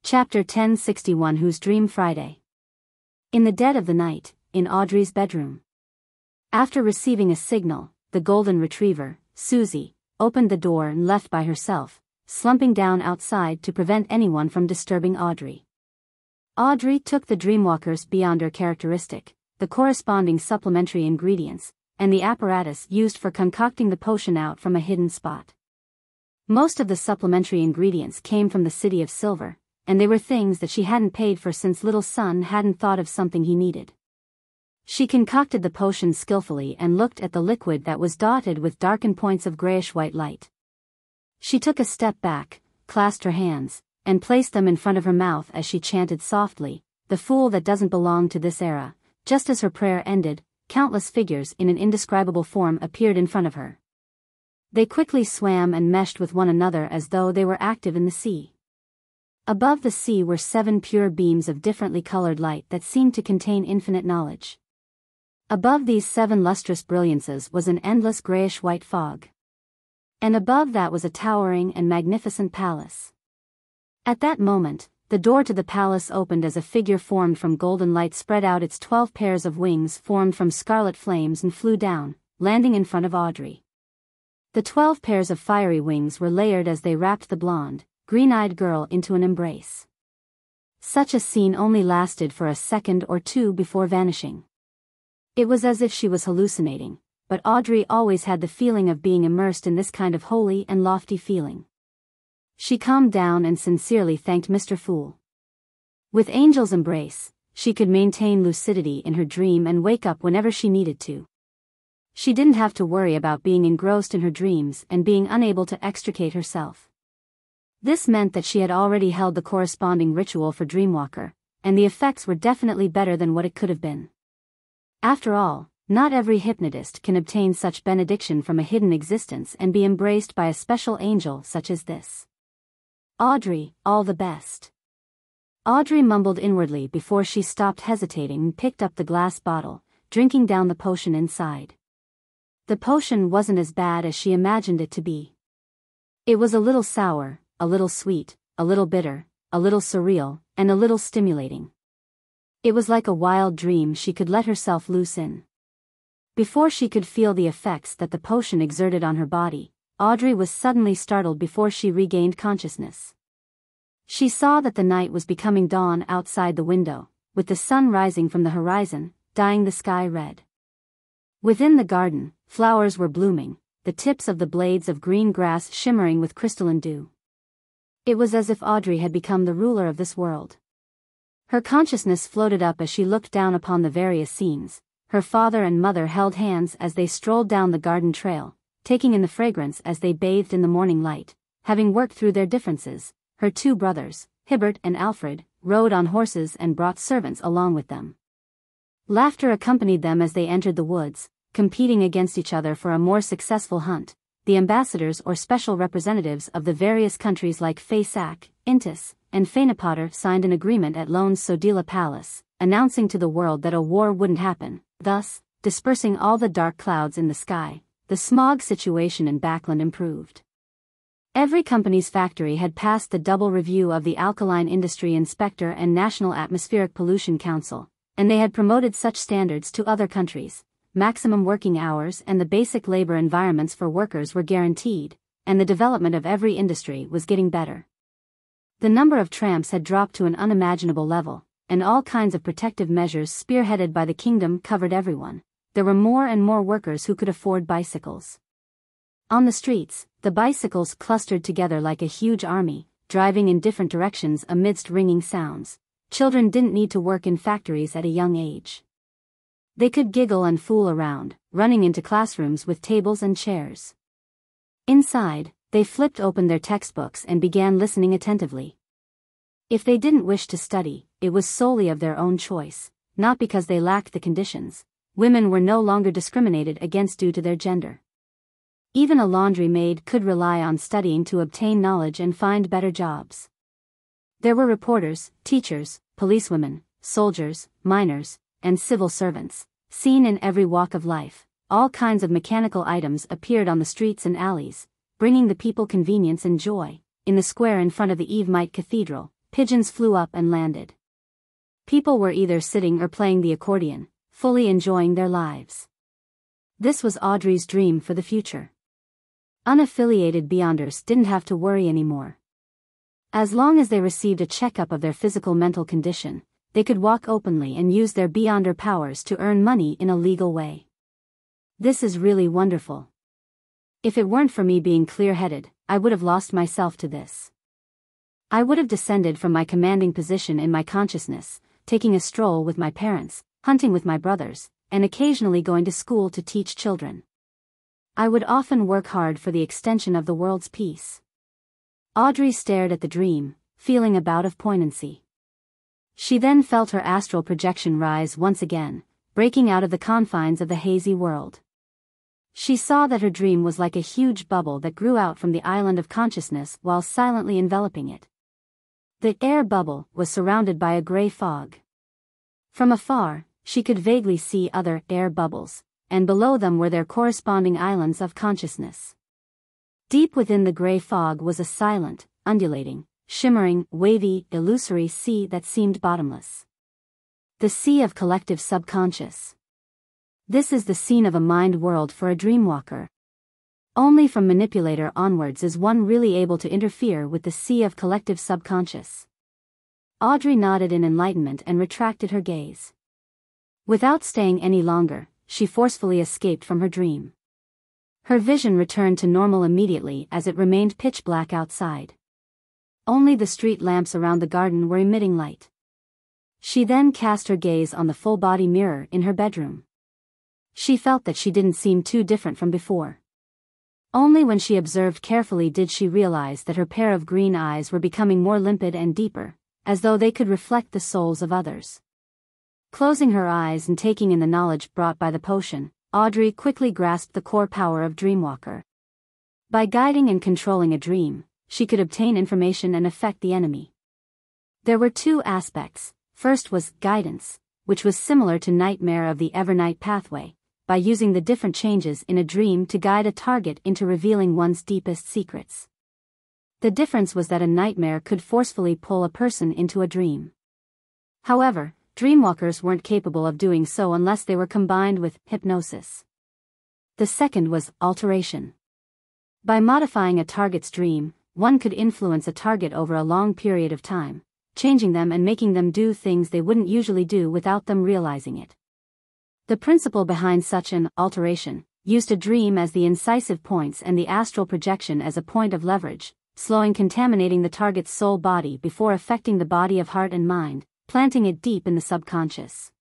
Chapter 1061 Whose Dream Friday. In the dead of the night, in Audrey's bedroom. After receiving a signal, the golden retriever, Susie, opened the door and left by herself, slumping down outside to prevent anyone from disturbing Audrey. Audrey took the Dreamwalker's Beyonder characteristic, the corresponding supplementary ingredients, and the apparatus used for concocting the potion out from a hidden spot. Most of the supplementary ingredients came from the City of Silver, and they were things that she hadn't paid for since little son hadn't thought of something he needed. She concocted the potion skillfully and looked at the liquid that was dotted with darkened points of grayish-white light. She took a step back, clasped her hands, and placed them in front of her mouth as she chanted softly, "The fool that doesn't belong to this era." Just as her prayer ended, countless figures in an indescribable form appeared in front of her. They quickly swam and meshed with one another as though they were active in the sea. Above the sea were 7 pure beams of differently colored light that seemed to contain infinite knowledge. Above these 7 lustrous brilliances was an endless grayish-white fog. And above that was a towering and magnificent palace. At that moment, the door to the palace opened as a figure formed from golden light spread out its 12 pairs of wings formed from scarlet flames and flew down, landing in front of Audrey. The 12 pairs of fiery wings were layered as they wrapped the blonde, green-eyed girl into an embrace. Such a scene only lasted for a second or two before vanishing. It was as if she was hallucinating, but Audrey always had the feeling of being immersed in this kind of holy and lofty feeling. She calmed down and sincerely thanked Mr. Fool. With Angel's embrace, she could maintain lucidity in her dream and wake up whenever she needed to. She didn't have to worry about being engrossed in her dreams and being unable to extricate herself. This meant that she had already held the corresponding ritual for Dreamwalker, and the effects were definitely better than what it could have been. After all, not every hypnotist can obtain such benediction from a hidden existence and be embraced by a special angel such as this. Audrey, all the best. Audrey mumbled inwardly before she stopped hesitating and picked up the glass bottle, drinking down the potion inside. The potion wasn't as bad as she imagined it to be. It was a little sour, a little sweet, a little bitter, a little surreal, and a little stimulating. It was like a wild dream she could let herself loose in. Before she could feel the effects that the potion exerted on her body, Audrey was suddenly startled before she regained consciousness. She saw that the night was becoming dawn outside the window, with the sun rising from the horizon, dyeing the sky red. Within the garden, flowers were blooming, the tips of the blades of green grass shimmering with crystalline dew. It was as if Audrey had become the ruler of this world. Her consciousness floated up as she looked down upon the various scenes. Her father and mother held hands as they strolled down the garden trail, taking in the fragrance as they bathed in the morning light. Having worked through their differences, her 2 brothers, Hibbert and Alfred, rode on horses and brought servants along with them. Laughter accompanied them as they entered the woods, competing against each other for a more successful hunt. The ambassadors or special representatives of the various countries like Faysac, Intis, and Fainapotter signed an agreement at Lone's Sodila Palace, announcing to the world that a war wouldn't happen, thus, dispersing all the dark clouds in the sky. The smog situation in Backland improved. Every company's factory had passed the double review of the Alkaline Industry Inspector and National Atmospheric Pollution Council, and they had promoted such standards to other countries. Maximum working hours and the basic labor environments for workers were guaranteed, and the development of every industry was getting better. The number of tramps had dropped to an unimaginable level, and all kinds of protective measures spearheaded by the kingdom covered everyone. There were more and more workers who could afford bicycles. On the streets, the bicycles clustered together like a huge army, driving in different directions amidst ringing sounds. Children didn't need to work in factories at a young age. They could giggle and fool around, running into classrooms with tables and chairs. Inside, they flipped open their textbooks and began listening attentively. If they didn't wish to study, it was solely of their own choice, not because they lacked the conditions. Women were no longer discriminated against due to their gender. Even a laundry maid could rely on studying to obtain knowledge and find better jobs. There were reporters, teachers, policewomen, soldiers, miners, and civil servants, seen in every walk of life. All kinds of mechanical items appeared on the streets and alleys, bringing the people convenience and joy. In the square in front of the Evemite Cathedral, pigeons flew up and landed. People were either sitting or playing the accordion, fully enjoying their lives. This was Audrey's dream for the future. Unaffiliated Beyonders didn't have to worry anymore. As long as they received a checkup of their physical-mental condition, they could walk openly and use their Beyonder powers to earn money in a legal way. This is really wonderful. If it weren't for me being clear-headed, I would have lost myself to this. I would have descended from my commanding position in my consciousness, taking a stroll with my parents, hunting with my brothers, and occasionally going to school to teach children. I would often work hard for the extension of the world's peace. Audrey stared at the dream, feeling a bout of poignancy. She then felt her astral projection rise once again, breaking out of the confines of the hazy world. She saw that her dream was like a huge bubble that grew out from the island of consciousness while silently enveloping it. The air bubble was surrounded by a gray fog. From afar, she could vaguely see other air bubbles, and below them were their corresponding islands of consciousness. Deep within the gray fog was a silent, undulating, shimmering, wavy, illusory sea that seemed bottomless. The sea of collective subconscious. This is the scene of a mind world for a dreamwalker. Only from manipulator onwards is one really able to interfere with the sea of collective subconscious. Audrey nodded in enlightenment and retracted her gaze. Without staying any longer, she forcefully escaped from her dream. Her vision returned to normal immediately as it remained pitch black outside. Only the street lamps around the garden were emitting light. She then cast her gaze on the full-body mirror in her bedroom. She felt that she didn't seem too different from before. Only when she observed carefully did she realize that her pair of green eyes were becoming more limpid and deeper, as though they could reflect the souls of others. Closing her eyes and taking in the knowledge brought by the potion, Audrey quickly grasped the core power of Dreamwalker. By guiding and controlling a dream, she could obtain information and affect the enemy. There were two aspects. First was guidance, which was similar to Nightmare of the Evernight pathway, by using the different changes in a dream to guide a target into revealing one's deepest secrets. The difference was that a nightmare could forcefully pull a person into a dream. However, dreamwalkers weren't capable of doing so unless they were combined with hypnosis. The second was alteration. By modifying a target's dream, one could influence a target over a long period of time, changing them and making them do things they wouldn't usually do without them realizing it. The principle behind such an alteration used a dream as the incisive points and the astral projection as a point of leverage, contaminating the target's soul body before affecting the body of heart and mind, planting it deep in the subconscious.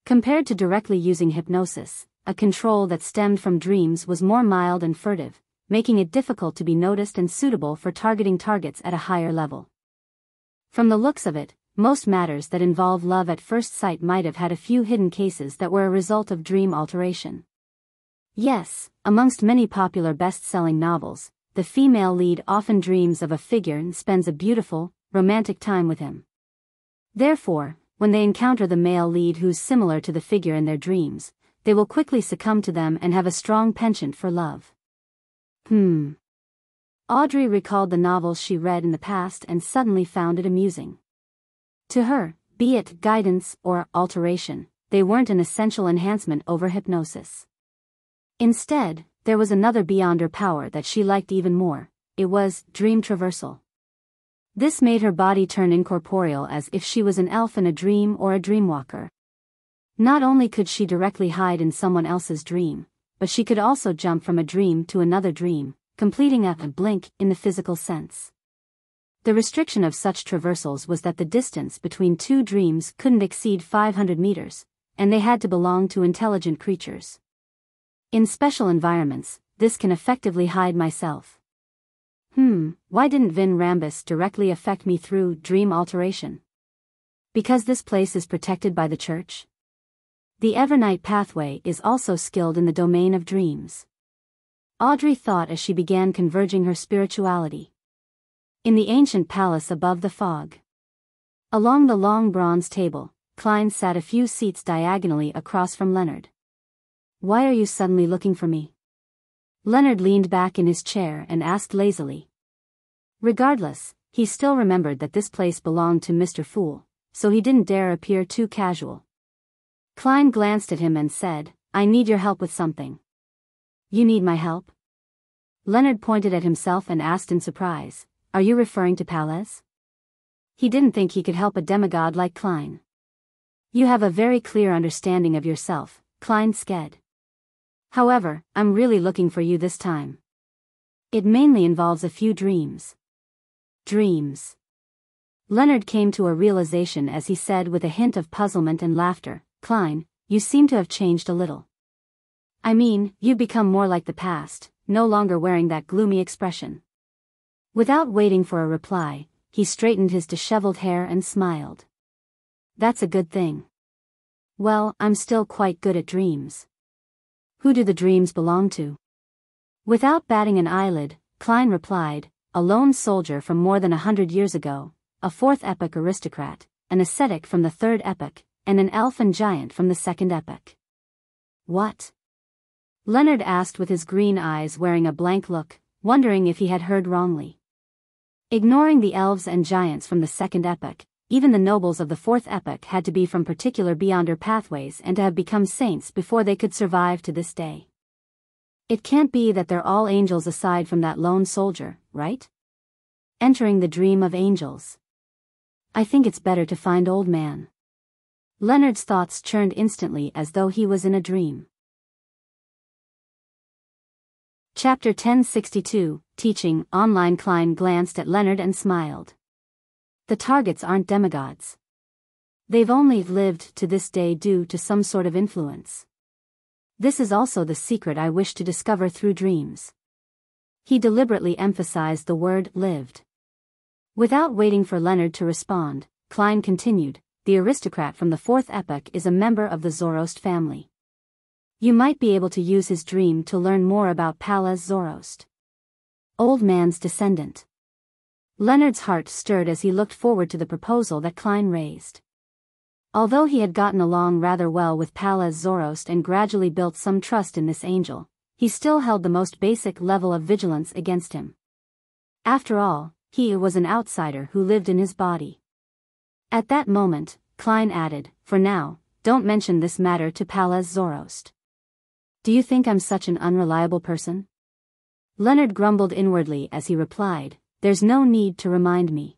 Compared to directly using hypnosis, a control that stemmed from dreams was more mild and furtive, making it difficult to be noticed and suitable for targeting targets at a higher level. From the looks of it, most matters that involve love at first sight might have had a few hidden cases that were a result of dream alteration. Yes, amongst many popular best-selling novels, the female lead often dreams of a figure and spends a beautiful, romantic time with him. Therefore, when they encounter the male lead who's similar to the figure in their dreams, they will quickly succumb to them and have a strong penchant for love. Audrey recalled the novels she read in the past and suddenly found it amusing. To her, be it guidance or alteration, they weren't an essential enhancement over hypnosis. Instead, there was another beyonder power that she liked even more. It was dream traversal. This made her body turn incorporeal as if she was an elf in a dream or a dreamwalker. Not only could she directly hide in someone else's dream, but she could also jump from a dream to another dream, completing a blink in the physical sense. The restriction of such traversals was that the distance between two dreams couldn't exceed 500 meters, and they had to belong to intelligent creatures. In special environments, this can effectively hide myself. Why didn't Vin Rambus directly affect me through dream alteration? Because this place is protected by the church? The Evernight pathway is also skilled in the domain of dreams. Audrey thought as she began converging her spirituality. In the ancient palace above the fog. Along the long bronze table, Klein sat a few seats diagonally across from Leonard. Why are you suddenly looking for me? Leonard leaned back in his chair and asked lazily. Regardless, He still remembered that this place belonged to Mr. Fool, so he didn't dare appear too casual. Klein glanced at him and said, "I need your help with something." "You need my help?" Leonard pointed at himself and asked in surprise, "Are you referring to Palez?" He didn't think he could help a demigod like Klein. "You have a very clear understanding of yourself," Klein said. "However, I'm really looking for you this time. It mainly involves a few dreams." "Dreams?" Leonard came to a realization as he said with a hint of puzzlement and laughter, "Klein, you seem to have changed a little. I mean, you've become more like the past, no longer wearing that gloomy expression." Without waiting for a reply, he straightened his disheveled hair and smiled. "That's a good thing. Well, I'm still quite good at dreams." "Who do the dreams belong to?" Without batting an eyelid, Klein replied, "A lone soldier from more than 100 years ago, a fourth epoch aristocrat, an ascetic from the third epoch, and an elf and giant from the second epoch." "What?" Leonard asked with his green eyes wearing a blank look, wondering if he had heard wrongly. Ignoring the elves and giants from the second epoch, even the nobles of the fourth epoch had to be from particular Beyonder pathways and to have become saints before they could survive to this day. It can't be that they're all angels aside from that lone soldier, right? Entering the dream of angels. I think it's better to find old man. Leonard's thoughts churned instantly as though he was in a dream. Chapter 1062, Teaching, Online. Klein glanced at Leonard and smiled. The targets aren't demigods. They've only lived to this day due to some sort of influence. This is also the secret I wish to discover through dreams. He deliberately emphasized the word lived. Without waiting for Leonard to respond, Klein continued, "The aristocrat from the fourth epoch is a member of the Zoroast family. You might be able to use his dream to learn more about Palez Zoroast. Old man's descendant." Leonard's heart stirred as he looked forward to the proposal that Klein raised. Although he had gotten along rather well with Palez Zoroast and gradually built some trust in this angel, he still held the most basic level of vigilance against him. After all, he was an outsider who lived in his body. At that moment, Klein added, "For now, don't mention this matter to Palez Zoroast." "Do you think I'm such an unreliable person?" Leonard grumbled inwardly as he replied, "There's no need to remind me."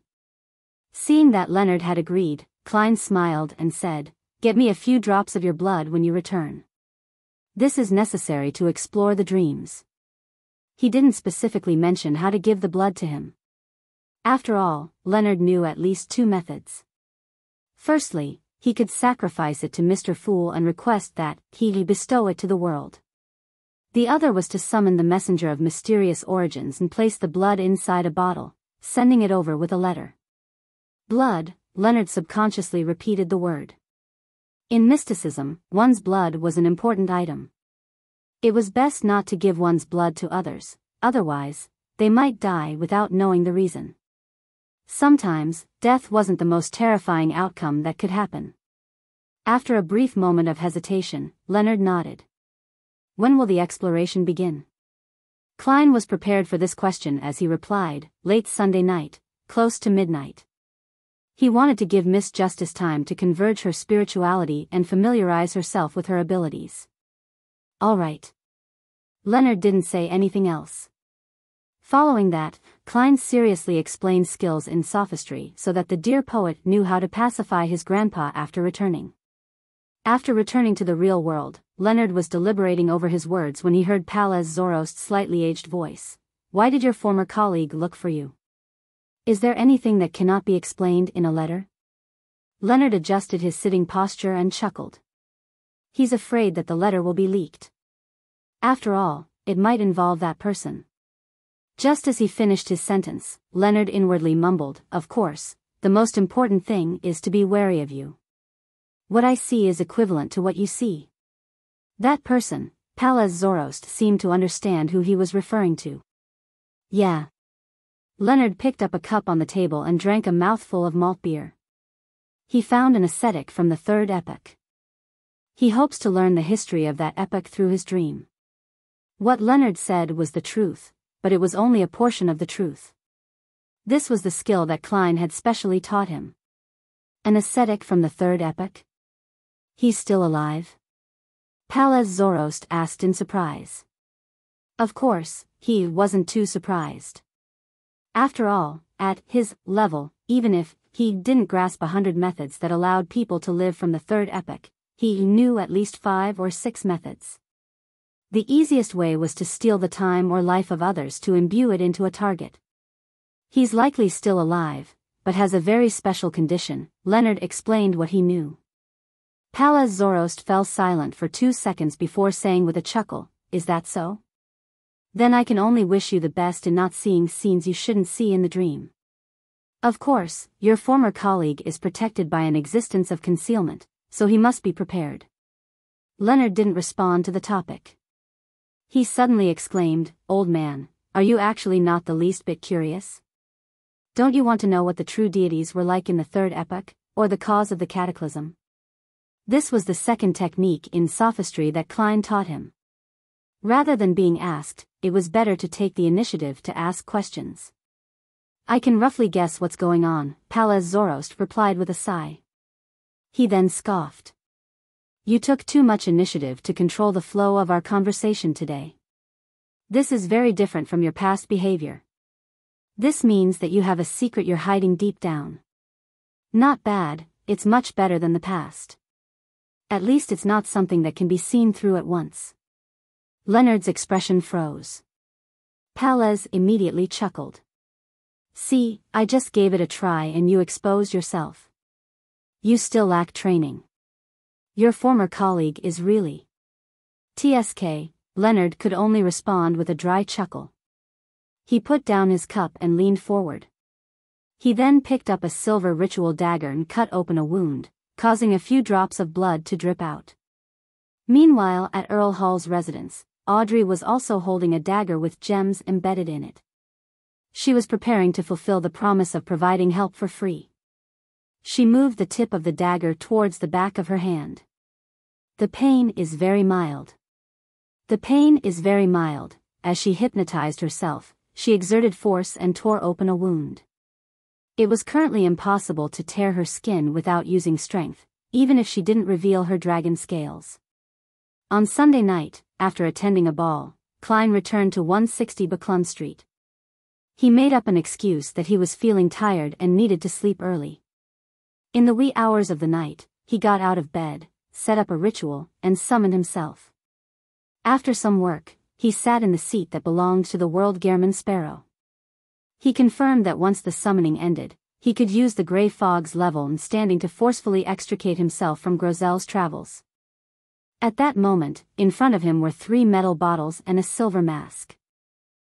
Seeing that Leonard had agreed, Klein smiled and said, "Get me a few drops of your blood when you return. This is necessary to explore the dreams." He didn't specifically mention how to give the blood to him. After all, Leonard knew at least two methods. Firstly, he could sacrifice it to Mr. Fool and request that he bestow it to the world. The other was to summon the messenger of mysterious origins and place the blood inside a bottle, sending it over with a letter. Blood, Leonard subconsciously repeated the word. In mysticism, one's blood was an important item. It was best not to give one's blood to others, otherwise, they might die without knowing the reason. Sometimes, death wasn't the most terrifying outcome that could happen. After a brief moment of hesitation, Leonard nodded. "When will the exploration begin?" Klein was prepared for this question as he replied, "Late Sunday night, close to midnight." He wanted to give Miss Justice time to converge her spirituality and familiarize herself with her abilities. "All right." Leonard didn't say anything else. Following that, Klein seriously explained skills in sophistry so that the dear poet knew how to pacify his grandpa after returning. After returning to the real world, Leonard was deliberating over his words when he heard Palez Zoroast's slightly aged voice. "Why did your former colleague look for you? Is there anything that cannot be explained in a letter?" Leonard adjusted his sitting posture and chuckled. "He's afraid that the letter will be leaked. After all, it might involve that person." Just as he finished his sentence, Leonard inwardly mumbled, "Of course, the most important thing is to be wary of you. What I see is equivalent to what you see." That person, Palez Zoroast, seemed to understand who he was referring to. "Yeah." Leonard picked up a cup on the table and drank a mouthful of malt beer. He found an ascetic from the third epoch. He hopes to learn the history of that epoch through his dream. What Leonard said was the truth, but it was only a portion of the truth. This was the skill that Klein had specially taught him. An ascetic from the third epoch? He's still alive? Palaz Zoroast asked in surprise. Of course, he wasn't too surprised. After all, at his level, even if he didn't grasp 100 methods that allowed people to live from the third epoch, he knew at least 5 or 6 methods. The easiest way was to steal the time or life of others to imbue it into a target. He's likely still alive, but has a very special condition. Leonard explained what he knew. Palaz Zoroast fell silent for 2 seconds before saying with a chuckle, "Is that so? Then I can only wish you the best in not seeing scenes you shouldn't see in the dream. Of course, your former colleague is protected by an existence of concealment, so he must be prepared." Leonard didn't respond to the topic. He suddenly exclaimed, "Old man, are you actually not the least bit curious? Don't you want to know what the true deities were like in the third epoch, or the cause of the cataclysm?" This was the second technique in sophistry that Klein taught him. Rather than being asked, it was better to take the initiative to ask questions. "I can roughly guess what's going on," Palaz Zoroast replied with a sigh. He then scoffed. "You took too much initiative to control the flow of our conversation today. This is very different from your past behavior. This means that you have a secret you're hiding deep down. Not bad, it's much better than the past. At least it's not something that can be seen through at once." Leonard's expression froze. Palaz immediately chuckled. "See, I just gave it a try and you exposed yourself. You still lack training. Your former colleague is really..." "TSK," Leonard could only respond with a dry chuckle. He put down his cup and leaned forward. He then picked up a silver ritual dagger and cut open a wound, causing a few drops of blood to drip out. Meanwhile, at Earl Hall's residence, Audrey was also holding a dagger with gems embedded in it. She was preparing to fulfill the promise of providing help for free. She moved the tip of the dagger towards the back of her hand. "The pain is very mild." The pain is very mild. As she hypnotized herself, she exerted force and tore open a wound. It was currently impossible to tear her skin without using strength, even if she didn't reveal her dragon scales. On Sunday night, after attending a ball, Klein returned to 160 Buckland Street. He made up an excuse that he was feeling tired and needed to sleep early. In the wee hours of the night, he got out of bed, set up a ritual, and summoned himself. After some work, he sat in the seat that belonged to the World Gehrman Sparrow. He confirmed that once the summoning ended, he could use the grey fog's level and standing to forcefully extricate himself from Grozel's travels. At that moment, in front of him were 3 metal bottles and a silver mask.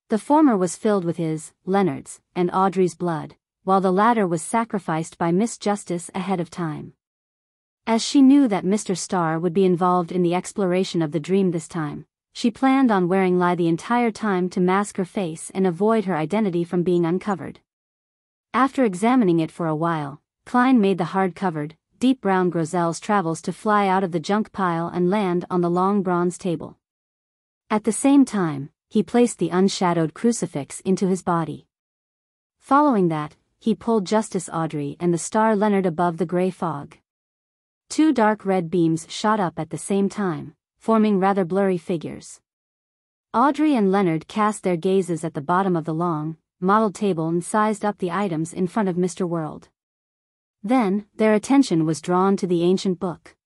The former was filled with his, Leonard's, and Audrey's blood, while the latter was sacrificed by Miss Justice ahead of time. As she knew that Mr. Starr would be involved in the exploration of the dream this time, she planned on wearing lie the entire time to mask her face and avoid her identity from being uncovered. After examining it for a while, Klein made the hard-covered, deep brown Grozel's travels to fly out of the junk pile and land on the long bronze table. At the same time, he placed the unshadowed crucifix into his body. Following that, he pulled Justice Audrey and the Star Leonard above the grey fog. 2 dark red beams shot up at the same time, forming rather blurry figures. Audrey and Leonard cast their gazes at the bottom of the long, modeled table and sized up the items in front of Mr. World. Then, their attention was drawn to the ancient book.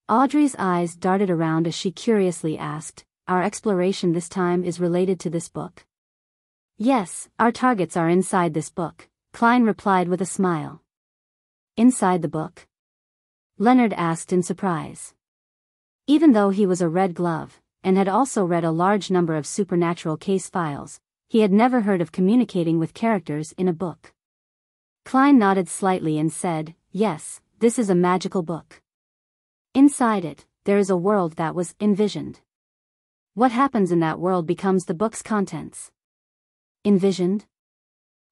Audrey's eyes darted around as she curiously asked, "Our exploration this time is related to this book?" "Yes, our targets are inside this book," Klein replied with a smile. "Inside the book?" Leonard asked in surprise. Even though he was a red glove, and had also read a large number of supernatural case files, he had never heard of communicating with characters in a book. Klein nodded slightly and said, "Yes, this is a magical book. Inside it, there is a world that was envisioned. What happens in that world becomes the book's contents." Envisioned?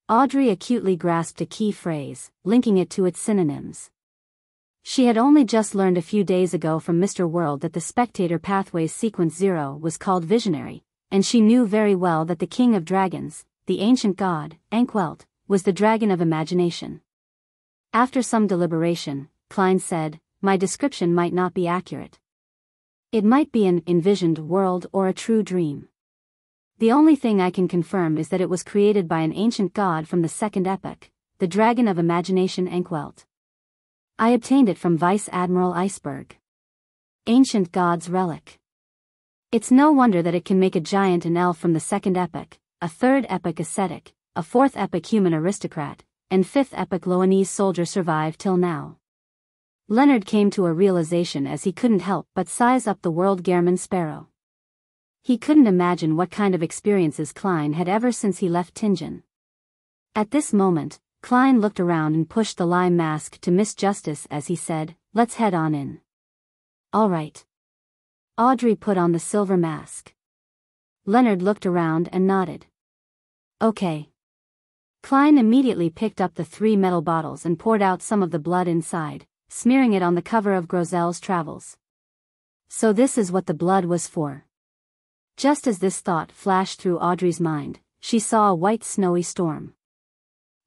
Audrey acutely grasped a key phrase, linking it to its synonyms. She had only just learned a few days ago from Mr. World that the Spectator Pathways Sequence 0 was called Visionary, and she knew very well that the King of Dragons, the ancient god, Ankwelt, was the dragon of imagination. After some deliberation, Klein said, "My description might not be accurate. It might be an envisioned world or a true dream. The only thing I can confirm is that it was created by an ancient god from the second epoch, the dragon of imagination Enkwelt. I obtained it from Vice Admiral Iceberg. Ancient god's relic. It's no wonder that it can make a giant an elf from the second epoch, a third epoch ascetic, a fourth epoch human aristocrat, and fifth epoch Loanese soldier survive till now." Leonard came to a realization as he couldn't help but size up the world Gehrman Sparrow. He couldn't imagine what kind of experiences Klein had ever since he left Tingen. At this moment, Klein looked around and pushed the lime mask to Miss Justice as he said, "Let's head on in." "All right." Audrey put on the silver mask. Leonard looked around and nodded. "Okay." Klein immediately picked up the 3 metal bottles and poured out some of the blood inside, smearing it on the cover of Grozel's Travels. So this is what the blood was for. Just as this thought flashed through Audrey's mind, she saw a white snowy storm.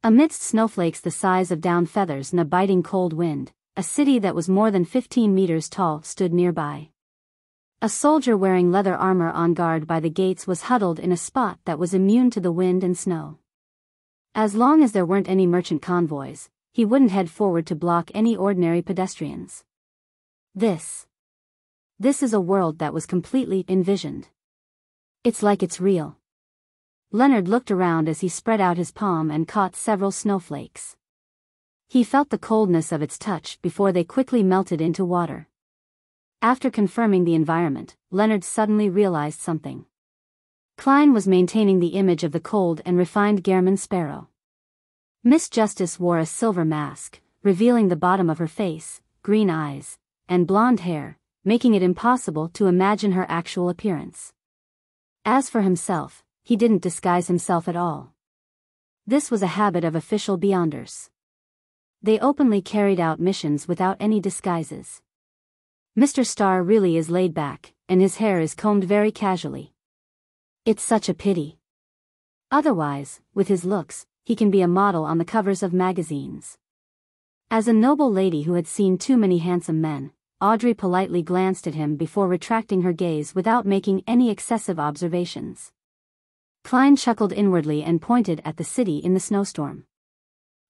Amidst snowflakes the size of down feathers in a biting cold wind, a city that was more than 15 meters tall stood nearby. A soldier wearing leather armor on guard by the gates was huddled in a spot that was immune to the wind and snow. As long as there weren't any merchant convoys, he wouldn't head forward to block any ordinary pedestrians. This is a world that was completely envisioned. It's like it's real. Leonard looked around as he spread out his palm and caught several snowflakes. He felt the coldness of its touch before they quickly melted into water. After confirming the environment, Leonard suddenly realized something. Klein was maintaining the image of the cold and refined Gehrman Sparrow. Miss Justice wore a silver mask, revealing the bottom of her face, green eyes, and blonde hair, making it impossible to imagine her actual appearance. As for himself, he didn't disguise himself at all. This was a habit of official Beyonders. They openly carried out missions without any disguises. Mr. Starr really is laid back, and his hair is combed very casually. It's such a pity. Otherwise, with his looks, he can be a model on the covers of magazines. As a noble lady who had seen too many handsome men, Audrey politely glanced at him before retracting her gaze without making any excessive observations. Klein chuckled inwardly and pointed at the city in the snowstorm.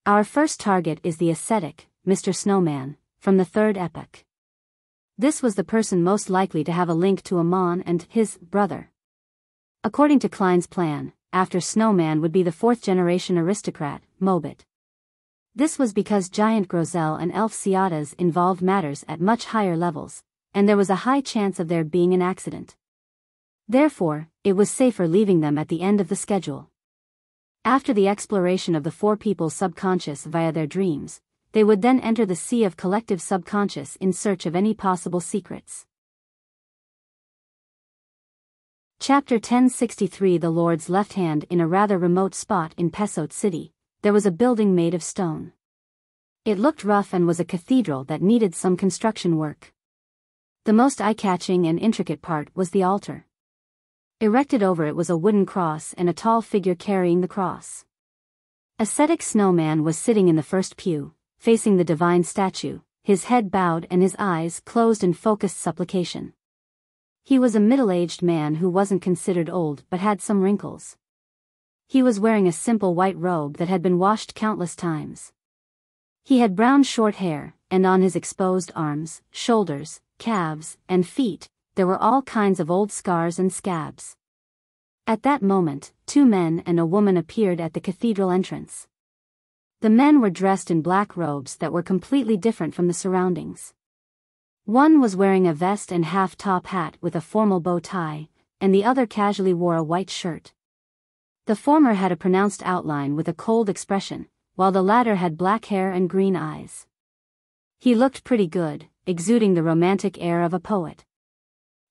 "Our first target is the ascetic, Mr. Snowman, from the third epoch. This was the person most likely to have a link to Amon and his brother. According to Klein's plan, after Snowman would be the fourth-generation aristocrat, Mobit. This was because giant Grozel and elf Ciatas involved matters at much higher levels, and there was a high chance of there being an accident. Therefore, it was safer leaving them at the end of the schedule. After the exploration of the 4 people's subconscious via their dreams, they would then enter the sea of collective subconscious in search of any possible secrets." Chapter 1063 The Lord's Left Hand. In a rather remote spot in Pesot City, there was a building made of stone. It looked rough and was a cathedral that needed some construction work. The most eye-catching and intricate part was the altar. Erected over it was a wooden cross and a tall figure carrying the cross. Ascetic Snowman was sitting in the first pew, facing the divine statue, his head bowed and his eyes closed in focused supplication. He was a middle-aged man who wasn't considered old but had some wrinkles. He was wearing a simple white robe that had been washed countless times. He had brown short hair, and on his exposed arms, shoulders, calves, and feet, there were all kinds of old scars and scabs. At that moment, 2 men and a woman appeared at the cathedral entrance. The men were dressed in black robes that were completely different from the surroundings. One was wearing a vest and half-top hat with a formal bow tie, and the other casually wore a white shirt. The former had a pronounced outline with a cold expression, while the latter had black hair and green eyes. He looked pretty good, exuding the romantic air of a poet.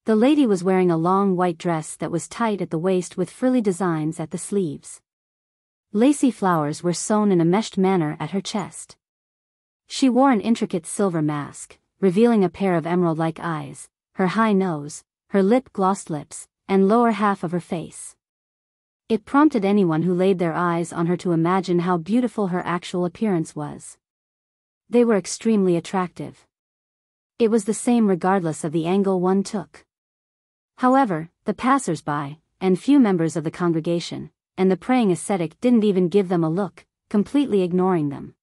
The lady was wearing a long white dress that was tight at the waist with frilly designs at the sleeves. Lacy flowers were sewn in a meshed manner at her chest. She wore an intricate silver mask, revealing a pair of emerald-like eyes, her high nose, her lip-glossed lips, and lower half of her face. It prompted anyone who laid their eyes on her to imagine how beautiful her actual appearance was. They were extremely attractive. It was the same regardless of the angle one took. However, the passers-by, and few members of the congregation, and the praying ascetic didn't even give them a look, completely ignoring them.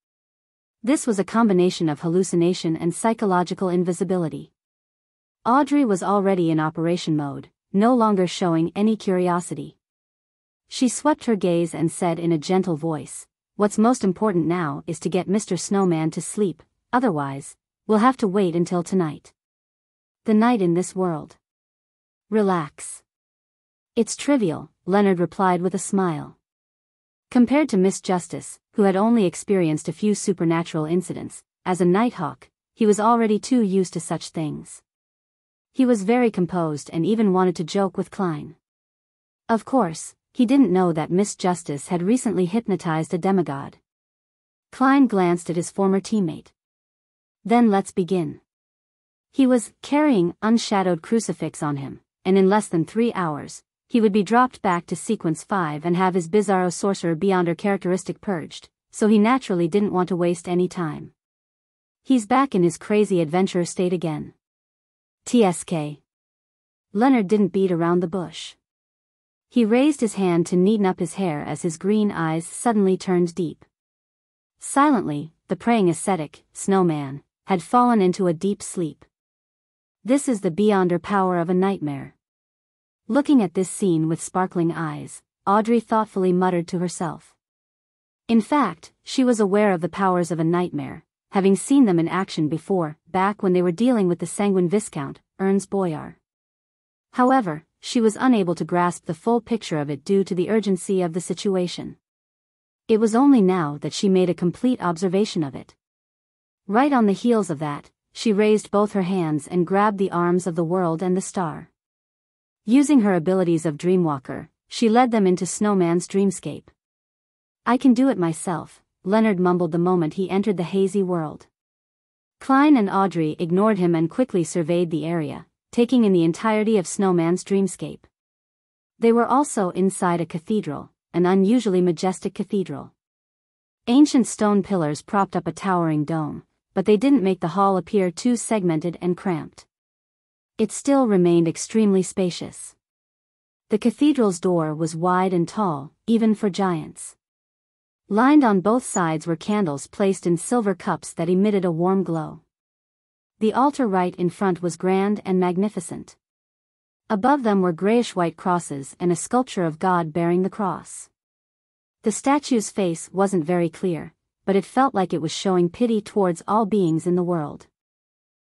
This was a combination of hallucination and psychological invisibility. Audrey was already in operation mode, no longer showing any curiosity. She swept her gaze and said in a gentle voice, "What's most important now is to get Mr. Snowman to sleep, otherwise, we'll have to wait until tonight. The night in this world. Relax. It's trivial," Leonard replied with a smile. Compared to Miss Justice, who had only experienced a few supernatural incidents, as a Nighthawk, he was already too used to such things. He was very composed and even wanted to joke with Klein. Of course, he didn't know that Miss Justice had recently hypnotized a demigod. Klein glanced at his former teammate. "Then let's begin." He was carrying unshadowed crucifix on him, and in less than 3 hours, he would be dropped back to sequence 5 and have his bizarro sorcerer Beyonder characteristic purged, so he naturally didn't want to waste any time. He's back in his crazy adventure state again. TSK. Leonard didn't beat around the bush. He raised his hand to neaten up his hair as his green eyes suddenly turned deep. Silently, the praying ascetic, Snowman, had fallen into a deep sleep. This is the Beyonder power of a nightmare. Looking at this scene with sparkling eyes, Audrey thoughtfully muttered to herself. In fact, she was aware of the powers of a nightmare, having seen them in action before, back when they were dealing with the sanguine Viscount, Ernst Boyar. However, she was unable to grasp the full picture of it due to the urgency of the situation. It was only now that she made a complete observation of it. Right on the heels of that, she raised both her hands and grabbed the arms of the world and the star. Using her abilities of Dreamwalker, she led them into Snowman's dreamscape. "I can do it myself," Leonard mumbled the moment he entered the hazy world. Klein and Audrey ignored him and quickly surveyed the area, taking in the entirety of Snowman's dreamscape. They were also inside a cathedral, an unusually majestic cathedral. Ancient stone pillars propped up a towering dome, but they didn't make the hall appear too segmented and cramped. It still remained extremely spacious. The cathedral's door was wide and tall, even for giants. Lined on both sides were candles placed in silver cups that emitted a warm glow. The altar right in front was grand and magnificent. Above them were grayish-white crosses and a sculpture of God bearing the cross. The statue's face wasn't very clear, but it felt like it was showing pity towards all beings in the world.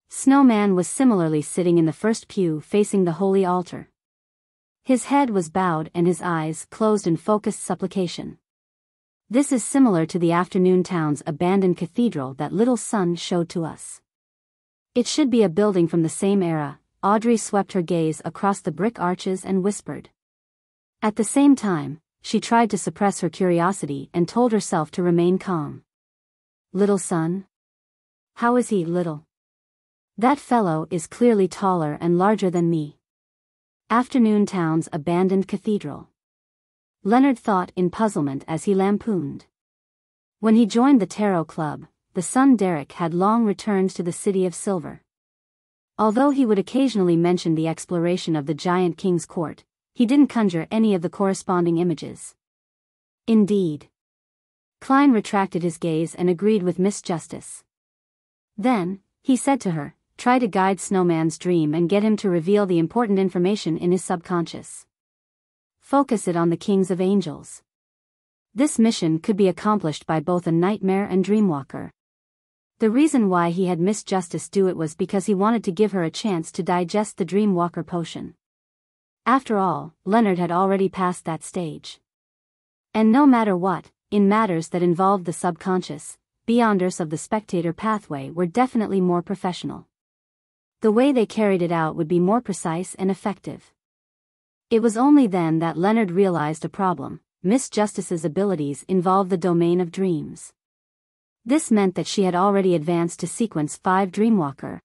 Snowman was similarly sitting in the first pew facing the holy altar. His head was bowed and his eyes closed in focused supplication. This is similar to the afternoon town's abandoned cathedral that Little Sun showed to us. It should be a building from the same era. Audrey swept her gaze across the brick arches and whispered. At the same time, she tried to suppress her curiosity and told herself to remain calm. "Little Sun? How is he little? That fellow is clearly taller and larger than me." Afternoon town's abandoned cathedral. Leonard thought in puzzlement as he lampooned. When he joined the Tarot Club, the son Derek had long returned to the City of Silver. Although he would occasionally mention the exploration of the Giant King's court, he didn't conjure any of the corresponding images. Indeed. Klein retracted his gaze and agreed with Miss Justice. Then, he said to her, "Try to guide Snowman's dream and get him to reveal the important information in his subconscious. Focus it on the kings of angels." This mission could be accomplished by both a nightmare and dreamwalker. The reason why he had Miss Justice do it was because he wanted to give her a chance to digest the dreamwalker potion. After all, Leonard had already passed that stage. And no matter what, in matters that involved the subconscious, Beyonders of the spectator pathway were definitely more professional. The way they carried it out would be more precise and effective. It was only then that Leonard realized a problem. Miss Justice's abilities involved the domain of dreams. This meant that she had already advanced to sequence 5 Dreamwalker.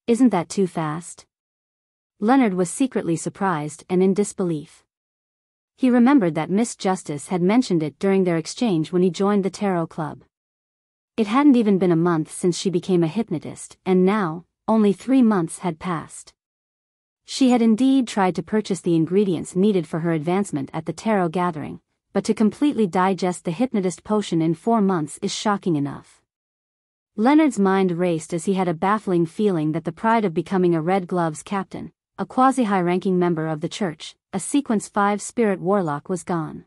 Isn't that too fast? Leonard was secretly surprised and in disbelief. He remembered that Miss Justice had mentioned it during their exchange when he joined the tarot club. It hadn't even been a month since she became a hypnotist, and now, only 3 months had passed. She had indeed tried to purchase the ingredients needed for her advancement at the tarot gathering, but to completely digest the hypnotist potion in 4 months is shocking enough. Leonard's mind raced as he had a baffling feeling that the pride of becoming a Red Gloves captain, a quasi-high-ranking member of the church, a Sequence 5 spirit warlock, was gone.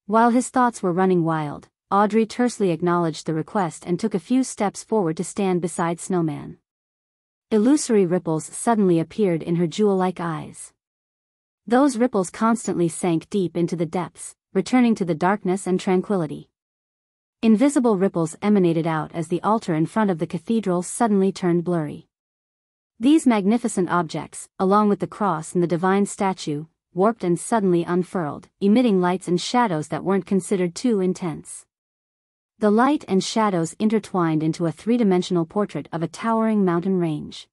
While his thoughts were running wild, Audrey tersely acknowledged the request and took a few steps forward to stand beside Snowman. Illusory ripples suddenly appeared in her jewel-like eyes. Those ripples constantly sank deep into the depths, returning to the darkness and tranquility. Invisible ripples emanated out as the altar in front of the cathedral suddenly turned blurry. These magnificent objects, along with the cross and the divine statue, warped and suddenly unfurled, emitting lights and shadows that weren't considered too intense. The light and shadows intertwined into a 3-dimensional portrait of a towering mountain range.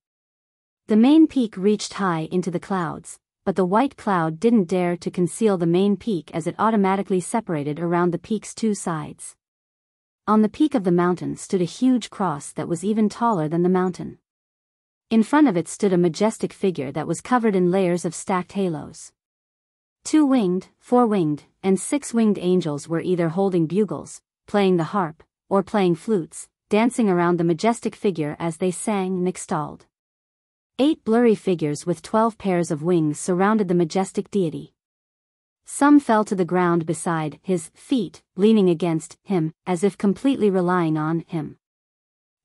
The main peak reached high into the clouds, but the white cloud didn't dare to conceal the main peak as it automatically separated around the peak's 2 sides. On the peak of the mountain stood a huge cross that was even taller than the mountain. In front of it stood a majestic figure that was covered in layers of stacked halos. 2-winged, 4-winged, and 6-winged angels were either holding bugles, playing the harp, or playing flutes, dancing around the majestic figure as they sang nixtaled. 8 blurry figures with 12 pairs of wings surrounded the majestic deity. Some fell to the ground beside his feet, leaning against him, as if completely relying on him.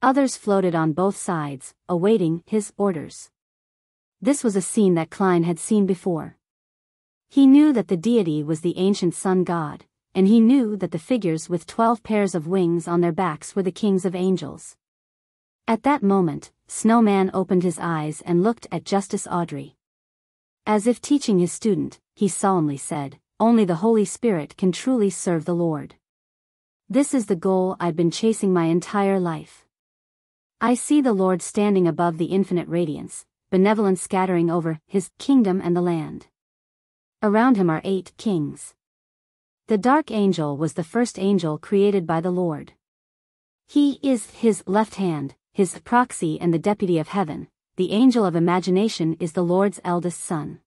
Others floated on both sides, awaiting his orders. This was a scene that Klein had seen before. He knew that the deity was the ancient sun god, and he knew that the figures with 12 pairs of wings on their backs were the kings of angels. At that moment, Snowman opened his eyes and looked at Justice Audrey. As if teaching his student, he solemnly said, "Only the Holy Spirit can truly serve the Lord. This is the goal I've been chasing my entire life. I see the Lord standing above the infinite radiance, benevolence scattering over his kingdom and the land. Around him are 8 kings. The dark angel was the first angel created by the Lord. He is his left hand, his proxy and the deputy of heaven. The angel of imagination is the Lord's eldest son.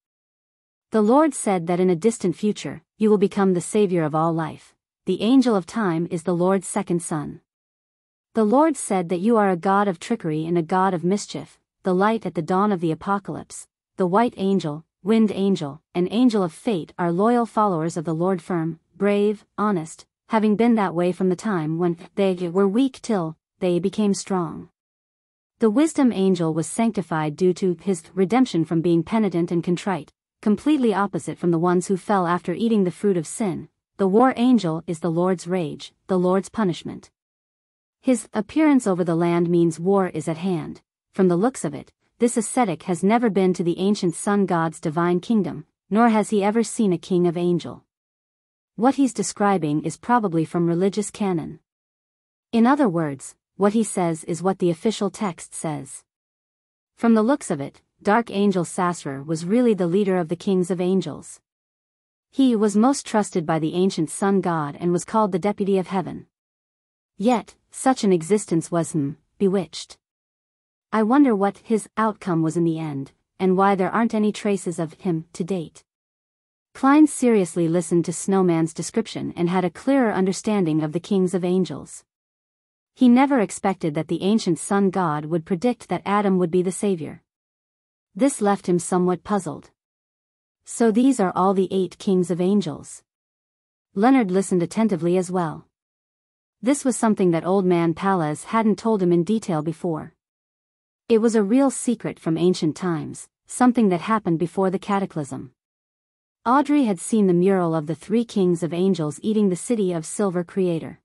The Lord said that in a distant future, you will become the savior of all life. The angel of time is the Lord's second son. The Lord said that you are a god of trickery and a god of mischief, the light at the dawn of the apocalypse. The white angel, wind angel, and angel of fate are loyal followers of the Lord, firm, brave, honest, having been that way from the time when they were weak till they became strong. The wisdom angel was sanctified due to his redemption from being penitent and contrite, completely opposite from the ones who fell after eating the fruit of sin. The war angel is the Lord's rage, the Lord's punishment. His appearance over the land means war is at hand. From the looks of it, this ascetic has never been to the ancient sun god's divine kingdom, nor has he ever seen a king of angel. What he's describing is probably from religious canon. In other words, what he says is what the official text says. From the looks of it, Dark Angel Sasser was really the leader of the kings of angels. He was most trusted by the ancient sun god and was called the deputy of heaven. Yet, such an existence was bewitched. I wonder what his outcome was in the end, and why there aren't any traces of him to date. Klein seriously listened to Snowman's description and had a clearer understanding of the kings of angels. He never expected that the ancient sun god would predict that Adam would be the savior. This left him somewhat puzzled. So these are all the 8 kings of angels. Leonard listened attentively as well. This was something that old man Palez hadn't told him in detail before. It was a real secret from ancient times, something that happened before the cataclysm. Audrey had seen the mural of the 3 kings of angels eating the city of Silver Creator.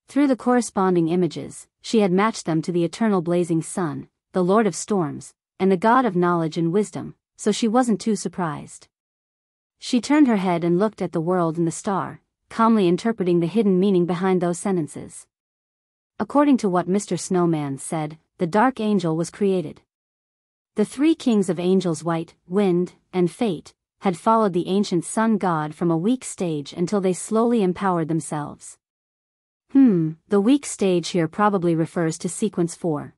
Through the corresponding images, she had matched them to the eternal blazing sun, the Lord of storms, and the God of knowledge and wisdom, so she wasn't too surprised. She turned her head and looked at the world and the star, calmly interpreting the hidden meaning behind those sentences. According to what Mr. Snowman said, the dark angel was created. The 3 kings of angels, White, Wind, and Fate, had followed the ancient sun god from a weak stage until they slowly empowered themselves. The weak stage here probably refers to sequence 4.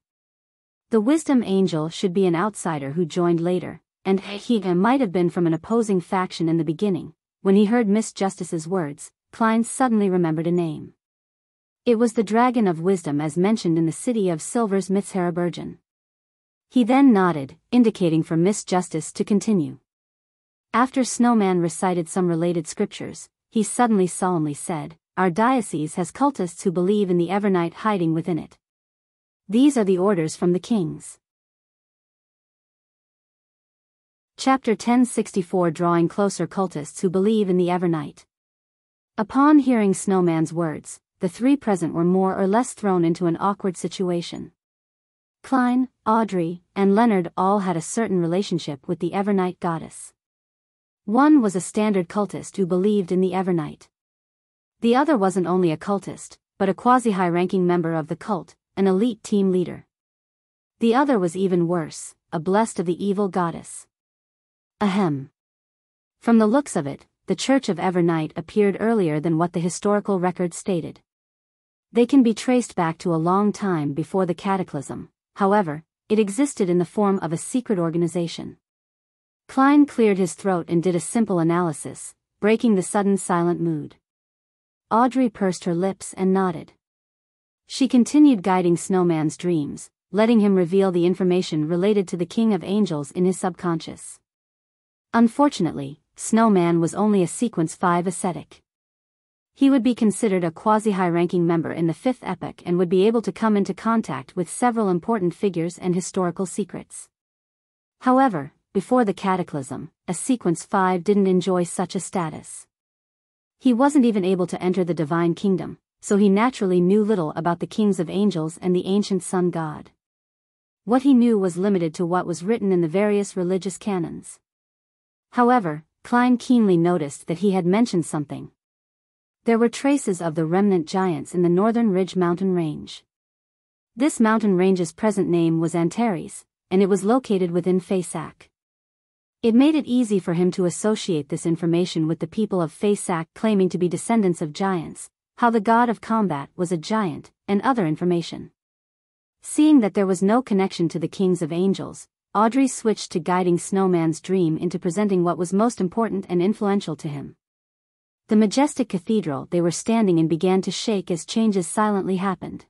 The wisdom angel should be an outsider who joined later, and he might have been from an opposing faction in the beginning. When he heard Miss Justice's words, Klein suddenly remembered a name. It was the Dragon of Wisdom as mentioned in the City of Silver's Mitzharabergen. He then nodded, indicating for Miss Justice to continue. After Snowman recited some related scriptures, he suddenly solemnly said, "Our diocese has cultists who believe in the Evernight hiding within it. These are the orders from the kings." Chapter 1064 Drawing Closer Cultists who believe in the Evernight. Upon hearing Snowman's words, the three present were more or less thrown into an awkward situation. Klein, Audrey, and Leonard all had a certain relationship with the Evernight goddess. One was a standard cultist who believed in the Evernight. The other wasn't only a cultist, but a quasi-high-ranking member of the cult, an elite team leader. The other was even worse, a blessed of the evil goddess. Ahem. From the looks of it, the Church of Evernight appeared earlier than what the historical record stated. They can be traced back to a long time before the Cataclysm. However, it existed in the form of a secret organization. Klein cleared his throat and did a simple analysis, breaking the sudden silent mood. Audrey pursed her lips and nodded. She continued guiding Snowman's dreams, letting him reveal the information related to the King of Angels in his subconscious. Unfortunately, Snowman was only a Sequence 5 ascetic. He would be considered a quasi-high-ranking member in the Fifth Epoch and would be able to come into contact with several important figures and historical secrets. However, before the Cataclysm, a Sequence 5 didn't enjoy such a status. He wasn't even able to enter the Divine Kingdom, so he naturally knew little about the Kings of Angels and the ancient Sun God. What he knew was limited to what was written in the various religious canons. However, Klein keenly noticed that he had mentioned something. There were traces of the remnant giants in the northern Ridge mountain range. This mountain range's present name was Antares, and it was located within Faysac. It made it easy for him to associate this information with the people of Faysac claiming to be descendants of giants, how the god of combat was a giant, and other information. Seeing that there was no connection to the Kings of Angels, Audrey switched to guiding Snowman's dream into presenting what was most important and influential to him. The majestic cathedral they were standing in began to shake as changes silently happened.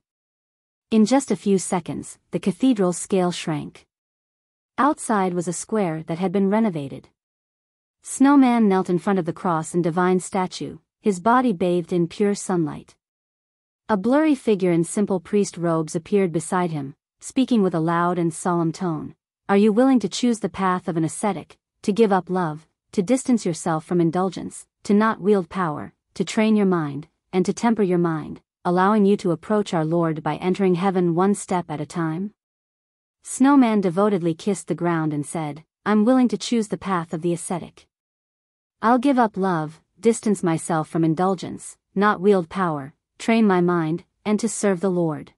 In just a few seconds, the cathedral's scale shrank. Outside was a square that had been renovated. Snowman knelt in front of the cross and divine statue, his body bathed in pure sunlight. A blurry figure in simple priest robes appeared beside him, speaking with a loud and solemn tone. "Are you willing to choose the path of an ascetic, to give up love, to distance yourself from indulgence, to not wield power, to train your mind, and to temper your mind, allowing you to approach our Lord by entering heaven one step at a time?" Snowman devotedly kissed the ground and said, "I'm willing to choose the path of the ascetic. I'll give up love, distance myself from indulgence, not wield power, train my mind, and to serve the Lord.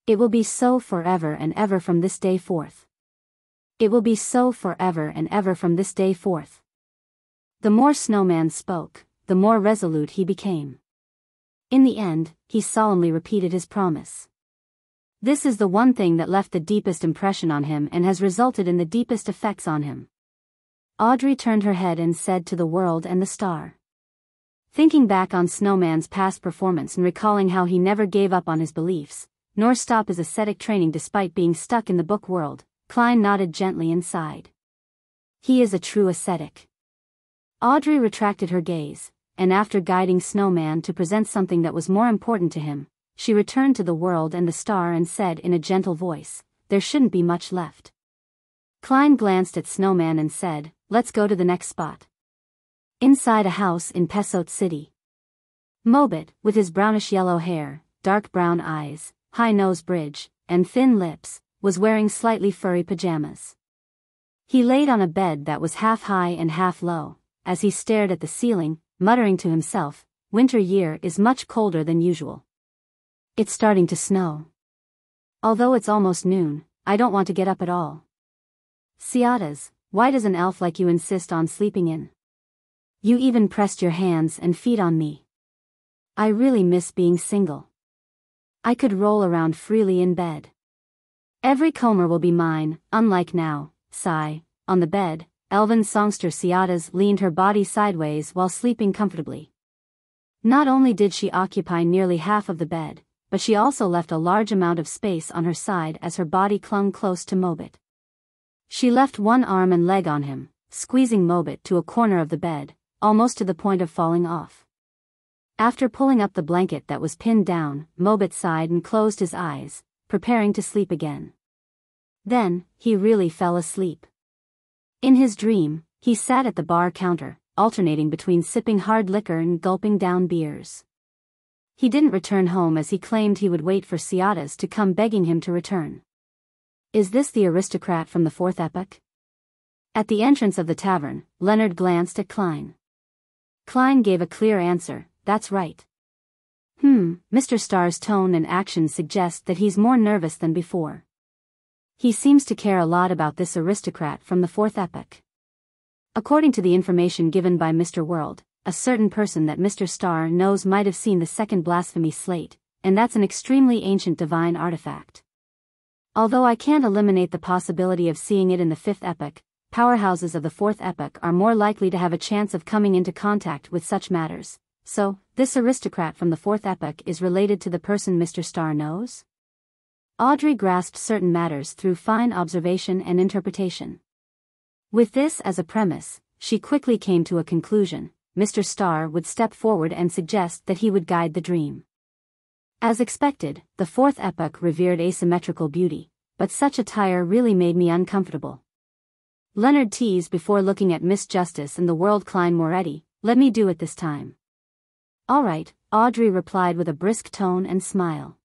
It will be so forever and ever from this day forth. It will be so forever and ever from this day forth." The more Snowman spoke, the more resolute he became. In the end, he solemnly repeated his promise. This is the one thing that left the deepest impression on him and has resulted in the deepest effects on him. Audrey turned her head and said to the world and the star. Thinking back on Snowman's past performance and recalling how he never gave up on his beliefs, nor stopped his ascetic training despite being stuck in the book world, Klein nodded gently and sighed. He is a true ascetic. Audrey retracted her gaze, and after guiding Snowman to present something that was more important to him, she returned to the world and the star and said in a gentle voice, "There shouldn't be much left." Klein glanced at Snowman and said, "Let's go to the next spot." Inside a house in Pesot City. Mobit, with his brownish-yellow hair, dark brown eyes, high nose bridge, and thin lips, was wearing slightly furry pajamas. He laid on a bed that was half high and half low, as he stared at the ceiling, muttering to himself, "Winter year is much colder than usual. It's starting to snow. Although it's almost noon, I don't want to get up at all. Ciatas, why does an elf like you insist on sleeping in? You even pressed your hands and feet on me. I really miss being single. I could roll around freely in bed. Every comer will be mine, unlike now. Sigh. On the bed, elven songster Ciadas leaned her body sideways while sleeping comfortably. Not only did she occupy nearly half of the bed, but she also left a large amount of space on her side as her body clung close to Mobit. She left one arm and leg on him, squeezing Mobit to a corner of the bed, almost to the point of falling off. After pulling up the blanket that was pinned down, Mobit sighed and closed his eyes, preparing to sleep again. Then, he really fell asleep. In his dream, he sat at the bar counter, alternating between sipping hard liquor and gulping down beers. He didn't return home as he claimed he would wait for Ciadas to come begging him to return. Is this the aristocrat from the fourth epoch? At the entrance of the tavern, Leonard glanced at Klein. Klein gave a clear answer, that's right. Mr. Starr's tone and action suggest that he's more nervous than before. He seems to care a lot about this aristocrat from the fourth epoch. According to the information given by Mr. World, a certain person that Mr. Starr knows might have seen the second blasphemy slate, and that's an extremely ancient divine artifact. Although I can't eliminate the possibility of seeing it in the fifth epoch, powerhouses of the fourth epoch are more likely to have a chance of coming into contact with such matters. So, this aristocrat from the fourth epoch is related to the person Mr. Starr knows? Audrey grasped certain matters through fine observation and interpretation. With this as a premise, she quickly came to a conclusion: Mr. Starr would step forward and suggest that he would guide the dream. As expected, the fourth epoch revered asymmetrical beauty, but such attire really made me uncomfortable. Leonard teased before looking at Miss Justice and the world. Klein Moretti, let me do it this time. All right, Audrey replied with a brisk tone and smile.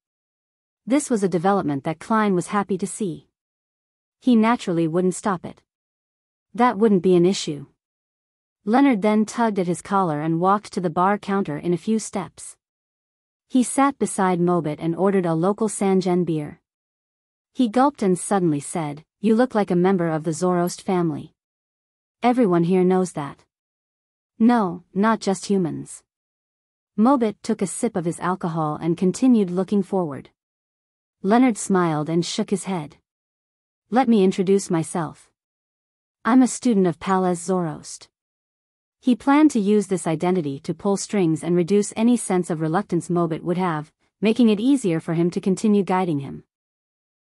This was a development that Klein was happy to see. He naturally wouldn't stop it. That wouldn't be an issue. Leonard then tugged at his collar and walked to the bar counter in a few steps. He sat beside Mobit and ordered a local Sanjen beer. He gulped and suddenly said, "You look like a member of the Zoroast family. Everyone here knows that." "No, not just humans." Mobit took a sip of his alcohol and continued looking forward. Leonard smiled and shook his head. "Let me introduce myself. I'm a student of Palaz Zoroast." He planned to use this identity to pull strings and reduce any sense of reluctance Mobit would have, making it easier for him to continue guiding him.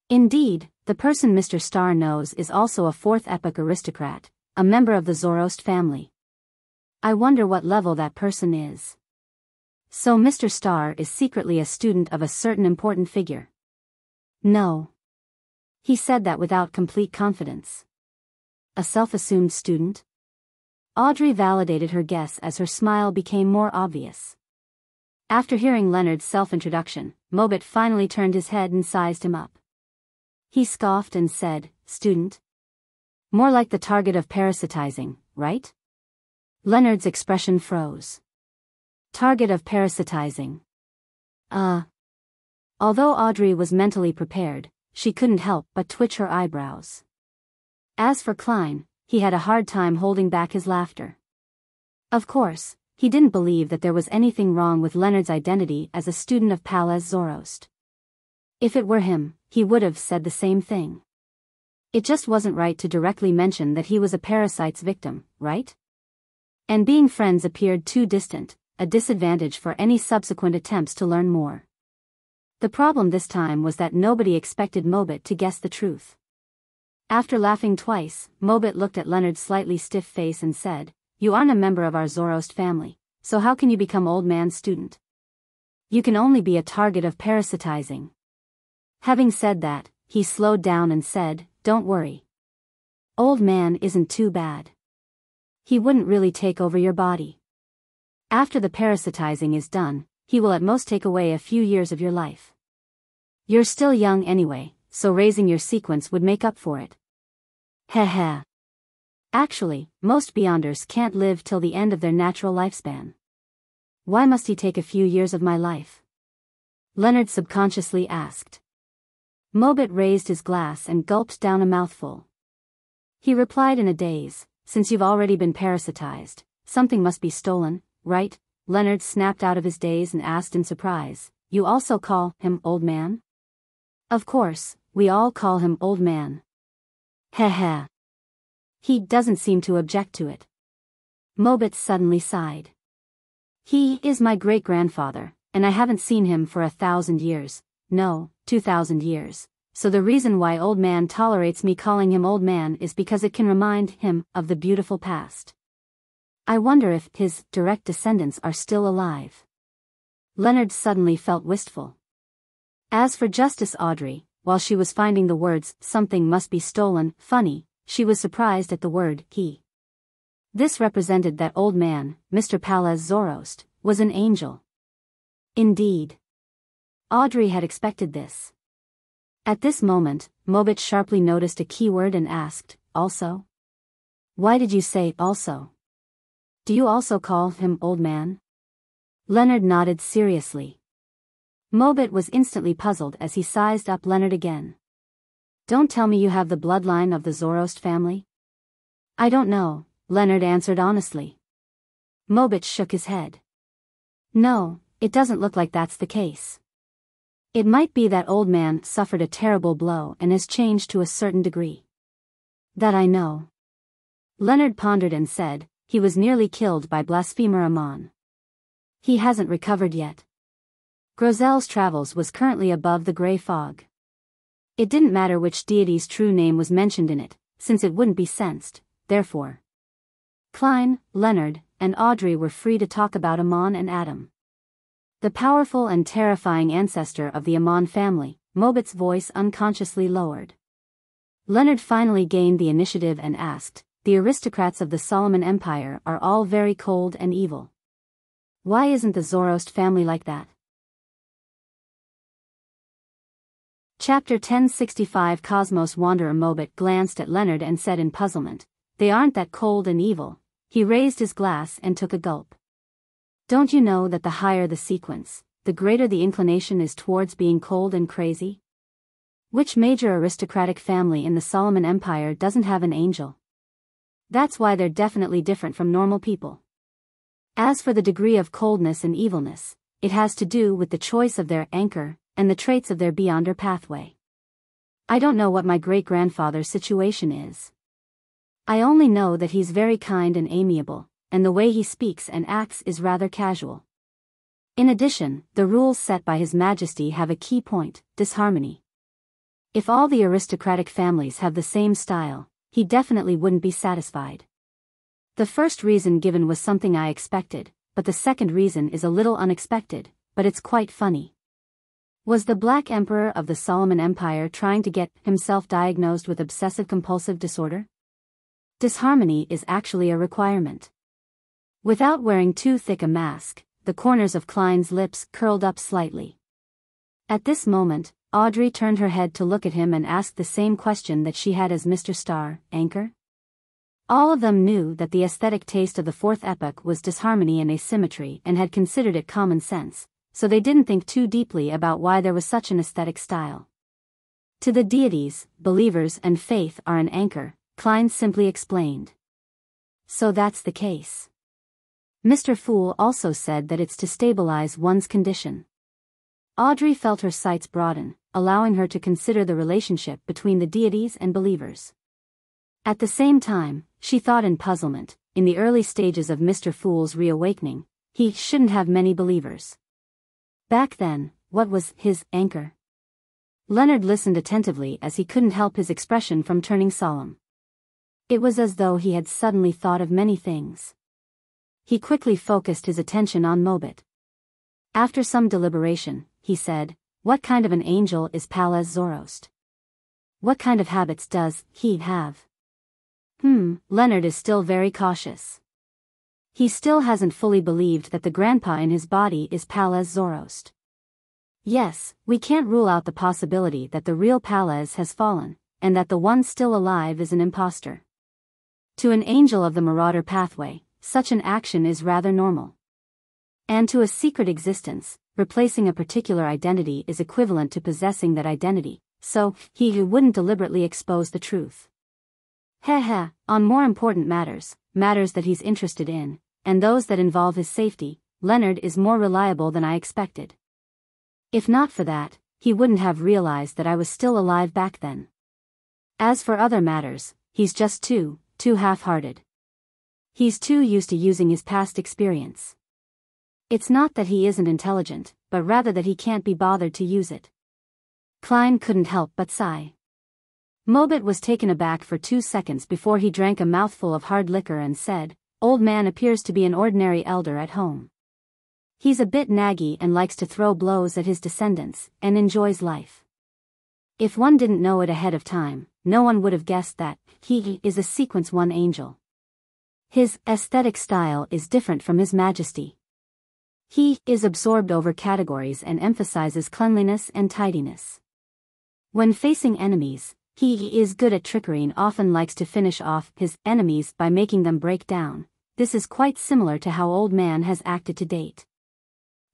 Indeed, the person Mr. Starr knows is also a fourth epoch aristocrat, a member of the Zoroast family. I wonder what level that person is. So Mr. Starr is secretly a student of a certain important figure. No. He said that without complete confidence. A self-assumed student? Audrey validated her guess as her smile became more obvious. After hearing Leonard's self-introduction, Mobit finally turned his head and sized him up. He scoffed and said, "Student? More like the target of parasitizing, right?" Leonard's expression froze. Target of parasitizing. Although Audrey was mentally prepared, she couldn't help but twitch her eyebrows. As for Klein, he had a hard time holding back his laughter. Of course, he didn't believe that there was anything wrong with Leonard's identity as a student of Palaz Zoroast. If it were him, he would have said the same thing. It just wasn't right to directly mention that he was a parasite's victim, right? And being friends appeared too distant, a disadvantage for any subsequent attempts to learn more. The problem this time was that nobody expected Mobit to guess the truth. After laughing twice, Mobit looked at Leonard's slightly stiff face and said, "You aren't a member of our Zoroast family, so how can you become old man's student? You can only be a target of parasitizing." Having said that, he slowed down and said, "Don't worry. Old man isn't too bad. He wouldn't really take over your body. After the parasitizing is done, he will at most take away a few years of your life. You're still young anyway, so raising your sequence would make up for it." Heh. Actually, most Beyonders can't live till the end of their natural lifespan. Why must he take a few years of my life? Leonard subconsciously asked. Mobit raised his glass and gulped down a mouthful. He replied in a daze, since you've already been parasitized, something must be stolen, right? Leonard snapped out of his daze and asked in surprise, you also call him old man? Of course, we all call him old man. Heh heh. He doesn't seem to object to it. Mobit suddenly sighed. He is my great-grandfather, and I haven't seen him for 1,000 years, no, 2,000 years, so the reason why old man tolerates me calling him old man is because it can remind him of the beautiful past. I wonder if his direct descendants are still alive. Leonard suddenly felt wistful. As for Justice Audrey, while she was finding the words, something must be stolen, funny, she was surprised at the word, he. This represented that old man, Mr. Palaz Zoroast, was an angel. Indeed. Audrey had expected this. At this moment, Mobit sharply noticed a keyword and asked, also? Why did you say also? Do you also call him old man? Leonard nodded seriously. Mobit was instantly puzzled as he sized up Leonard again. Don't tell me you have the bloodline of the Zoroast family? I don't know, Leonard answered honestly. Mobit shook his head. No, it doesn't look like that's the case. It might be that old man suffered a terrible blow and has changed to a certain degree. That I know. Leonard pondered and said, he was nearly killed by blasphemer Amon. He hasn't recovered yet. Grozel's travels was currently above the grey fog. It didn't matter which deity's true name was mentioned in it, since it wouldn't be sensed, therefore. Klein, Leonard, and Audrey were free to talk about Amon and Adam. The powerful and terrifying ancestor of the Amon family, Mobit's voice unconsciously lowered. Leonard finally gained the initiative and asked, the aristocrats of the Solomon Empire are all very cold and evil. Why isn't the Zoroast family like that? Chapter 1065 Cosmos Wanderer Mobit glanced at Leonard and said in puzzlement, they aren't that cold and evil. He raised his glass and took a gulp. Don't you know that the higher the sequence, the greater the inclination is towards being cold and crazy? Which major aristocratic family in the Solomon Empire doesn't have an angel? That's why they're definitely different from normal people. As for the degree of coldness and evilness, it has to do with the choice of their anchor, and the traits of their beyonder pathway. I don't know what my great-grandfather's situation is. I only know that he's very kind and amiable, and the way he speaks and acts is rather casual. In addition, the rules set by His Majesty have a key point, disharmony. If all the aristocratic families have the same style, he definitely wouldn't be satisfied. The first reason given was something I expected, but the second reason is a little unexpected, but it's quite funny. Was the Black Emperor of the Solomon Empire trying to get himself diagnosed with obsessive-compulsive disorder? Disharmony is actually a requirement. Without wearing too thick a mask, the corners of Klein's lips curled up slightly. At this moment, Audrey turned her head to look at him and asked the same question that she had as Mr. Star, anchor? All of them knew that the aesthetic taste of the fourth epoch was disharmony and asymmetry and had considered it common sense, so they didn't think too deeply about why there was such an aesthetic style. To the deities, believers and faith are an anchor, Klein simply explained. So that's the case. Mr. Fool also said that it's to stabilize one's condition. Audrey felt her sights broaden, allowing her to consider the relationship between the deities and believers. At the same time, she thought in puzzlement, in the early stages of Mr. Fool's reawakening, he shouldn't have many believers. Back then, what was his anchor? Leonard listened attentively as he couldn't help his expression from turning solemn. It was as though he had suddenly thought of many things. He quickly focused his attention on Mobit. After some deliberation, he said, what kind of an angel is Palaz Zoroast? What kind of habits does he have? Leonard is still very cautious. He still hasn't fully believed that the grandpa in his body is Palaz Zoroast. Yes, we can't rule out the possibility that the real Palaz has fallen, and that the one still alive is an impostor. To an angel of the marauder pathway, such an action is rather normal. And to a secret existence, replacing a particular identity is equivalent to possessing that identity, so he wouldn't deliberately expose the truth. Heh, on more important matters, matters that he's interested in, and those that involve his safety, Leonard is more reliable than I expected. If not for that, he wouldn't have realized that I was still alive back then. As for other matters, he's just too half-hearted. He's too used to using his past experience. It's not that he isn't intelligent, but rather that he can't be bothered to use it. Klein couldn't help but sigh. Mobit was taken aback for 2 seconds before he drank a mouthful of hard liquor and said, "Old man appears to be an ordinary elder at home. He's a bit naggy and likes to throw blows at his descendants, and enjoys life. If one didn't know it ahead of time, no one would have guessed that he is a Sequence 1 angel. His aesthetic style is different from His Majesty. He is absorbed over categories and emphasizes cleanliness and tidiness. When facing enemies, he is good at trickery and often likes to finish off his enemies by making them break down. This is quite similar to how Old Man has acted to date."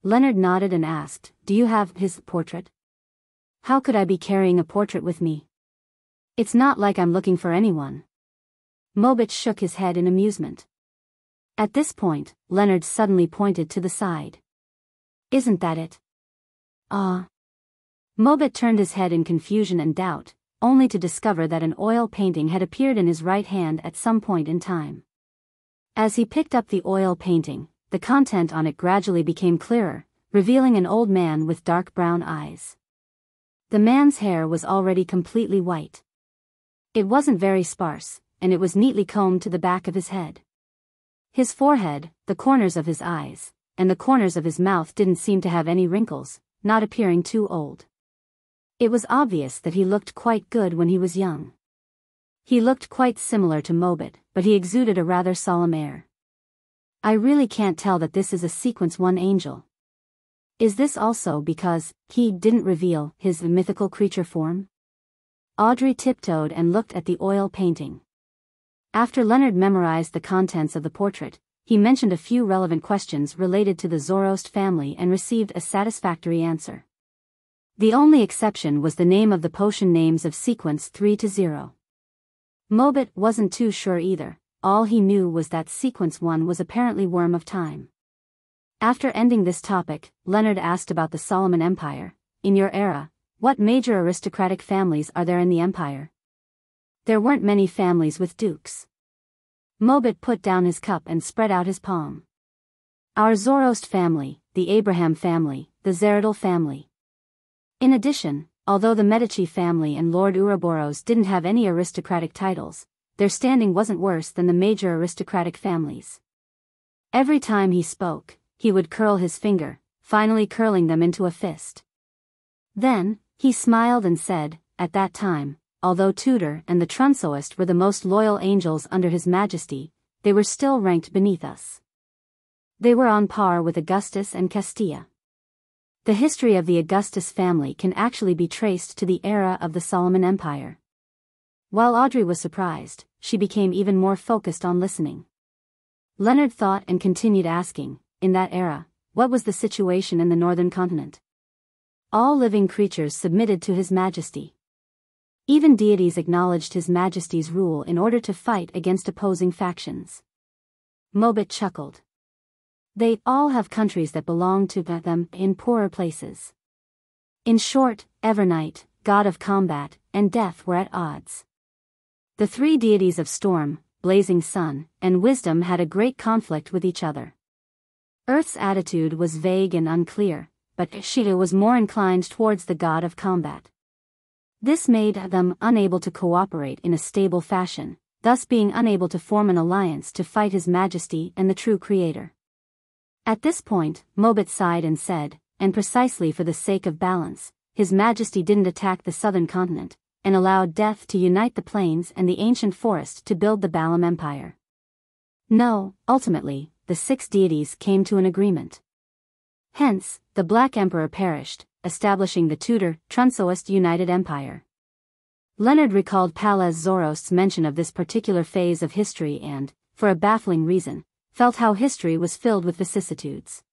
Leonard nodded and asked, "Do you have his portrait?" "How could I be carrying a portrait with me? It's not like I'm looking for anyone." Mobit shook his head in amusement. At this point, Leonard suddenly pointed to the side. "Isn't that it?" "Ah." Mobit turned his head in confusion and doubt, only to discover that an oil painting had appeared in his right hand at some point in time. As he picked up the oil painting, the content on it gradually became clearer, revealing an old man with dark brown eyes. The man's hair was already completely white. It wasn't very sparse, and it was neatly combed to the back of his head. His forehead, the corners of his eyes, and the corners of his mouth didn't seem to have any wrinkles, not appearing too old. It was obvious that he looked quite good when he was young. He looked quite similar to Mobit, but he exuded a rather solemn air. "I really can't tell that this is a Sequence 1 angel. Is this also because he didn't reveal his mythical creature form?" Audrey tiptoed and looked at the oil painting. After Leonard memorized the contents of the portrait, he mentioned a few relevant questions related to the Zoroast family and received a satisfactory answer. The only exception was the name of the potion names of Sequence 3-0. Mobit wasn't too sure either. All he knew was that Sequence 1 was apparently Worm of Time. After ending this topic, Leonard asked about the Solomon Empire. "In your era, what major aristocratic families are there in the empire?" "There weren't many families with dukes." Mobit put down his cup and spread out his palm. "Our Zoroast family, the Abraham family, the Zeradal family. In addition, although the Medici family and Lord Ouroboros didn't have any aristocratic titles, their standing wasn't worse than the major aristocratic families." Every time he spoke, he would curl his finger, finally curling them into a fist. Then, he smiled and said, "At that time, although Tutor and the Trunsoist were the most loyal angels under His Majesty, they were still ranked beneath us. They were on par with Augustus and Castilla. The history of the Augustus family can actually be traced to the era of the Solomon Empire." While Audrey was surprised, she became even more focused on listening. Leonard thought and continued asking, "In that era, what was the situation in the northern continent?" "All living creatures submitted to His Majesty. Even deities acknowledged His Majesty's rule in order to fight against opposing factions." Mobit chuckled. "They all have countries that belong to them in poorer places. In short, Evernight, god of combat, and death were at odds. The 3 deities of storm, blazing sun, and wisdom had a great conflict with each other. Earth's attitude was vague and unclear, but Shida was more inclined towards the god of combat. This made them unable to cooperate in a stable fashion, thus being unable to form an alliance to fight His Majesty and the true Creator." At this point, Mobit sighed and said, "And precisely for the sake of balance, His Majesty didn't attack the southern continent, and allowed death to unite the plains and the ancient forest to build the Balam Empire. No, ultimately, the 6 deities came to an agreement. Hence, the Black Emperor perished, establishing the Tudor, Trunsoist United Empire." Leonard recalled Palaz Zoroast's mention of this particular phase of history and, for a baffling reason, felt how history was filled with vicissitudes.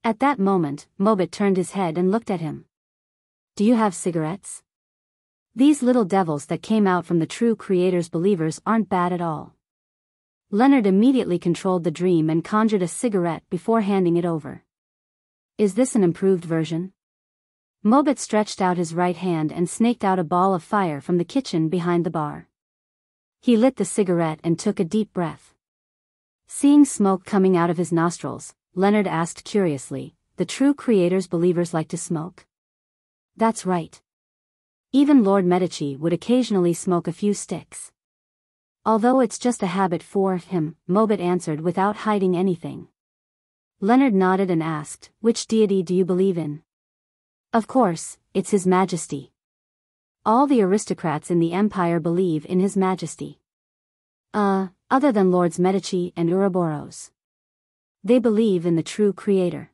At that moment, Mobit turned his head and looked at him. "Do you have cigarettes?" These little devils that came out from the true Creator's believers aren't bad at all. Leonard immediately controlled the dream and conjured a cigarette before handing it over. Is this an improved version? Mobit stretched out his right hand and snaked out a ball of fire from the kitchen behind the bar. He lit the cigarette and took a deep breath. Seeing smoke coming out of his nostrils, Leonard asked curiously, the true Creator's believers like to smoke? That's right. Even Lord Medici would occasionally smoke a few sticks. Although it's just a habit for him, Mobit answered without hiding anything. Leonard nodded and asked, which deity do you believe in? Of course, it's His Majesty. All the aristocrats in the Empire believe in His Majesty. Other than Lords Medici and Ouroboros. They believe in the true Creator.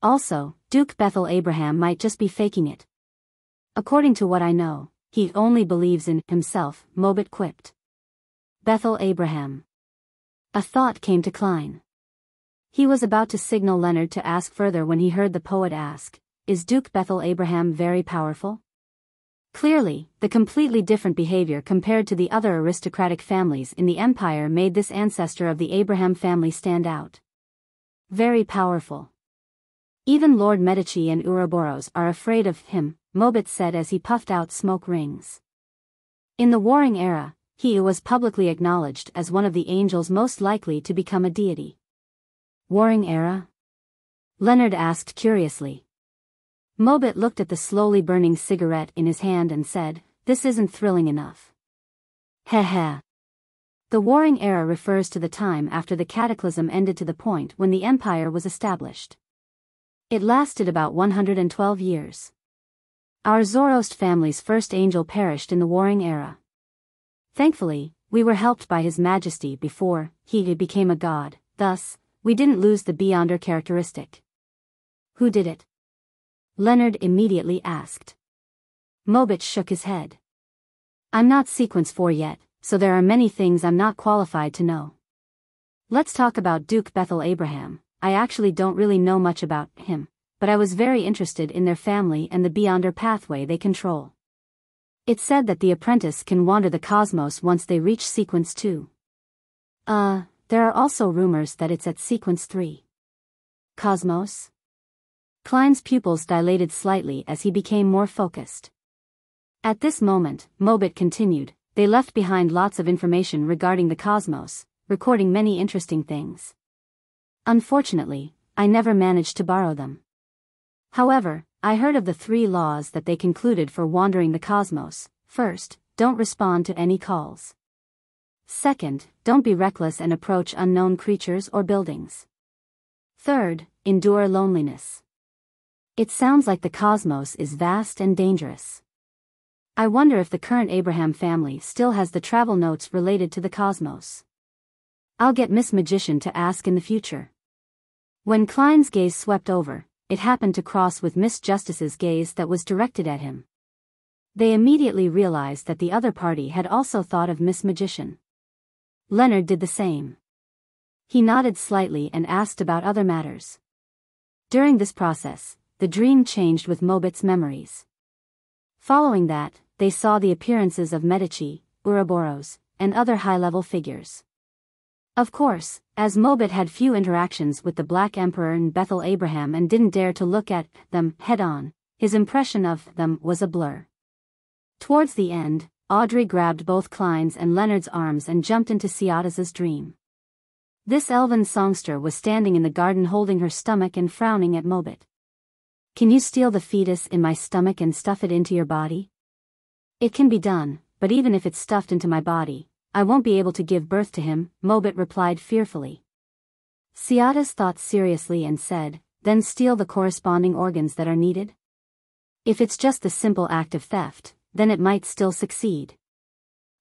Also, Duke Bethel Abraham might just be faking it. According to what I know, he only believes in himself, Mobit quipped. Bethel Abraham. A thought came to Klein. He was about to signal Leonard to ask further when he heard the poet ask, is Duke Bethel Abraham very powerful? Clearly, the completely different behavior compared to the other aristocratic families in the empire made this ancestor of the Abraham family stand out. Very powerful. Even Lord Medici and Ouroboros are afraid of him, Mobit said as he puffed out smoke rings. In the Warring Era, he was publicly acknowledged as one of the angels most likely to become a deity. Warring Era? Leonard asked curiously. Mobit looked at the slowly burning cigarette in his hand and said, this isn't thrilling enough. Heh. The Warring Era refers to the time after the cataclysm ended to the point when the empire was established. It lasted about 112 years. Our Zoroast family's first angel perished in the Warring Era. Thankfully, we were helped by His Majesty before he became a god, thus, we didn't lose the Beyonder characteristic. Who did it? Leonard immediately asked. Mobit shook his head. I'm not sequence 4 yet, so there are many things I'm not qualified to know. Let's talk about Duke Bethel Abraham. I actually don't really know much about him, but I was very interested in their family and the Beyonder pathway they control. It's said that the apprentice can wander the cosmos once they reach sequence 2. There are also rumors that it's at sequence 3. Cosmos? Klein's pupils dilated slightly as he became more focused. At this moment, Mobit continued, they left behind lots of information regarding the cosmos, recording many interesting things. Unfortunately, I never managed to borrow them. However, I heard of the 3 laws that they concluded for wandering the cosmos. First, don't respond to any calls. Second, don't be reckless and approach unknown creatures or buildings. Third, endure loneliness. It sounds like the cosmos is vast and dangerous. I wonder if the current Abraham family still has the travel notes related to the cosmos. I'll get Miss Magician to ask in the future. When Klein's gaze swept over, it happened to cross with Miss Justice's gaze that was directed at him. They immediately realized that the other party had also thought of Miss Magician. Leonard did the same. He nodded slightly and asked about other matters. During this process, the dream changed with Mobit's memories. Following that, they saw the appearances of Medici, Ouroboros, and other high-level figures. Of course, as Mobit had few interactions with the Black Emperor and Bethel Abraham and didn't dare to look at them head-on, his impression of them was a blur. Towards the end, Audrey grabbed both Klein's and Leonard's arms and jumped into Ciata's dream. This elven songster was standing in the garden holding her stomach and frowning at Mobit. Can you steal the fetus in my stomach and stuff it into your body? It can be done, but even if it's stuffed into my body, I won't be able to give birth to him, Mobit replied fearfully. Ciata thought seriously and said, then steal the corresponding organs that are needed? If it's just the simple act of theft, then it might still succeed.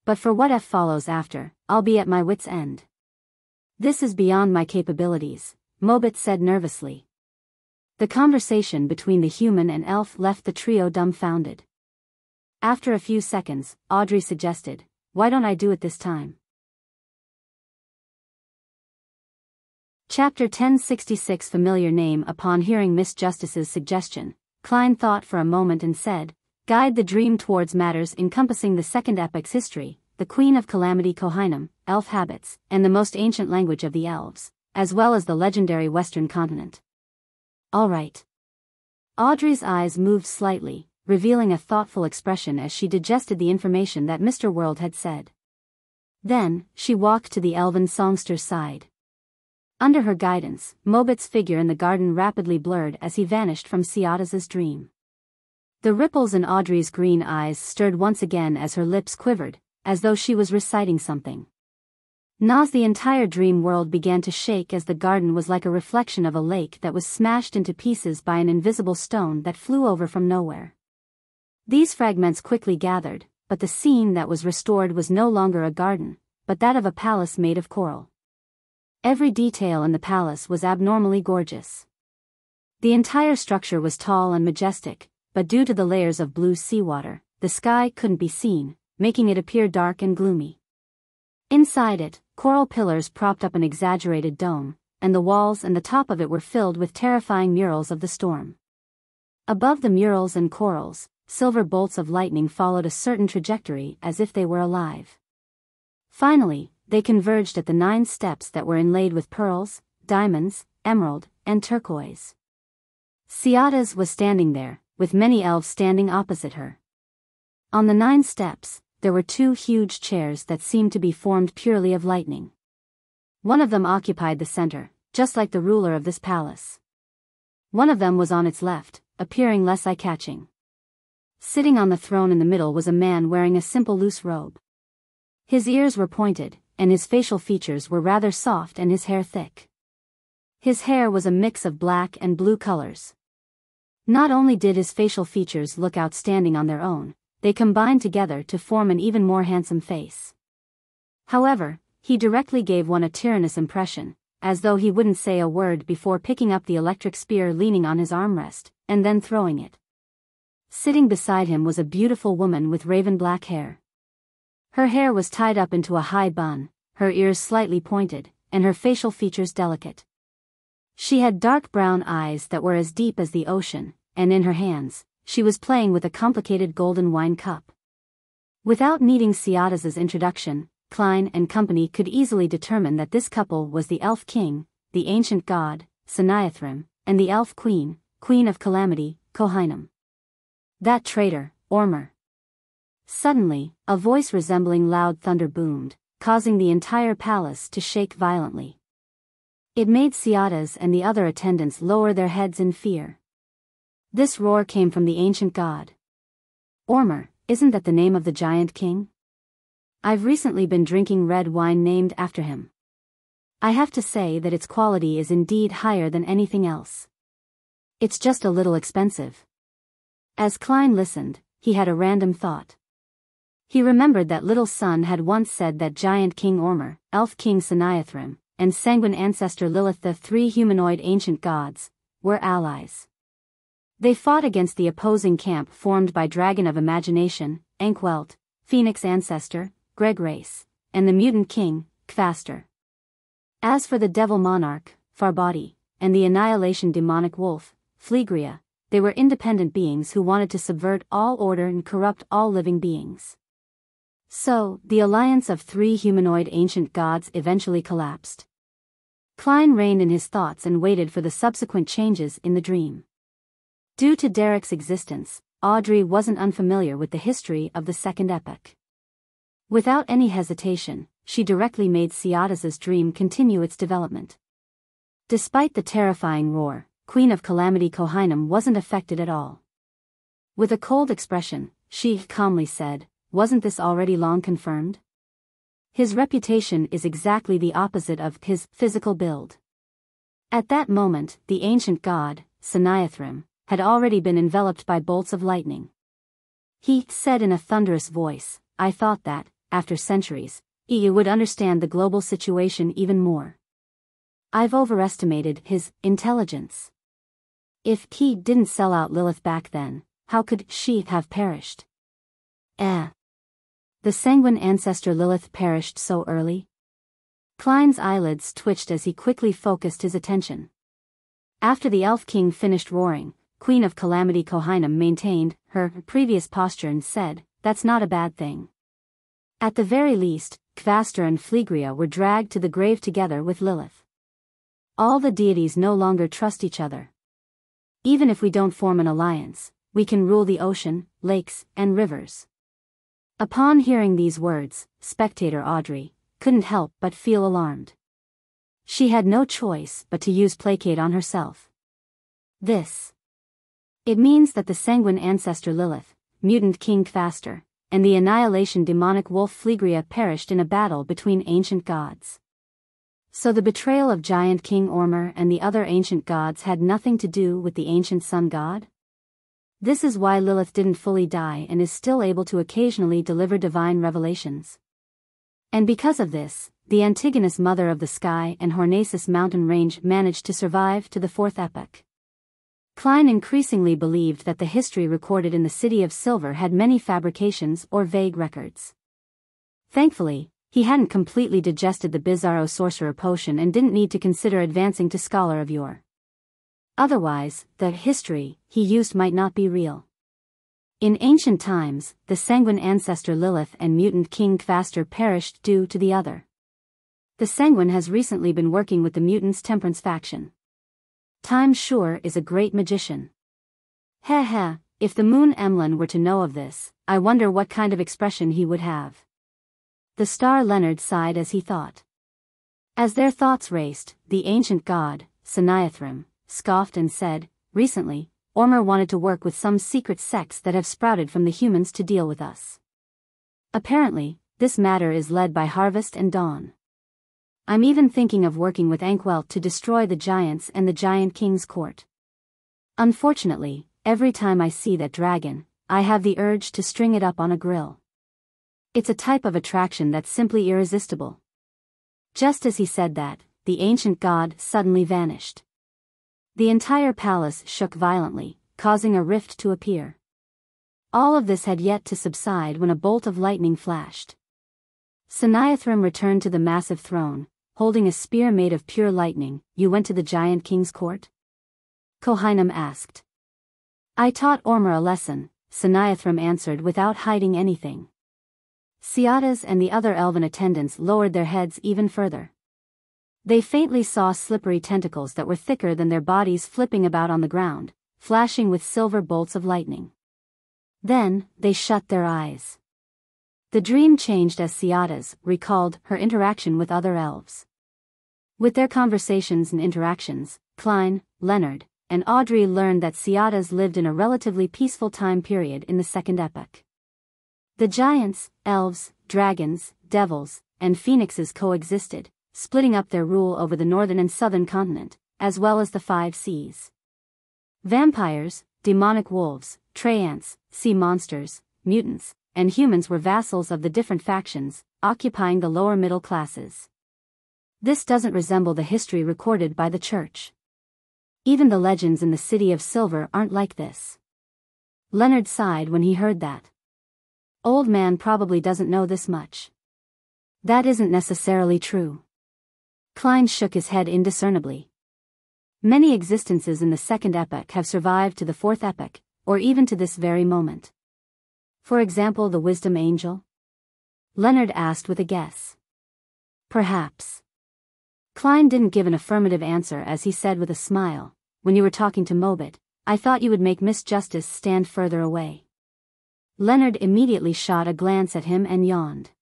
But for what follows after, I'll be at my wit's end. This is beyond my capabilities, Mobit said nervously. The conversation between the human and elf left the trio dumbfounded. After a few seconds, Audrey suggested, why don't I do it this time? Chapter 1066 Familiar name. Upon hearing Miss Justice's suggestion, Klein thought for a moment and said, guide the dream towards matters encompassing the second epoc's history, the Queen of Calamity Kohinum, elf habits, and the most ancient language of the elves, as well as the legendary Western continent. All right. Audrey's eyes moved slightly, revealing a thoughtful expression as she digested the information that Mr. World had said. Then, she walked to the elven songster's side. Under her guidance, Mobit's figure in the garden rapidly blurred as he vanished from Ciatas's dream. The ripples in Audrey's green eyes stirred once again as her lips quivered, as though she was reciting something. The entire dream world began to shake as the garden was like a reflection of a lake that was smashed into pieces by an invisible stone that flew over from nowhere. These fragments quickly gathered, but the scene that was restored was no longer a garden, but that of a palace made of coral. Every detail in the palace was abnormally gorgeous. The entire structure was tall and majestic, but due to the layers of blue seawater, the sky couldn't be seen, making it appear dark and gloomy. Inside it, coral pillars propped up an exaggerated dome, and the walls and the top of it were filled with terrifying murals of the storm. Above the murals and corals, silver bolts of lightning followed a certain trajectory as if they were alive. Finally, they converged at the 9 steps that were inlaid with pearls, diamonds, emerald, and turquoise. Ciatas was standing there, with many elves standing opposite her. On the 9 steps, there were 2 huge chairs that seemed to be formed purely of lightning. One of them occupied the center, just like the ruler of this palace. One of them was on its left, appearing less eye-catching. Sitting on the throne in the middle was a man wearing a simple loose robe. His ears were pointed, and his facial features were rather soft and his hair thick. His hair was a mix of black and blue colors. Not only did his facial features look outstanding on their own, they combined together to form an even more handsome face. However, he directly gave one a tyrannous impression, as though he wouldn't say a word before picking up the electric spear leaning on his armrest, and then throwing it. Sitting beside him was a beautiful woman with raven black hair. Her hair was tied up into a high bun, her ears slightly pointed, and her facial features delicate. She had dark brown eyes that were as deep as the ocean, and in her hands, she was playing with a complicated golden wine cup. Without needing Ciatas's introduction, Klein and company could easily determine that this couple was the Elf King, the ancient god, Saniathrim, and the Elf Queen, Queen of Calamity, Kohinum. That traitor, Ormer. Suddenly, a voice resembling loud thunder boomed, causing the entire palace to shake violently. It made Ciatas and the other attendants lower their heads in fear. This roar came from the ancient god. Ormer, isn't that the name of the giant king? I've recently been drinking red wine named after him. I have to say that its quality is indeed higher than anything else. It's just a little expensive. As Klein listened, he had a random thought. He remembered that Little Sun had once said that giant King Ormer, Elf King Saniathrim, and sanguine ancestor Lilith, the 3 humanoid ancient gods, were allies. They fought against the opposing camp formed by Dragon of Imagination, Ankwelt, Phoenix Ancestor, Greg Race, and the Mutant King, Kvaster. As for the Devil Monarch, Farbody, and the Annihilation Demonic Wolf, Flegria, they were independent beings who wanted to subvert all order and corrupt all living beings. So, the alliance of 3 humanoid ancient gods eventually collapsed. Klein reined in his thoughts and waited for the subsequent changes in the dream. Due to Derek's existence, Audrey wasn't unfamiliar with the history of the second epoch. Without any hesitation, she directly made Ciatas's dream continue its development. Despite the terrifying roar, Queen of Calamity Kohinum wasn't affected at all. With a cold expression, she calmly said, "Wasn't this already long confirmed? His reputation is exactly the opposite of his physical build." At that moment, the ancient god, Saniathrim, had already been enveloped by bolts of lightning. He said in a thunderous voice, "I thought that, after centuries, you would understand the global situation even more. I've overestimated his intelligence. If he didn't sell out Lilith back then, how could she have perished?" The sanguine ancestor Lilith perished so early? Klein's eyelids twitched as he quickly focused his attention. After the Elf King finished roaring, Queen of Calamity Kohinum maintained her previous posture and said, "That's not a bad thing." At the very least, Kvastor and Phlegria were dragged to the grave together with Lilith. All the deities no longer trust each other. Even if we don't form an alliance, we can rule the ocean, lakes, and rivers. Upon hearing these words, spectator Audrey couldn't help but feel alarmed. She had no choice but to use placate on herself. It means that the sanguine ancestor Lilith, mutant king Kvastor, and the annihilation demonic wolf Phlegria perished in a battle between ancient gods. So the betrayal of giant King Ormur and the other ancient gods had nothing to do with the ancient sun god? This is why Lilith didn't fully die and is still able to occasionally deliver divine revelations. And because of this, the Antigonus mother of the sky and Hornacis mountain range managed to survive to the fourth epoch. Klein increasingly believed that the history recorded in the City of Silver had many fabrications or vague records. Thankfully, he hadn't completely digested the Bizarro sorcerer potion and didn't need to consider advancing to Scholar of Yore. Otherwise, the history he used might not be real. In ancient times, the sanguine ancestor Lilith and mutant king Kvastor perished due to the other. The sanguine has recently been working with the mutants' temperance faction. Time sure is a great magician. Heh, if the moon Emlyn were to know of this, I wonder what kind of expression he would have. The star Leonard sighed as he thought. As their thoughts raced, the ancient god, Saniathrim, scoffed and said, "Recently, Ormur wanted to work with some secret sects that have sprouted from the humans to deal with us. Apparently, this matter is led by Harvest and Dawn. I'm even thinking of working with Ankwelt to destroy the giants and the Giant King's court. Unfortunately, every time I see that dragon, I have the urge to string it up on a grill. It's a type of attraction that's simply irresistible." Just as he said that, the ancient god suddenly vanished. The entire palace shook violently, causing a rift to appear. All of this had yet to subside when a bolt of lightning flashed. Saniathrim returned to the massive throne, holding a spear made of pure lightning. "You went to the Giant King's court?" Kohinum asked. "I taught Ormur a lesson," Saniathrim answered without hiding anything. Ciatas and the other elven attendants lowered their heads even further. They faintly saw slippery tentacles that were thicker than their bodies flipping about on the ground, flashing with silver bolts of lightning. Then, they shut their eyes. The dream changed as Ciatas recalled her interaction with other elves. With their conversations and interactions, Klein, Leonard, and Audrey learned that Ciatas lived in a relatively peaceful time period in the Second Epoch. The giants, elves, dragons, devils, and phoenixes coexisted, splitting up their rule over the northern and southern continent, as well as the 5 seas. Vampires, demonic wolves, treants, sea monsters, mutants, and humans were vassals of the different factions, occupying the lower middle classes. This doesn't resemble the history recorded by the Church. Even the legends in the City of Silver aren't like this. Leonard sighed when he heard that. Old man probably doesn't know this much. That isn't necessarily true. Klein shook his head indiscernibly. Many existences in the Second Epoch have survived to the Fourth Epoch, or even to this very moment. For example, the Wisdom Angel? Leonard asked with a guess. Perhaps. Klein didn't give an affirmative answer as he said with a smile, "When you were talking to Mobit, I thought you would make Miss Justice stand further away." Leonard immediately shot a glance at him and yawned.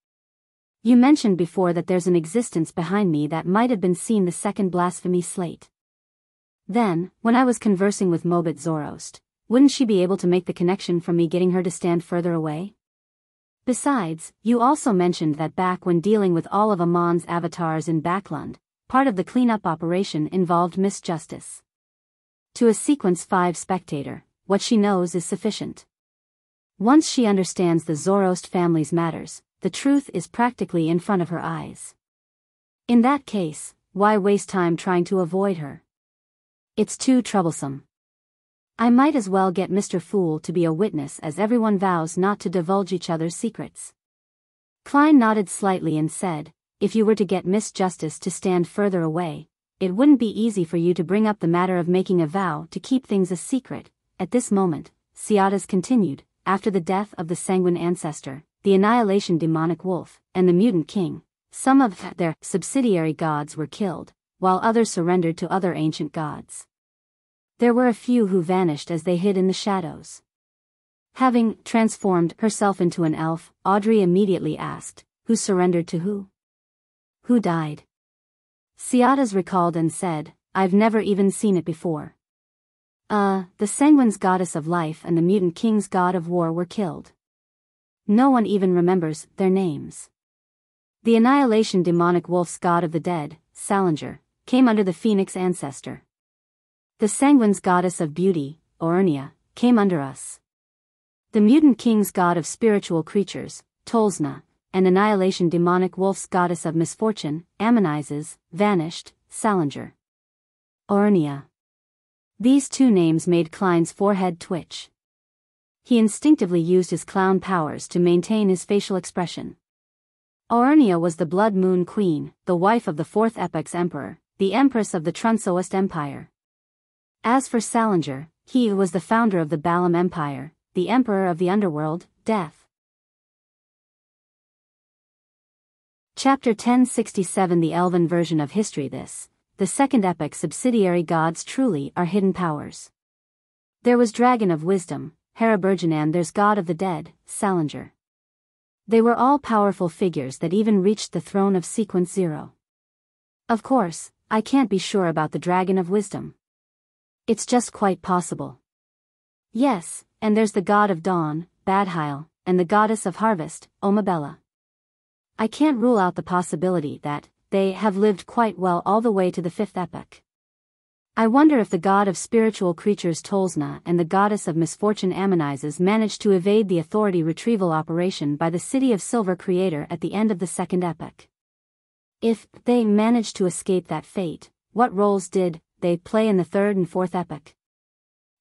"You mentioned before that there's an existence behind me that might have been seen the second blasphemy slate. Then, when I was conversing with Mobit Zoroast, wouldn't she be able to make the connection from me getting her to stand further away? Besides, you also mentioned that back when dealing with all of Amon's avatars in Backlund, part of the cleanup operation involved Miss Justice. To a Sequence 5 spectator, what she knows is sufficient. Once she understands the Zoroast family's matters, the truth is practically in front of her eyes. In that case, why waste time trying to avoid her? It's too troublesome. I might as well get Mr. Fool to be a witness as everyone vows not to divulge each other's secrets." Klein nodded slightly and said, "If you were to get Miss Justice to stand further away, it wouldn't be easy for you to bring up the matter of making a vow to keep things a secret, At this moment, Ciadas continued, after the death of the sanguine ancestor, the annihilation demonic wolf, and the mutant king, some of their subsidiary gods were killed, while others surrendered to other ancient gods. There were a few who vanished as they hid in the shadows. Having transformed herself into an elf, Audrey immediately asked, who surrendered to who? Who died? Ciadas recalled and said, I've never even seen it before. The sanguine's goddess of life and the mutant king's god of war were killed. No one even remembers their names. The annihilation demonic wolf's god of the dead, Salinger, came under the phoenix ancestor. The sanguine's goddess of beauty, Ornia, came under us. The mutant king's god of spiritual creatures, Tolzna, and annihilation demonic wolf's goddess of misfortune, Ammonizes, vanished, Salinger. Ornia. These two names made Klein's forehead twitch. He instinctively used his clown powers to maintain his facial expression. Ornia was the Blood Moon Queen, the wife of the Fourth Epoch's emperor, the empress of the Trunsoist Empire. As for Salinger, he was the founder of the Balam Empire, the emperor of the underworld, Death. Chapter 1067 The Elven version of history. The second epoch subsidiary gods truly are hidden powers. There was Dragon of Wisdom, Haraburgenan. There's God of the Dead, Salinger. They were all powerful figures that even reached the throne of Sequence Zero. Of course, I can't be sure about the Dragon of Wisdom. It's just quite possible. Yes, and there's the God of Dawn, Badheil, and the Goddess of Harvest, Omabella. I can't rule out the possibility that they have lived quite well all the way to the fifth epoch. I wonder if the god of spiritual creatures Tolzna and the goddess of misfortune Ammonizes managed to evade the authority retrieval operation by the City of Silver Creator at the end of the second epoch. If they managed to escape that fate, what roles did they play in the third and fourth epoch?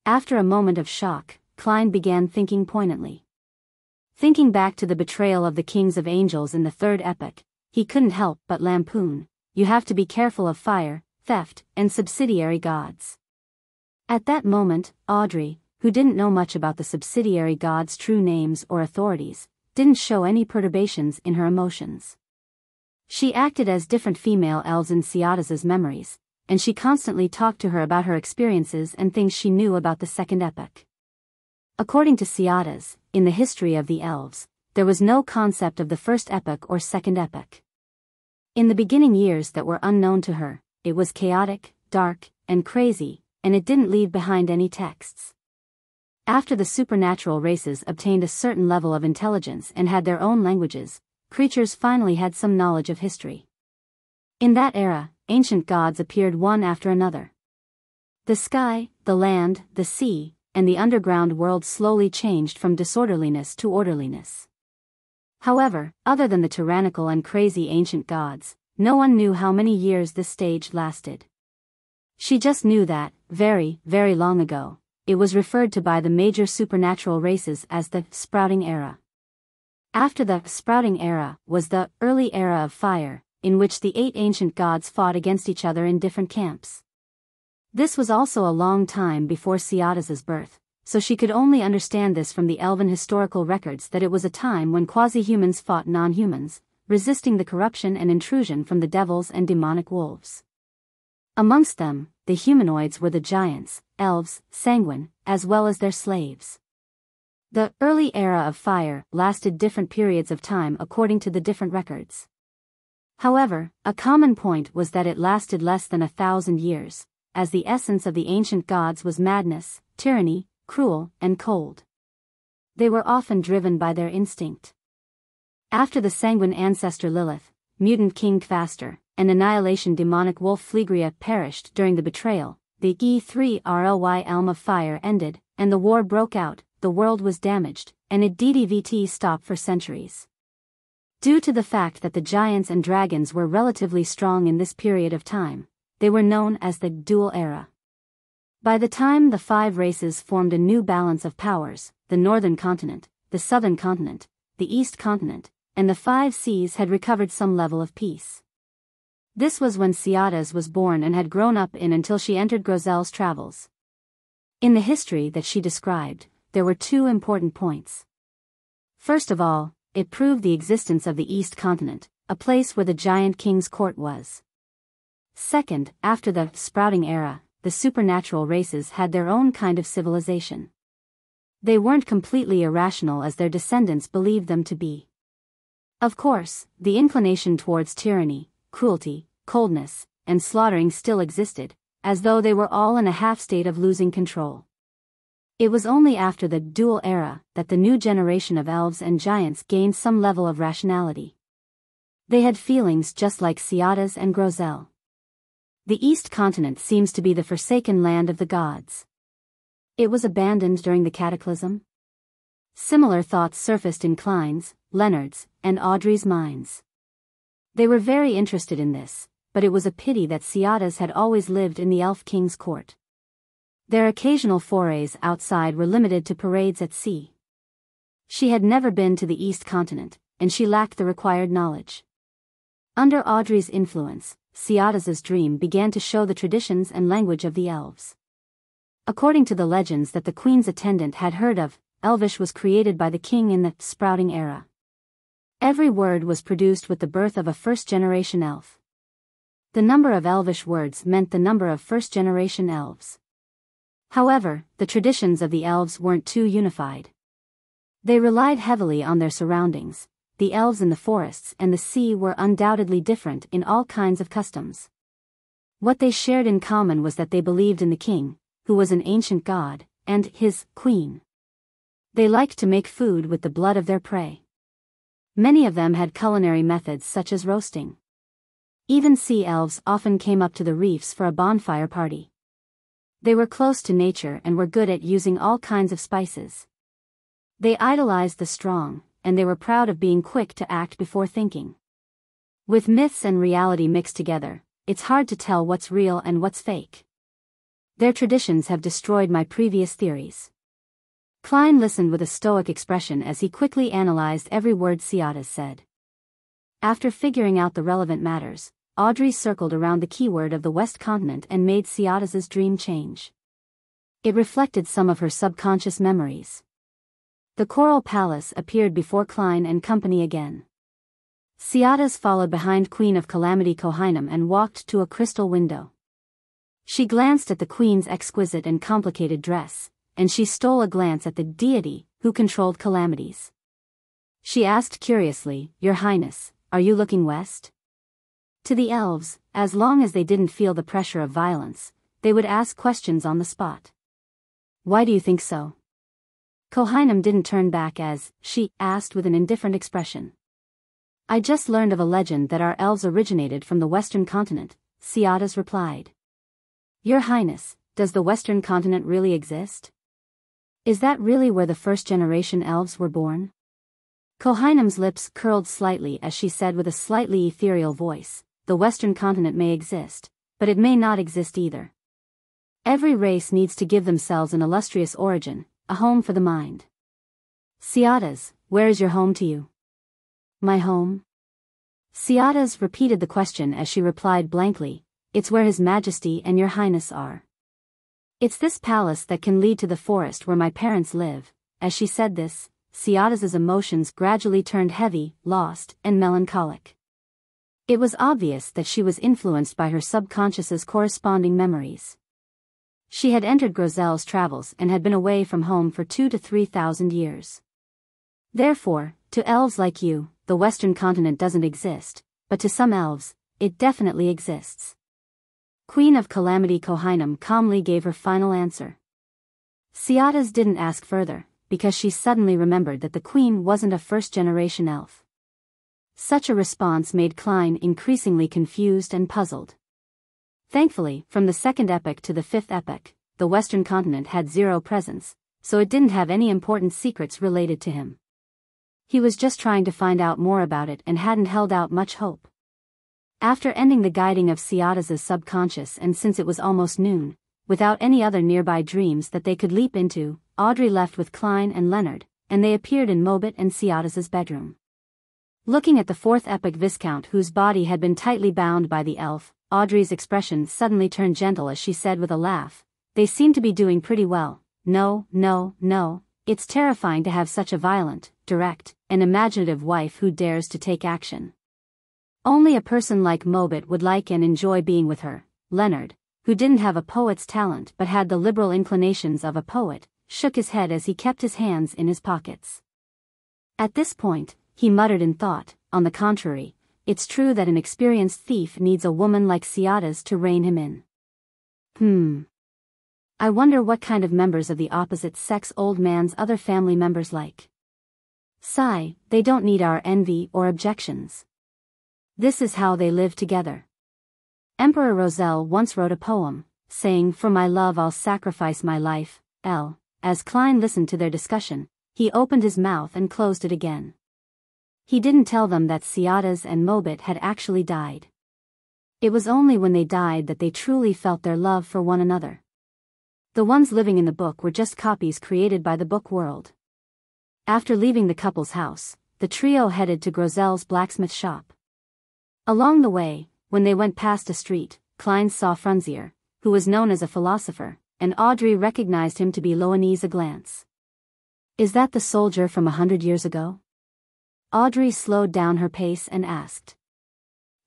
After a moment of shock, Klein began thinking poignantly. Thinking back to the betrayal of the kings of angels in the third epoch, he couldn't help but lampoon, you have to be careful of fire, theft, and subsidiary gods. At that moment, Audrey, who didn't know much about the subsidiary gods' true names or authorities, didn't show any perturbations in her emotions. She acted as different female elves in Ciadas's memories, and she constantly talked to her about her experiences and things she knew about the second epoch. According to Ciadas, in the history of the elves, there was no concept of the first epoch or second epoch. In the beginning years that were unknown to her, it was chaotic, dark, and crazy, and it didn't leave behind any texts. After the supernatural races obtained a certain level of intelligence and had their own languages, creatures finally had some knowledge of history. In that era, ancient gods appeared one after another. The sky, the land, the sea, and the underground world slowly changed from disorderliness to orderliness. However, other than the tyrannical and crazy ancient gods, no one knew how many years this stage lasted. She just knew that, very, very long ago, it was referred to by the major supernatural races as the Sprouting Era. After the Sprouting Era was the Early Era of Fire, in which the 8 ancient gods fought against each other in different camps. This was also a long time before Ciadas's birth, so she could only understand this from the elven historical records that it was a time when quasi-humans fought non-humans, resisting the corruption and intrusion from the devils and demonic wolves. Amongst them, the humanoids were the giants, elves, sanguine, as well as their slaves. The early era of fire lasted different periods of time according to the different records. However, a common point was that it lasted less than 1,000 years, as the essence of the ancient gods was madness, tyranny, cruel, and cold. They were often driven by their instinct. After the sanguine ancestor Lilith, mutant king Kvastor, and annihilation demonic wolf Phlegria perished during the betrayal, the E3RLY Elm of Fire ended, and the war broke out. The world was damaged, and it DDVT stopped for centuries. Due to the fact that the giants and dragons were relatively strong in this period of time, they were known as the Dual Era. By the time the 5 races formed a new balance of powers, the northern continent, the southern continent, the east continent, and the 5 seas had recovered some level of peace. This was when Ciadas was born and had grown up in until she entered Grozel's travels. In the history that she described, there were two important points. First of all, it proved the existence of the East Continent, a place where the giant king's court was. Second, after the sprouting era, the supernatural races had their own kind of civilization. They weren't completely irrational as their descendants believed them to be. Of course, the inclination towards tyranny, cruelty, coldness, and slaughtering still existed, as though they were all in a half-state of losing control. It was only after the dual era that the new generation of elves and giants gained some level of rationality. They had feelings just like Ciadas and Grozel. The East Continent seems to be the forsaken land of the gods. It was abandoned during the cataclysm? Similar thoughts surfaced in Klein's, Leonard's, and Audrey's minds. They were very interested in this, but it was a pity that Ciadas had always lived in the Elf King's court. Their occasional forays outside were limited to parades at sea. She had never been to the East Continent, and she lacked the required knowledge. Under Audrey's influence, Ciadas's dream began to show the traditions and language of the elves. According to the legends that the queen's attendant had heard of, Elvish was created by the king in the sprouting era. Every word was produced with the birth of a first-generation elf. The number of Elvish words meant the number of first-generation elves. However, the traditions of the elves weren't too unified. They relied heavily on their surroundings. The elves in the forests and the sea were undoubtedly different in all kinds of customs. What they shared in common was that they believed in the king, who was an ancient god, and his queen. They liked to make food with the blood of their prey. Many of them had culinary methods such as roasting. Even sea elves often came up to the reefs for a bonfire party. They were close to nature and were good at using all kinds of spices. They idolized the strong, and they were proud of being quick to act before thinking. With myths and reality mixed together, it's hard to tell what's real and what's fake. Their traditions have destroyed my previous theories. Klein listened with a stoic expression as he quickly analyzed every word Ciadas said. After figuring out the relevant matters, Audrey circled around the keyword of the West Continent and made Ciadas's dream change. It reflected some of her subconscious memories. The Coral Palace appeared before Klein and company again. Ciadas followed behind Queen of Calamity Kohinum and walked to a crystal window. She glanced at the queen's exquisite and complicated dress, and she stole a glance at the deity who controlled calamities. She asked curiously, "Your Highness, are you looking west?" To the elves, as long as they didn't feel the pressure of violence, they would ask questions on the spot. "Why do you think so?" Kohinum didn't turn back as she asked with an indifferent expression. "I just learned of a legend that our elves originated from the Western Continent," Ciadas replied. "Your Highness, does the Western Continent really exist? Is that really where the first-generation elves were born?" Kohinum's lips curled slightly as she said with a slightly ethereal voice, "The Western Continent may exist, but it may not exist either. Every race needs to give themselves an illustrious origin, a home for the mind." "Ciadas, where is your home to you?" "My home?" Ciadas repeated the question as she replied blankly, "It's where His Majesty and Your Highness are. It's this palace that can lead to the forest where my parents live." As she said this, Ciadas's emotions gradually turned heavy, lost, and melancholic. It was obvious that she was influenced by her subconscious's corresponding memories. She had entered Grozel's travels and had been away from home for 2,000 to 3,000 years. Therefore, to elves like you, the Western Continent doesn't exist, but to some elves, it definitely exists. Queen of Calamity Kohinum calmly gave her final answer. Ciadas didn't ask further, because she suddenly remembered that the queen wasn't a first-generation elf. Such a response made Klein increasingly confused and puzzled. Thankfully, from the second epoch to the fifth epoch, the Western Continent had zero presence, so it didn't have any important secrets related to him. He was just trying to find out more about it and hadn't held out much hope. After ending the guiding of Ciadas's subconscious and since it was almost noon, without any other nearby dreams that they could leap into, Audrey left with Klein and Leonard, and they appeared in Mobit and Ciadas's bedroom. Looking at the fourth epoch Viscount whose body had been tightly bound by the elf, Audrey's expression suddenly turned gentle as she said with a laugh, they seem to be doing pretty well. No, no, no, it's terrifying to have such a violent, direct, and imaginative wife who dares to take action. Only a person like Mobit would like and enjoy being with her. Leonard, who didn't have a poet's talent but had the liberal inclinations of a poet, shook his head as he kept his hands in his pockets. At this point, he muttered in thought, on the contrary, it's true that an experienced thief needs a woman like Ciata's to rein him in. I wonder what kind of members of the opposite sex old man's other family members like. Sigh, they don't need our envy or objections. This is how they live together. Emperor Roselle once wrote a poem, saying, "For my love I'll sacrifice my life." As Klein listened to their discussion, he opened his mouth and closed it again. He didn't tell them that Ciata's and Mobit had actually died. It was only when they died that they truly felt their love for one another. The ones living in the book were just copies created by the book world. After leaving the couple's house, the trio headed to Grozel's blacksmith shop. Along the way, when they went past a street, Klein saw Frunzier, who was known as a philosopher, and Audrey recognized him to be Loanese a glance. Is that the soldier from 100 years ago? Audrey slowed down her pace and asked.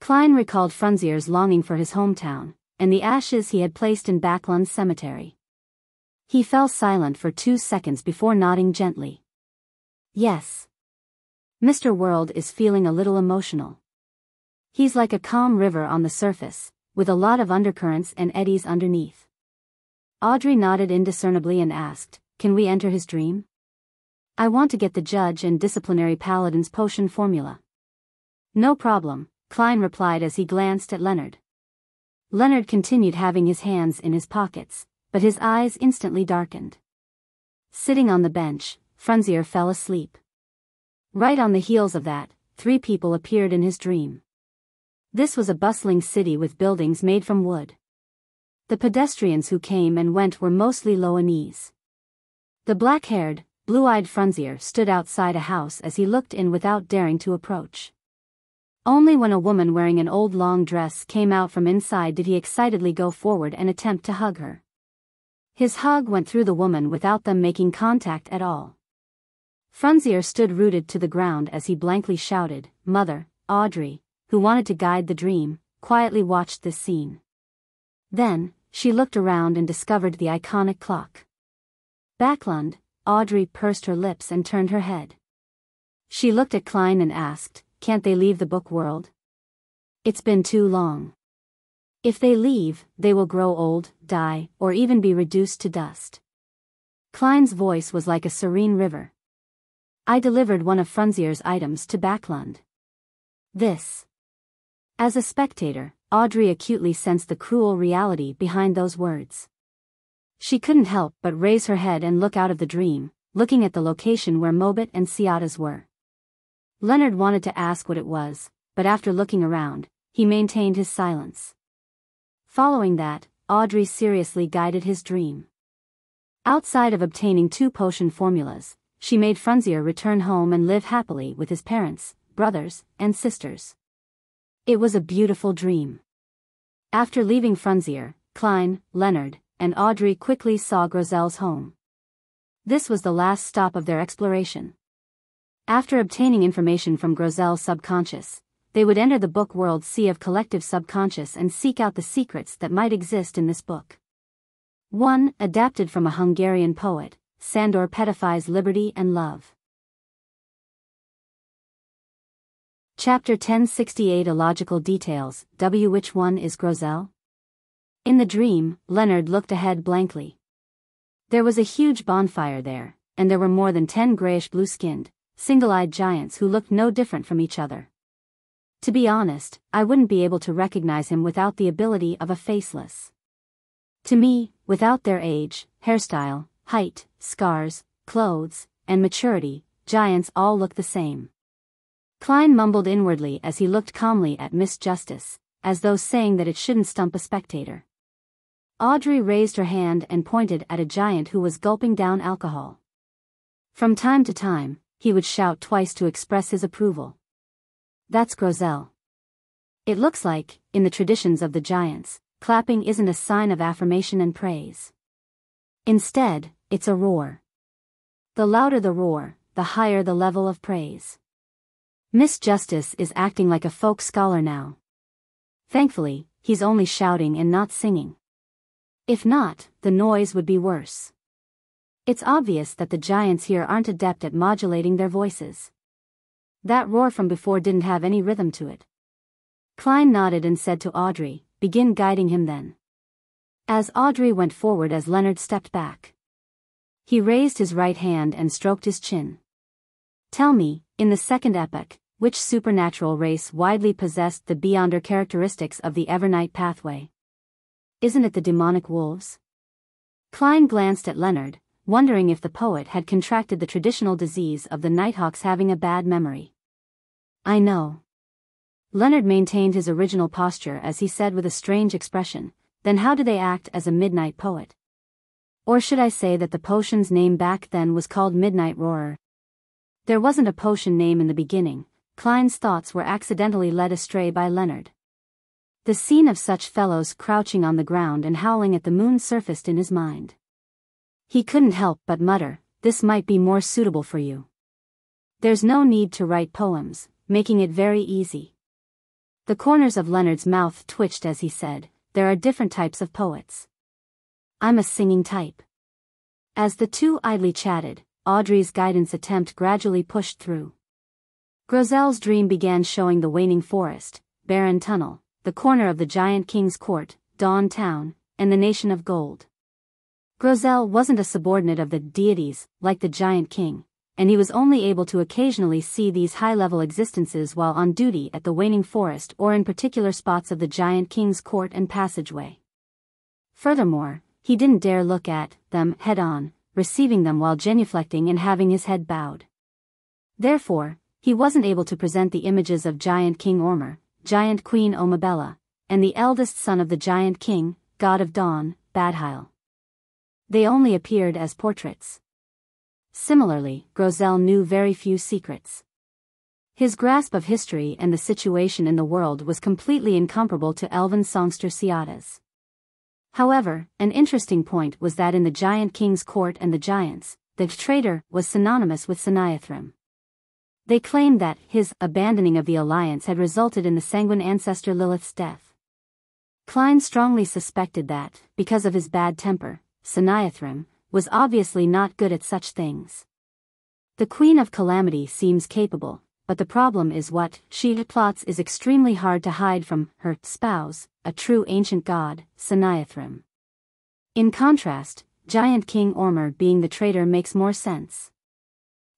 Klein recalled Frunzier's longing for his hometown, and the ashes he had placed in Backlund's cemetery. He fell silent for 2 seconds before nodding gently. Yes. Mr. World is feeling a little emotional. He's like a calm river on the surface, with a lot of undercurrents and eddies underneath. Audrey nodded indiscernibly and asked, "Can we enter his dream?" "I want to get the judge and disciplinary paladin's potion formula." "No problem," Klein replied as he glanced at Leonard. Leonard continued having his hands in his pockets, but his eyes instantly darkened. Sitting on the bench, Frunzier fell asleep. Right on the heels of that, 3 people appeared in his dream. This was a bustling city with buildings made from wood. The pedestrians who came and went were mostly Loanese. The black-haired, blue-eyed Frunzier stood outside a house as he looked in without daring to approach. Only when a woman wearing an old long dress came out from inside did he excitedly go forward and attempt to hug her. His hug went through the woman without them making contact at all. Frunzier stood rooted to the ground as he blankly shouted. Mother, Audrey, who wanted to guide the dream, quietly watched this scene. Then, she looked around and discovered the iconic clock. Backlund. Audrey pursed her lips and turned her head. She looked at Klein and asked, "Can't they leave the book world? It's been too long. If they leave, they will grow old, die, or even be reduced to dust." Klein's voice was like a serene river. "I delivered one of Frunzier's items to Backlund. This." As a spectator, Audrey acutely sensed the cruel reality behind those words. She couldn't help but raise her head and look out of the dream, looking at the location where Mobit and Ciata's were. Leonard wanted to ask what it was, but after looking around, he maintained his silence. Following that, Audrey seriously guided his dream. Outside of obtaining 2 potion formulas, she made Frunzier return home and live happily with his parents, brothers, and sisters. It was a beautiful dream. After leaving Frunzier, Klein, Leonard, and Audrey quickly saw Grozel's home. This was the last stop of their exploration. After obtaining information from Grozel's subconscious, they would enter the book world's sea of collective subconscious and seek out the secrets that might exist in this book. 1. Adapted from a Hungarian poet, Sandor Petőfi's Liberty and Love. Chapter 1068 Illogical Details. Which one is Grozel? In the dream, Leonard looked ahead blankly. There was a huge bonfire there, and there were more than 10 grayish blue-skinned, single-eyed giants who looked no different from each other. To be honest, I wouldn't be able to recognize him without the ability of a faceless. To me, without their age, hairstyle, height, scars, clothes, and maturity, giants all look the same. Klein mumbled inwardly as he looked calmly at Miss Justice, as though saying that it shouldn't stump a spectator. Audrey raised her hand and pointed at a giant who was gulping down alcohol. From time to time, he would shout twice to express his approval. That's Grozel. It looks like, in the traditions of the giants, clapping isn't a sign of affirmation and praise. Instead, it's a roar. The louder the roar, the higher the level of praise. Miss Justice is acting like a folk scholar now. Thankfully, he's only shouting and not singing. If not, the noise would be worse. It's obvious that the giants here aren't adept at modulating their voices. That roar from before didn't have any rhythm to it. Klein nodded and said to Audrey, "Begin guiding him then." As Audrey went forward as Leonard stepped back. He raised his right hand and stroked his chin. "Tell me, in the second epoch, which supernatural race widely possessed the beyonder characteristics of the Evernight pathway? Isn't it the demonic wolves?" Klein glanced at Leonard, wondering if the poet had contracted the traditional disease of the Nighthawks having a bad memory. "I know." Leonard maintained his original posture as he said with a strange expression, "Then how do they act as a midnight poet? Or should I say that the potion's name back then was called Midnight Roarer? There wasn't a potion name in the beginning." Klein's thoughts were accidentally led astray by Leonard. The scene of such fellows crouching on the ground and howling at the moon surfaced in his mind. He couldn't help but mutter, "This might be more suitable for you. There's no need to write poems, making it very easy." The corners of Leonard's mouth twitched as he said, "There are different types of poets. I'm a singing type." As the two idly chatted, Audrey's guidance attempt gradually pushed through. Grozel's dream began showing the waning forest, barren tunnel, the corner of the giant king's court, Dawn Town, and the nation of gold. Grozel wasn't a subordinate of the deities, like the giant king, and he was only able to occasionally see these high-level existences while on duty at the waning forest or in particular spots of the giant king's court and passageway. Furthermore, he didn't dare look at them head-on, receiving them while genuflecting and having his head bowed. Therefore, he wasn't able to present the images of Giant King Ormer, Giant Queen Omabella, and the eldest son of the Giant King, God of Dawn, Badhile. They only appeared as portraits. Similarly, Grozel knew very few secrets. His grasp of history and the situation in the world was completely incomparable to elven songster Ciata's. However, an interesting point was that in the Giant King's court and the giants, the traitor was synonymous with Saniathrim. They claimed that his abandoning of the alliance had resulted in the sanguine ancestor Lilith's death. Klein strongly suspected that, because of his bad temper, Saniathrim was obviously not good at such things. The Queen of Calamity seems capable, but the problem is what she plots is extremely hard to hide from her spouse, a true ancient god, Saniathrim. In contrast, Giant King Ormer being the traitor makes more sense.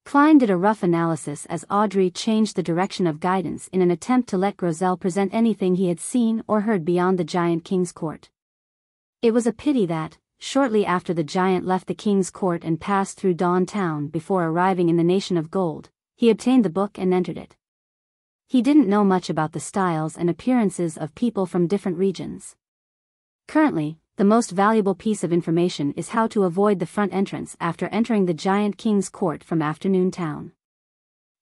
Klein did a rough analysis as Audrey changed the direction of guidance in an attempt to let Grozel present anything he had seen or heard beyond the Giant King's court. It was a pity that, shortly after the giant left the king's court and passed through Dawn Town before arriving in the Nation of Gold, he obtained the book and entered it. He didn't know much about the styles and appearances of people from different regions. Currently, the most valuable piece of information is how to avoid the front entrance after entering the Giant King's court from Afternoon Town.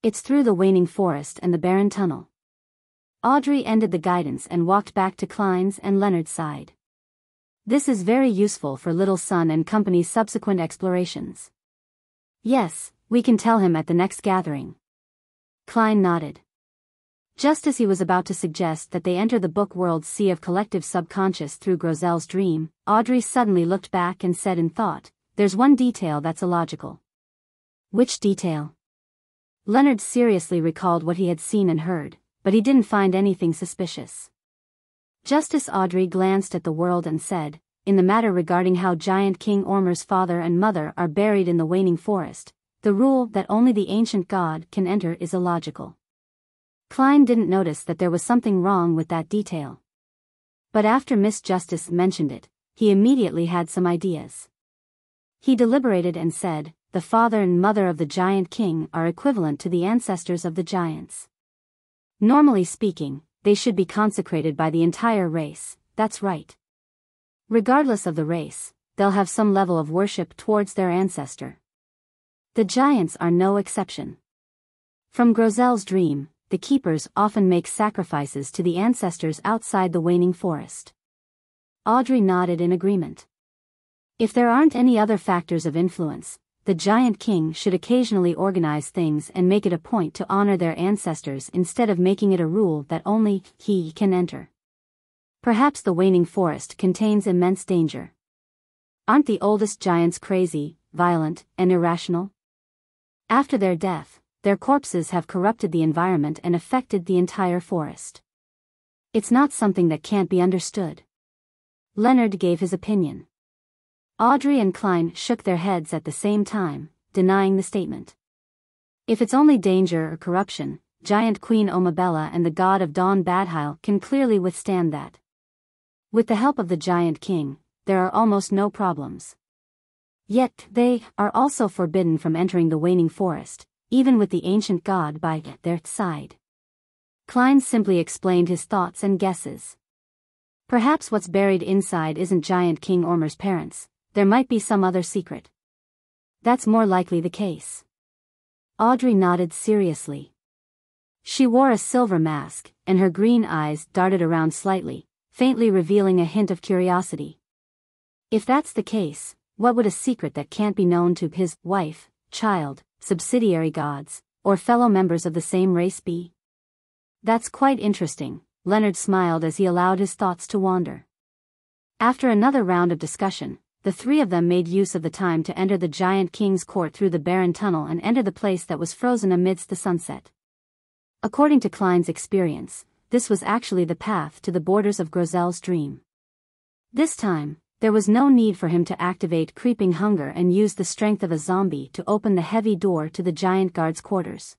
It's through the waning forest and the barren tunnel. Audrey ended the guidance and walked back to Klein's and Leonard's side. This is very useful for Little Sun and Company's subsequent explorations. Yes, we can tell him at the next gathering. Klein nodded. Just as he was about to suggest that they enter the book world's sea of collective subconscious through Grozel's dream, Audrey suddenly looked back and said in thought, "There's one detail that's illogical." "Which detail?" Leonard seriously recalled what he had seen and heard, but he didn't find anything suspicious. Just as Audrey glanced at the world and said, "In the matter regarding how Giant King Ormer's father and mother are buried in the waning forest, the rule that only the ancient god can enter is illogical." Klein didn't notice that there was something wrong with that detail. But after Miss Justice mentioned it, he immediately had some ideas. He deliberated and said, "The father and mother of the Giant King are equivalent to the ancestors of the giants. Normally speaking, they should be consecrated by the entire race, that's right. Regardless of the race, they'll have some level of worship towards their ancestor. The giants are no exception. From Grozel's dream, the keepers often make sacrifices to the ancestors outside the waning forest." Audrey nodded in agreement. If there aren't any other factors of influence, the Giant King should occasionally organize things and make it a point to honor their ancestors instead of making it a rule that only he can enter. Perhaps the waning forest contains immense danger. Aren't the oldest giants crazy, violent, and irrational? After their death, their corpses have corrupted the environment and affected the entire forest. It's not something that can't be understood. Leonard gave his opinion. Audrey and Klein shook their heads at the same time, denying the statement. If it's only danger or corruption, giant Queen Omabella and the god of dawn Badhile can clearly withstand that. With the help of the Giant King, there are almost no problems. Yet, they are also forbidden from entering the waning forest, even with the ancient god by their side. Klein simply explained his thoughts and guesses. Perhaps what's buried inside isn't Giant King Ormer's parents, there might be some other secret. That's more likely the case. Audrey nodded seriously. She wore a silver mask, and her green eyes darted around slightly, faintly revealing a hint of curiosity. If that's the case, what would a secret that can't be known to his wife, child, subsidiary gods, or fellow members of the same race be? That's quite interesting, Leonard smiled as he allowed his thoughts to wander. After another round of discussion, the three of them made use of the time to enter the Giant King's court through the barren tunnel and enter the place that was frozen amidst the sunset. According to Klein's experience, this was actually the path to the borders of Grozel's dream. This time, there was no need for him to activate creeping hunger and use the strength of a zombie to open the heavy door to the giant guard's quarters.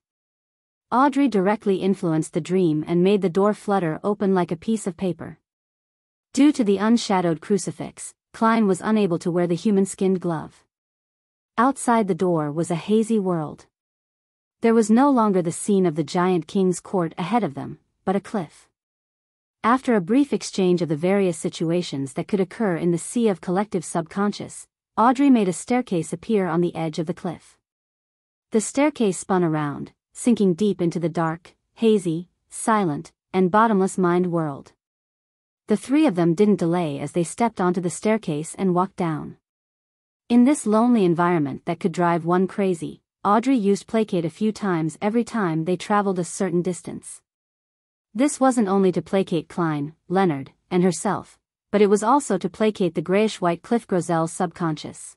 Audrey directly influenced the dream and made the door flutter open like a piece of paper. Due to the unshadowed crucifix, Klein was unable to wear the human-skinned glove. Outside the door was a hazy world. There was no longer the scene of the Giant King's court ahead of them, but a cliff. After a brief exchange of the various situations that could occur in the sea of collective subconscious, Audrey made a staircase appear on the edge of the cliff. The staircase spun around, sinking deep into the dark, hazy, silent, and bottomless mind world. The three of them didn't delay as they stepped onto the staircase and walked down. In this lonely environment that could drive one crazy, Audrey used placate a few times every time they traveled a certain distance. This wasn't only to placate Klein, Leonard, and herself, but it was also to placate the grayish-white Cliff Grozel's subconscious.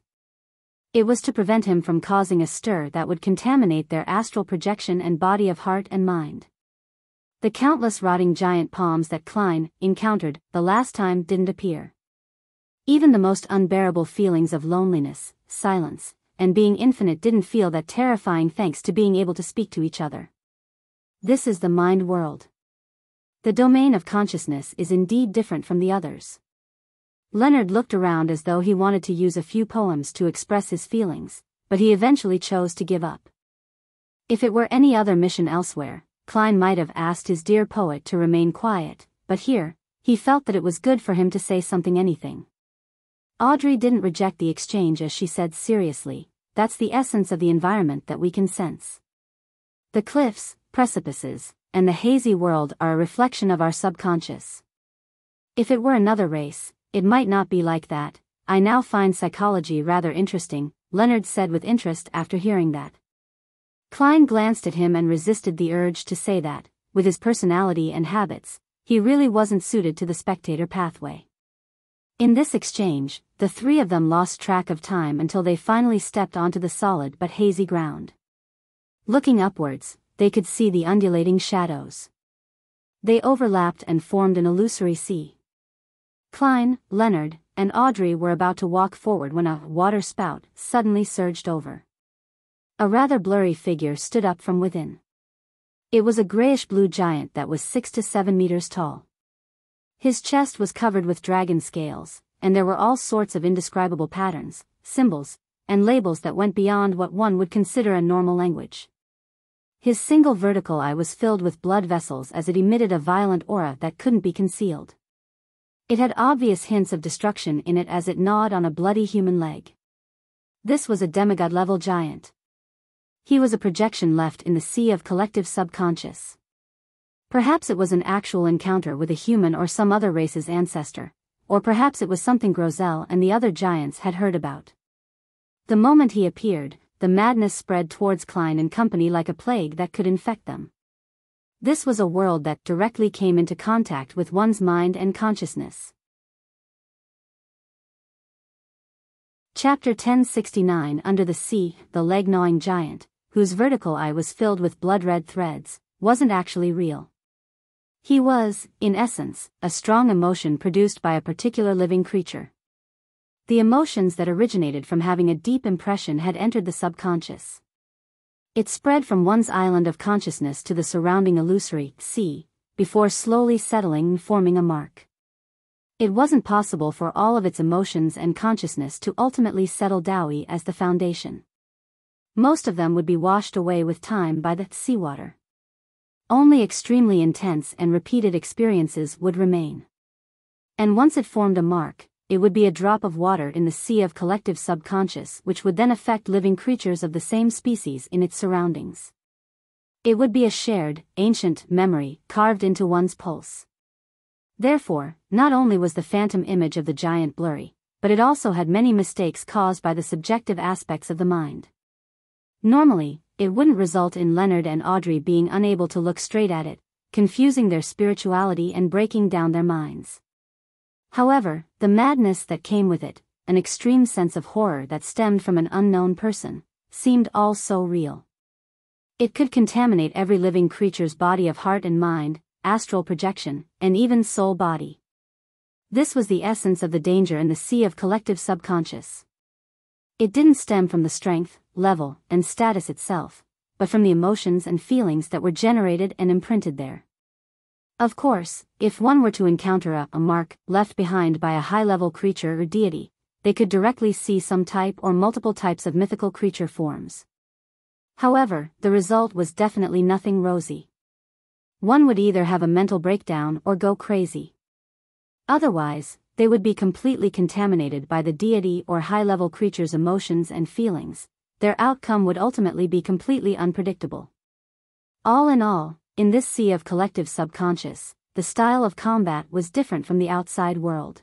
It was to prevent him from causing a stir that would contaminate their astral projection and body of heart and mind. The countless rotting giant palms that Klein encountered the last time didn't appear. Even the most unbearable feelings of loneliness, silence, and being infinite didn't feel that terrifying thanks to being able to speak to each other. This is the mind world. The domain of consciousness is indeed different from the others. Leonard looked around as though he wanted to use a few poems to express his feelings, but he eventually chose to give up. If it were any other mission elsewhere, Klein might have asked his dear poet to remain quiet, but here, he felt that it was good for him to say anything. Audrey didn't reject the exchange as she said seriously, "That's the essence of the environment that we can sense. The cliffs, precipices, and the hazy world are a reflection of our subconscious. If it were another race, it might not be like that. I now find psychology rather interesting," Leonard said with interest after hearing that. Klein glanced at him and resisted the urge to say that, with his personality and habits, he really wasn't suited to the spectator pathway. In this exchange, the three of them lost track of time until they finally stepped onto the solid but hazy ground. Looking upwards, they could see the undulating shadows. They overlapped and formed an illusory sea. Klein, Leonard, and Audrey were about to walk forward when a water spout suddenly surged over. A rather blurry figure stood up from within. It was a grayish-blue giant that was 6 to 7 meters tall. His chest was covered with dragon scales, and there were all sorts of indescribable patterns, symbols, and labels that went beyond what one would consider a normal language. His single vertical eye was filled with blood vessels as it emitted a violent aura that couldn't be concealed. It had obvious hints of destruction in it as it gnawed on a bloody human leg. This was a demigod-level giant. He was a projection left in the sea of collective subconscious. Perhaps it was an actual encounter with a human or some other race's ancestor, or perhaps it was something Grosel and the other giants had heard about. The moment he appeared, the madness spread towards Klein and company like a plague that could infect them. This was a world that directly came into contact with one's mind and consciousness. Chapter 1069. Under the Sea. The leg-gnawing giant, whose vertical eye was filled with blood-red threads, wasn't actually real. He was, in essence, a strong emotion produced by a particular living creature. The emotions that originated from having a deep impression had entered the subconscious. It spread from one's island of consciousness to the surrounding illusory sea, before slowly settling and forming a mark. It wasn't possible for all of its emotions and consciousness to ultimately settle Daoi as the foundation. Most of them would be washed away with time by the seawater. Only extremely intense and repeated experiences would remain. And once it formed a mark, it would be a drop of water in the sea of collective subconscious, which would then affect living creatures of the same species in its surroundings. It would be a shared, ancient memory carved into one's pulse. Therefore, not only was the phantom image of the giant blurry, but it also had many mistakes caused by the subjective aspects of the mind. Normally, it wouldn't result in Leonard and Audrey being unable to look straight at it, confusing their spirituality and breaking down their minds. However, the madness that came with it, an extreme sense of horror that stemmed from an unknown person, seemed all so real. It could contaminate every living creature's body of heart and mind, astral projection, and even soul body. This was the essence of the danger in the sea of collective subconscious. It didn't stem from the strength, level, and status itself, but from the emotions and feelings that were generated and imprinted there. Of course, if one were to encounter a mark left behind by a high-level creature or deity, they could directly see some type or multiple types of mythical creature forms. However, the result was definitely nothing rosy. One would either have a mental breakdown or go crazy. Otherwise, they would be completely contaminated by the deity or high-level creature's emotions and feelings. Their outcome would ultimately be completely unpredictable. All in all, in this sea of collective subconscious, the style of combat was different from the outside world.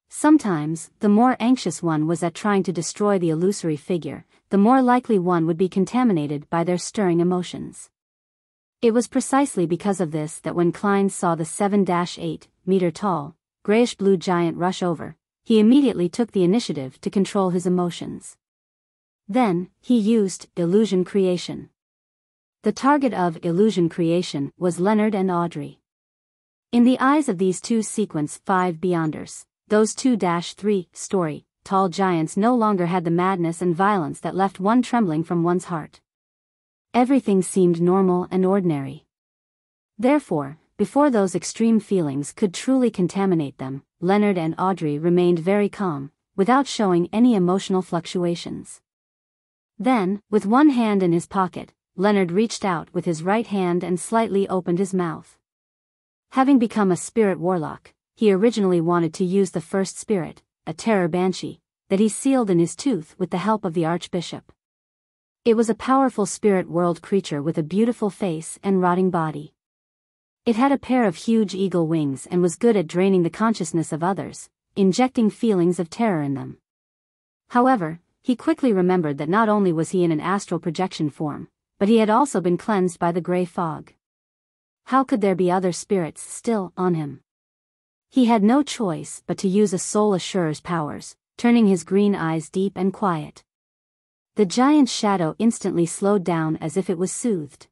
Sometimes, the more anxious one was at trying to destroy the illusory figure, the more likely one would be contaminated by their stirring emotions. It was precisely because of this that when Klein saw the 7-8-meter-tall, grayish-blue giant rush over, he immediately took the initiative to control his emotions. Then, he used illusion creation. The target of illusion creation was Leonard and Audrey. In the eyes of these two sequence 5 beyonders, those 2-3 tall giants no longer had the madness and violence that left one trembling from one's heart. Everything seemed normal and ordinary. Therefore, before those extreme feelings could truly contaminate them, Leonard and Audrey remained very calm, without showing any emotional fluctuations. Then, with one hand in his pocket, Leonard reached out with his right hand and slightly opened his mouth. Having become a spirit warlock, he originally wanted to use the first spirit, a terror banshee, that he sealed in his tooth with the help of the archbishop. It was a powerful spirit world creature with a beautiful face and rotting body. It had a pair of huge eagle wings and was good at draining the consciousness of others, injecting feelings of terror in them. However, he quickly remembered that not only was he in an astral projection form, but he had also been cleansed by the gray fog. How could there be other spirits still on him? He had no choice but to use a soul assurer's powers, turning his green eyes deep and quiet. The giant's shadow instantly slowed down as if it was soothed.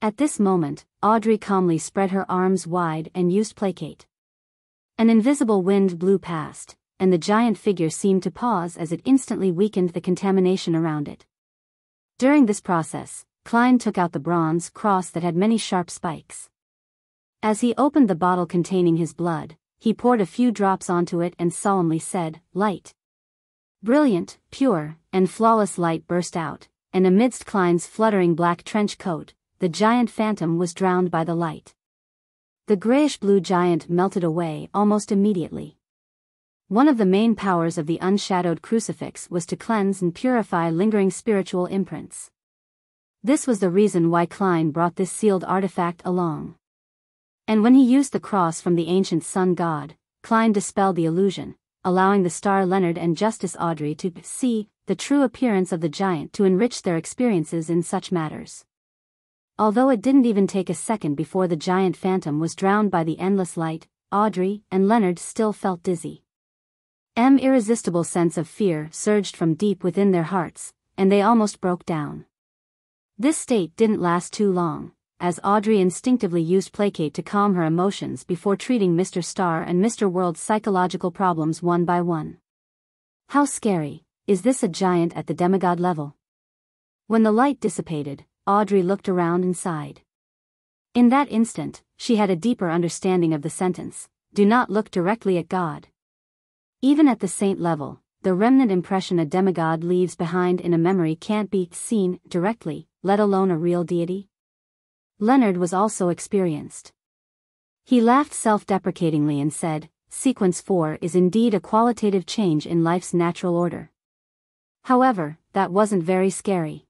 At this moment, Audrey calmly spread her arms wide and used placate. An invisible wind blew past, and the giant figure seemed to pause as it instantly weakened the contamination around it. During this process, Klein took out the bronze cross that had many sharp spikes. As he opened the bottle containing his blood, he poured a few drops onto it and solemnly said, "Light." Brilliant, pure, and flawless light burst out, and amidst Klein's fluttering black trench coat, the giant phantom was drowned by the light. The grayish-blue giant melted away almost immediately. One of the main powers of the unshadowed crucifix was to cleanse and purify lingering spiritual imprints. This was the reason why Klein brought this sealed artifact along. And when he used the cross from the ancient sun god, Klein dispelled the illusion, allowing the star Leonard and Justice Audrey to see the true appearance of the giant to enrich their experiences in such matters. Although it didn't even take a second before the giant phantom was drowned by the endless light, Audrey and Leonard still felt dizzy. An irresistible sense of fear surged from deep within their hearts, and they almost broke down. This state didn't last too long, as Audrey instinctively used placate to calm her emotions before treating Mr. Star and Mr. World's psychological problems one by one. How scary, is this a giant at the demigod level? When the light dissipated, Audrey looked around and sighed. In that instant, she had a deeper understanding of the sentence, "Do not look directly at God." Even at the saint level, the remnant impression a demigod leaves behind in a memory can't be seen directly, let alone a real deity. Leonard was also experienced. He laughed self-deprecatingly and said, "Sequence 4 is indeed a qualitative change in life's natural order." However, that wasn't very scary.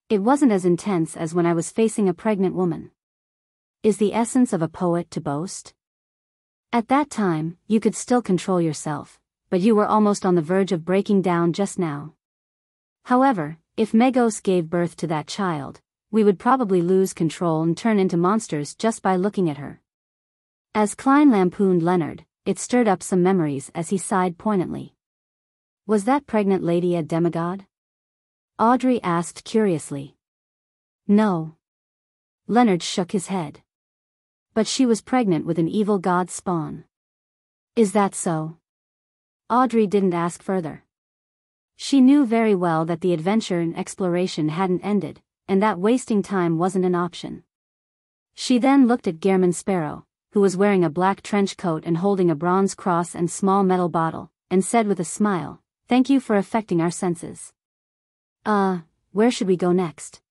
It wasn't as intense as when I was facing a pregnant woman. Is the essence of a poet to boast? At that time, you could still control yourself, but you were almost on the verge of breaking down just now. However, if Megos gave birth to that child, we would probably lose control and turn into monsters just by looking at her. As Klein lampooned Leonard, it stirred up some memories as he sighed poignantly. Was that pregnant lady a demigod? Audrey asked curiously. No. Leonard shook his head. But she was pregnant with an evil god's spawn. Is that so? Audrey didn't ask further. She knew very well that the adventure and exploration hadn't ended, and that wasting time wasn't an option. She then looked at Gehrman Sparrow, who was wearing a black trench coat and holding a bronze cross and small metal bottle, and said with a smile, "Thank you for affecting our senses." Where should we go next?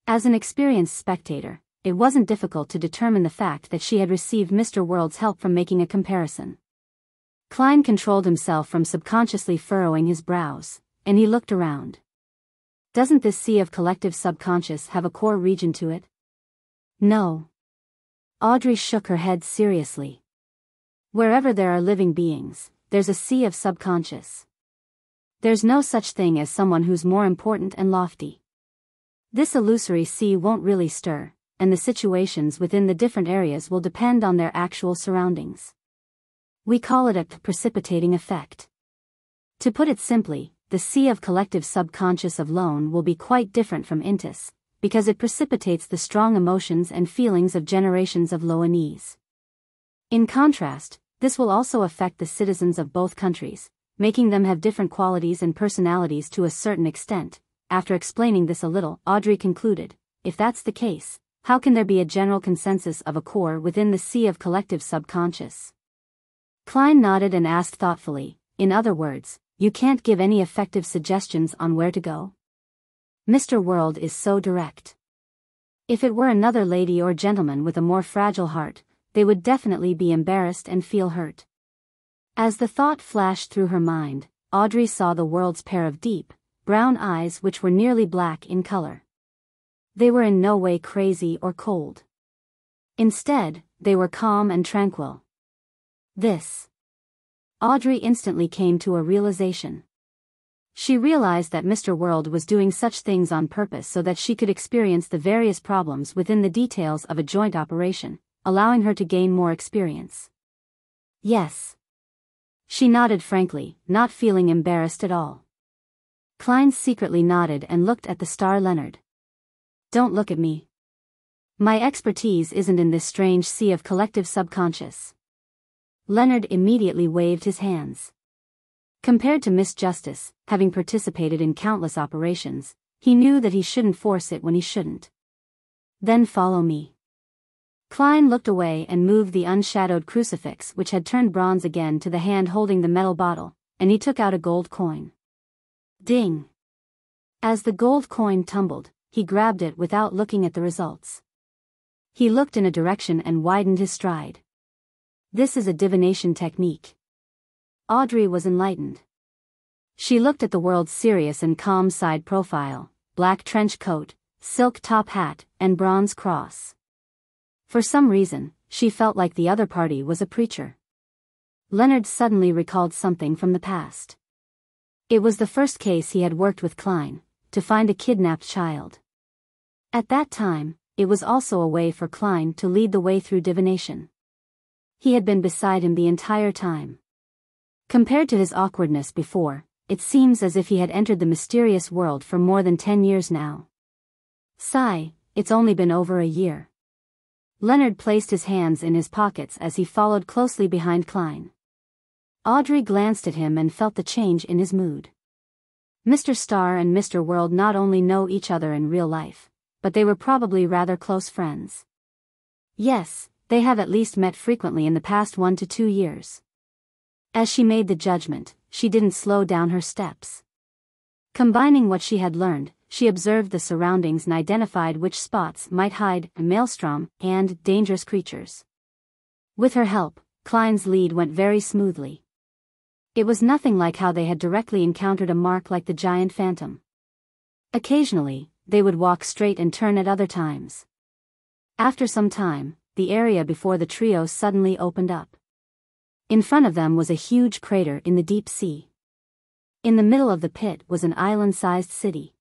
As an experienced spectator, it wasn't difficult to determine the fact that she had received Mr. World's help from making a comparison. Klein controlled himself from subconsciously furrowing his brows, and he looked around. Doesn't this sea of collective subconscious have a core region to it? No. Audrey shook her head seriously. Wherever there are living beings, there's a sea of subconscious. There's no such thing as someone who's more important and lofty. This illusory sea won't really stir, and the situations within the different areas will depend on their actual surroundings. We call it a precipitating effect. To put it simply, the sea of collective subconscious of lone will be quite different from Intis, because it precipitates the strong emotions and feelings of generations of Loanese. In contrast, this will also affect the citizens of both countries, making them have different qualities and personalities to a certain extent. After explaining this a little, Audrey concluded, if that's the case, how can there be a general consensus of a core within the sea of collective subconscious? Klein nodded and asked thoughtfully, in other words, you can't give any effective suggestions on where to go? Mr. World is so direct. If it were another lady or gentleman with a more fragile heart, they would definitely be embarrassed and feel hurt. As the thought flashed through her mind, Audrey saw the World's pair of deep, brown eyes which were nearly black in color. They were in no way crazy or cold. Instead, they were calm and tranquil. Audrey instantly came to a realization. She realized that Mr. World was doing such things on purpose so that she could experience the various problems within the details of a joint operation, allowing her to gain more experience. Yes. She nodded frankly, not feeling embarrassed at all. Klein secretly nodded and looked at the star Leonard. Don't look at me. My expertise isn't in this strange sea of collective subconscious. Leonard immediately waved his hands. Compared to Miss Justice, having participated in countless operations, he knew that he shouldn't force it when he shouldn't. Then follow me. Klein looked away and moved the unshadowed crucifix which had turned bronze again to the hand holding the metal bottle, and he took out a gold coin. Ding! As the gold coin tumbled, he grabbed it without looking at the results. He looked in a direction and widened his stride. This is a divination technique. Audrey was enlightened. She looked at the World's serious and calm side profile, black trench coat, silk top hat, and bronze cross. For some reason, she felt like the other party was a preacher. Leonard suddenly recalled something from the past. It was the first case he had worked with Klein, to find a kidnapped child. At that time, it was also a way for Klein to lead the way through divination. He had been beside him the entire time. Compared to his awkwardness before, it seems as if he had entered the mysterious world for more than 10 years now. Sigh, it's only been over a year. Leonard placed his hands in his pockets as he followed closely behind Klein. Audrey glanced at him and felt the change in his mood. Mr. Star and Mr. World not only know each other in real life, but they were probably rather close friends. Yes, they have at least met frequently in the past 1 to 2 years. As she made the judgment, she didn't slow down her steps. Combining what she had learned, she observed the surroundings and identified which spots might hide a maelstrom and dangerous creatures. With her help, Klein's lead went very smoothly. It was nothing like how they had directly encountered a mark like the giant phantom. Occasionally, they would walk straight and turn at other times. After some time, the area before the trio suddenly opened up. In front of them was a huge crater in the deep sea. In the middle of the pit was an island-sized city.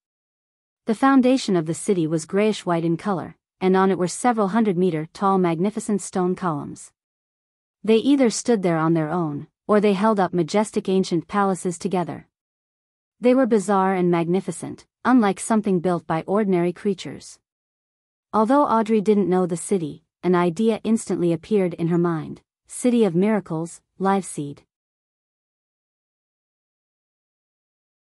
The foundation of the city was grayish-white in color, and on it were several 100-meter-tall magnificent stone columns. They either stood there on their own, or they held up majestic ancient palaces together. They were bizarre and magnificent, unlike something built by ordinary creatures. Although Audrey didn't know the city, an idea instantly appeared in her mind: City of Miracles, Liveseed.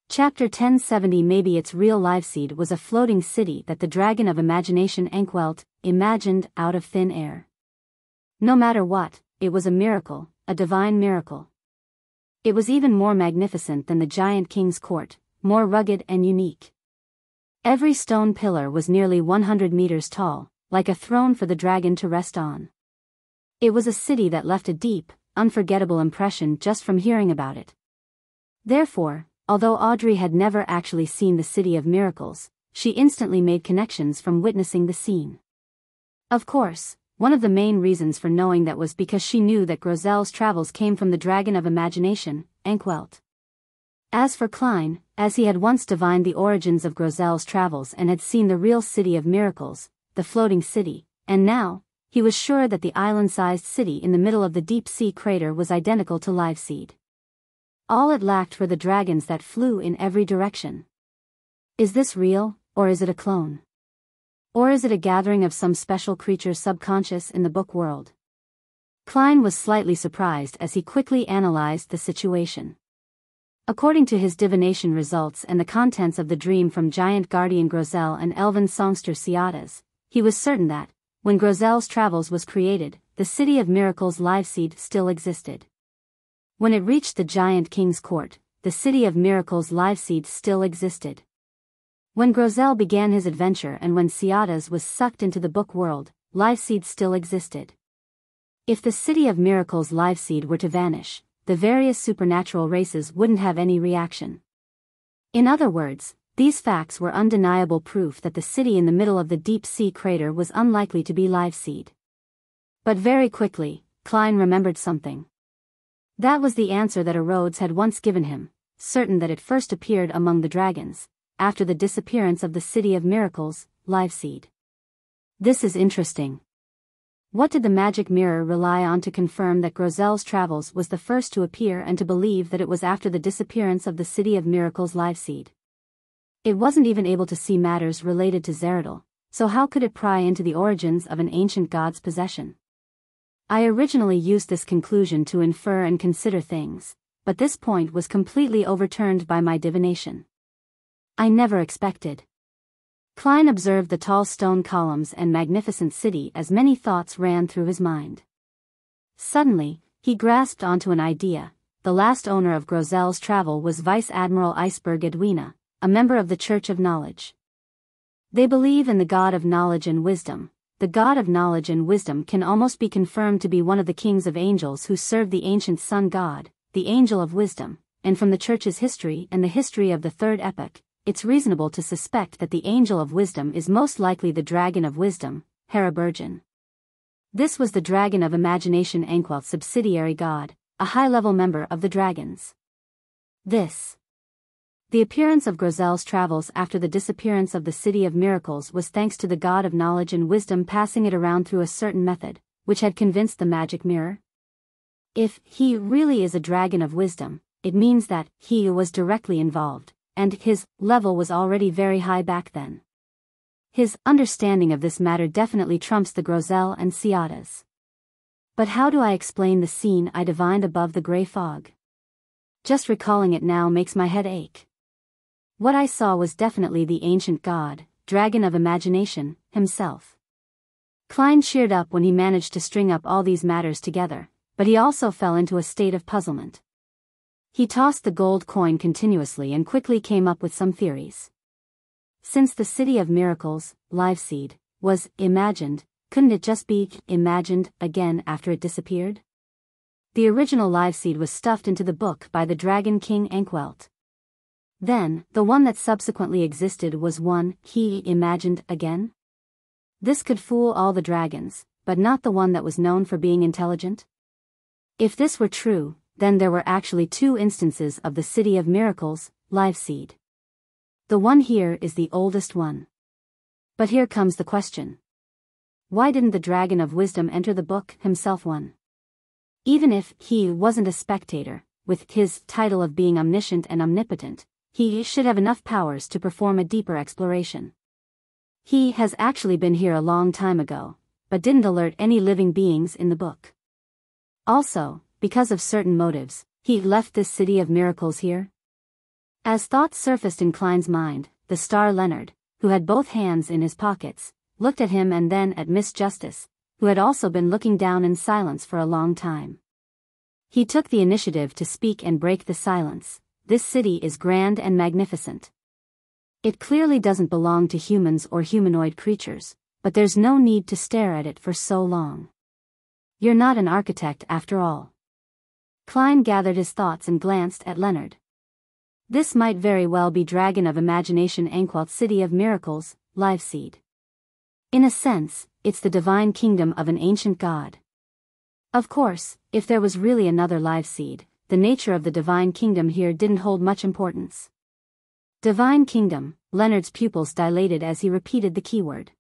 Chapter 1070. Maybe its real Liveseed was a floating city that the dragon of imagination Ankwelt imagined out of thin air. No matter what, it was a miracle, a divine miracle. It was even more magnificent than the giant king's court, more rugged and unique. Every stone pillar was nearly 100 meters tall, like a throne for the dragon to rest on. It was a city that left a deep, unforgettable impression just from hearing about it. Therefore, although Audrey had never actually seen the City of Miracles, she instantly made connections from witnessing the scene. Of course, one of the main reasons for knowing that was because she knew that Grozel's travels came from the dragon of imagination, Ankwelt. As for Klein, as he had once divined the origins of Grozel's travels and had seen the real City of Miracles, the floating city, and now, he was sure that the island-sized city in the middle of the deep-sea crater was identical to Liveseed. All it lacked were the dragons that flew in every direction. Is this real, or is it a clone? Or is it a gathering of some special creature's subconscious in the book world? Klein was slightly surprised as he quickly analyzed the situation. According to his divination results and the contents of the dream from giant guardian Grozel and elven songster Ciadas, he was certain that, when Grozel's travels was created, the City of Miracles Liveseed still existed. When it reached the giant king's court, the City of Miracles Liveseed still existed. When Grozel began his adventure and when Ciadas was sucked into the book world, Liveseed still existed. If the City of Miracles Liveseed were to vanish, the various supernatural races wouldn't have any reaction. In other words, these facts were undeniable proof that the city in the middle of the deep-sea crater was unlikely to be Liveseed. But very quickly, Klein remembered something. That was the answer that Rhodes had once given him, certain that it first appeared among the dragons, after the disappearance of the City of Miracles, Liveseed. This is interesting. What did the magic mirror rely on to confirm that Grozel's travels was the first to appear and to believe that it was after the disappearance of the City of Miracles Liveseed? It wasn't even able to see matters related to Zeradal, so how could it pry into the origins of an ancient god's possession? I originally used this conclusion to infer and consider things, but this point was completely overturned by my divination. I never expected. Klein observed the tall stone columns and magnificent city as many thoughts ran through his mind. Suddenly, he grasped onto an idea. The last owner of Grozel's travel was Vice Admiral Iceberg Edwina, a member of the Church of Knowledge. They believe in the God of Knowledge and Wisdom. The God of Knowledge and Wisdom can almost be confirmed to be one of the kings of angels who served the ancient sun god, the Angel of Wisdom, and from the Church's history and the history of the Third Epoch, it's reasonable to suspect that the Angel of Wisdom is most likely the Dragon of Wisdom, Heraburgen. This was the Dragon of Imagination Ankwelt's subsidiary god, a high-level member of the dragons. The appearance of Grozelle's travels after the disappearance of the City of Miracles was thanks to the god of knowledge and wisdom passing it around through a certain method, which had convinced the magic mirror. If he really is a dragon of wisdom, it means that he was directly involved, and his level was already very high back then. His understanding of this matter definitely trumps the Grozelle and Ciata's. But how do I explain the scene I divined above the gray fog? Just recalling it now makes my head ache. What I saw was definitely the ancient god, dragon of imagination, himself. Klein cheered up when he managed to string up all these matters together, but he also fell into a state of puzzlement. He tossed the gold coin continuously and quickly came up with some theories. Since the City of Miracles, live seed, was imagined, couldn't it just be imagined again after it disappeared? The original live seed was stuffed into the book by the Dragon King Ankwelt. Then, the one that subsequently existed was one he imagined again? This could fool all the dragons, but not the one that was known for being intelligent? If this were true, then there were actually two instances of the City of Miracles, live seed. The one here is the oldest one. But here comes the question. Why didn't the Dragon of Wisdom enter the book himself one? Even if he wasn't a spectator, with his title of being omniscient and omnipotent, he should have enough powers to perform a deeper exploration. He has actually been here a long time ago, but didn't alert any living beings in the book. Also, because of certain motives, he left this City of Miracles here. As thoughts surfaced in Klein's mind, the star Leonard, who had both hands in his pockets, looked at him and then at Miss Justice, who had also been looking down in silence for a long time. He took the initiative to speak and break the silence. This city is grand and magnificent. It clearly doesn't belong to humans or humanoid creatures, but there's no need to stare at it for so long. You're not an architect after all. Klein gathered his thoughts and glanced at Leonard. This might very well be Dragon of Imagination Ankwelt City of Miracles, live seed. In a sense, it's the divine kingdom of an ancient god. Of course, if there was really another live seed, the nature of the divine kingdom here didn't hold much importance. Divine kingdom, Leonard's pupils dilated as he repeated the keyword.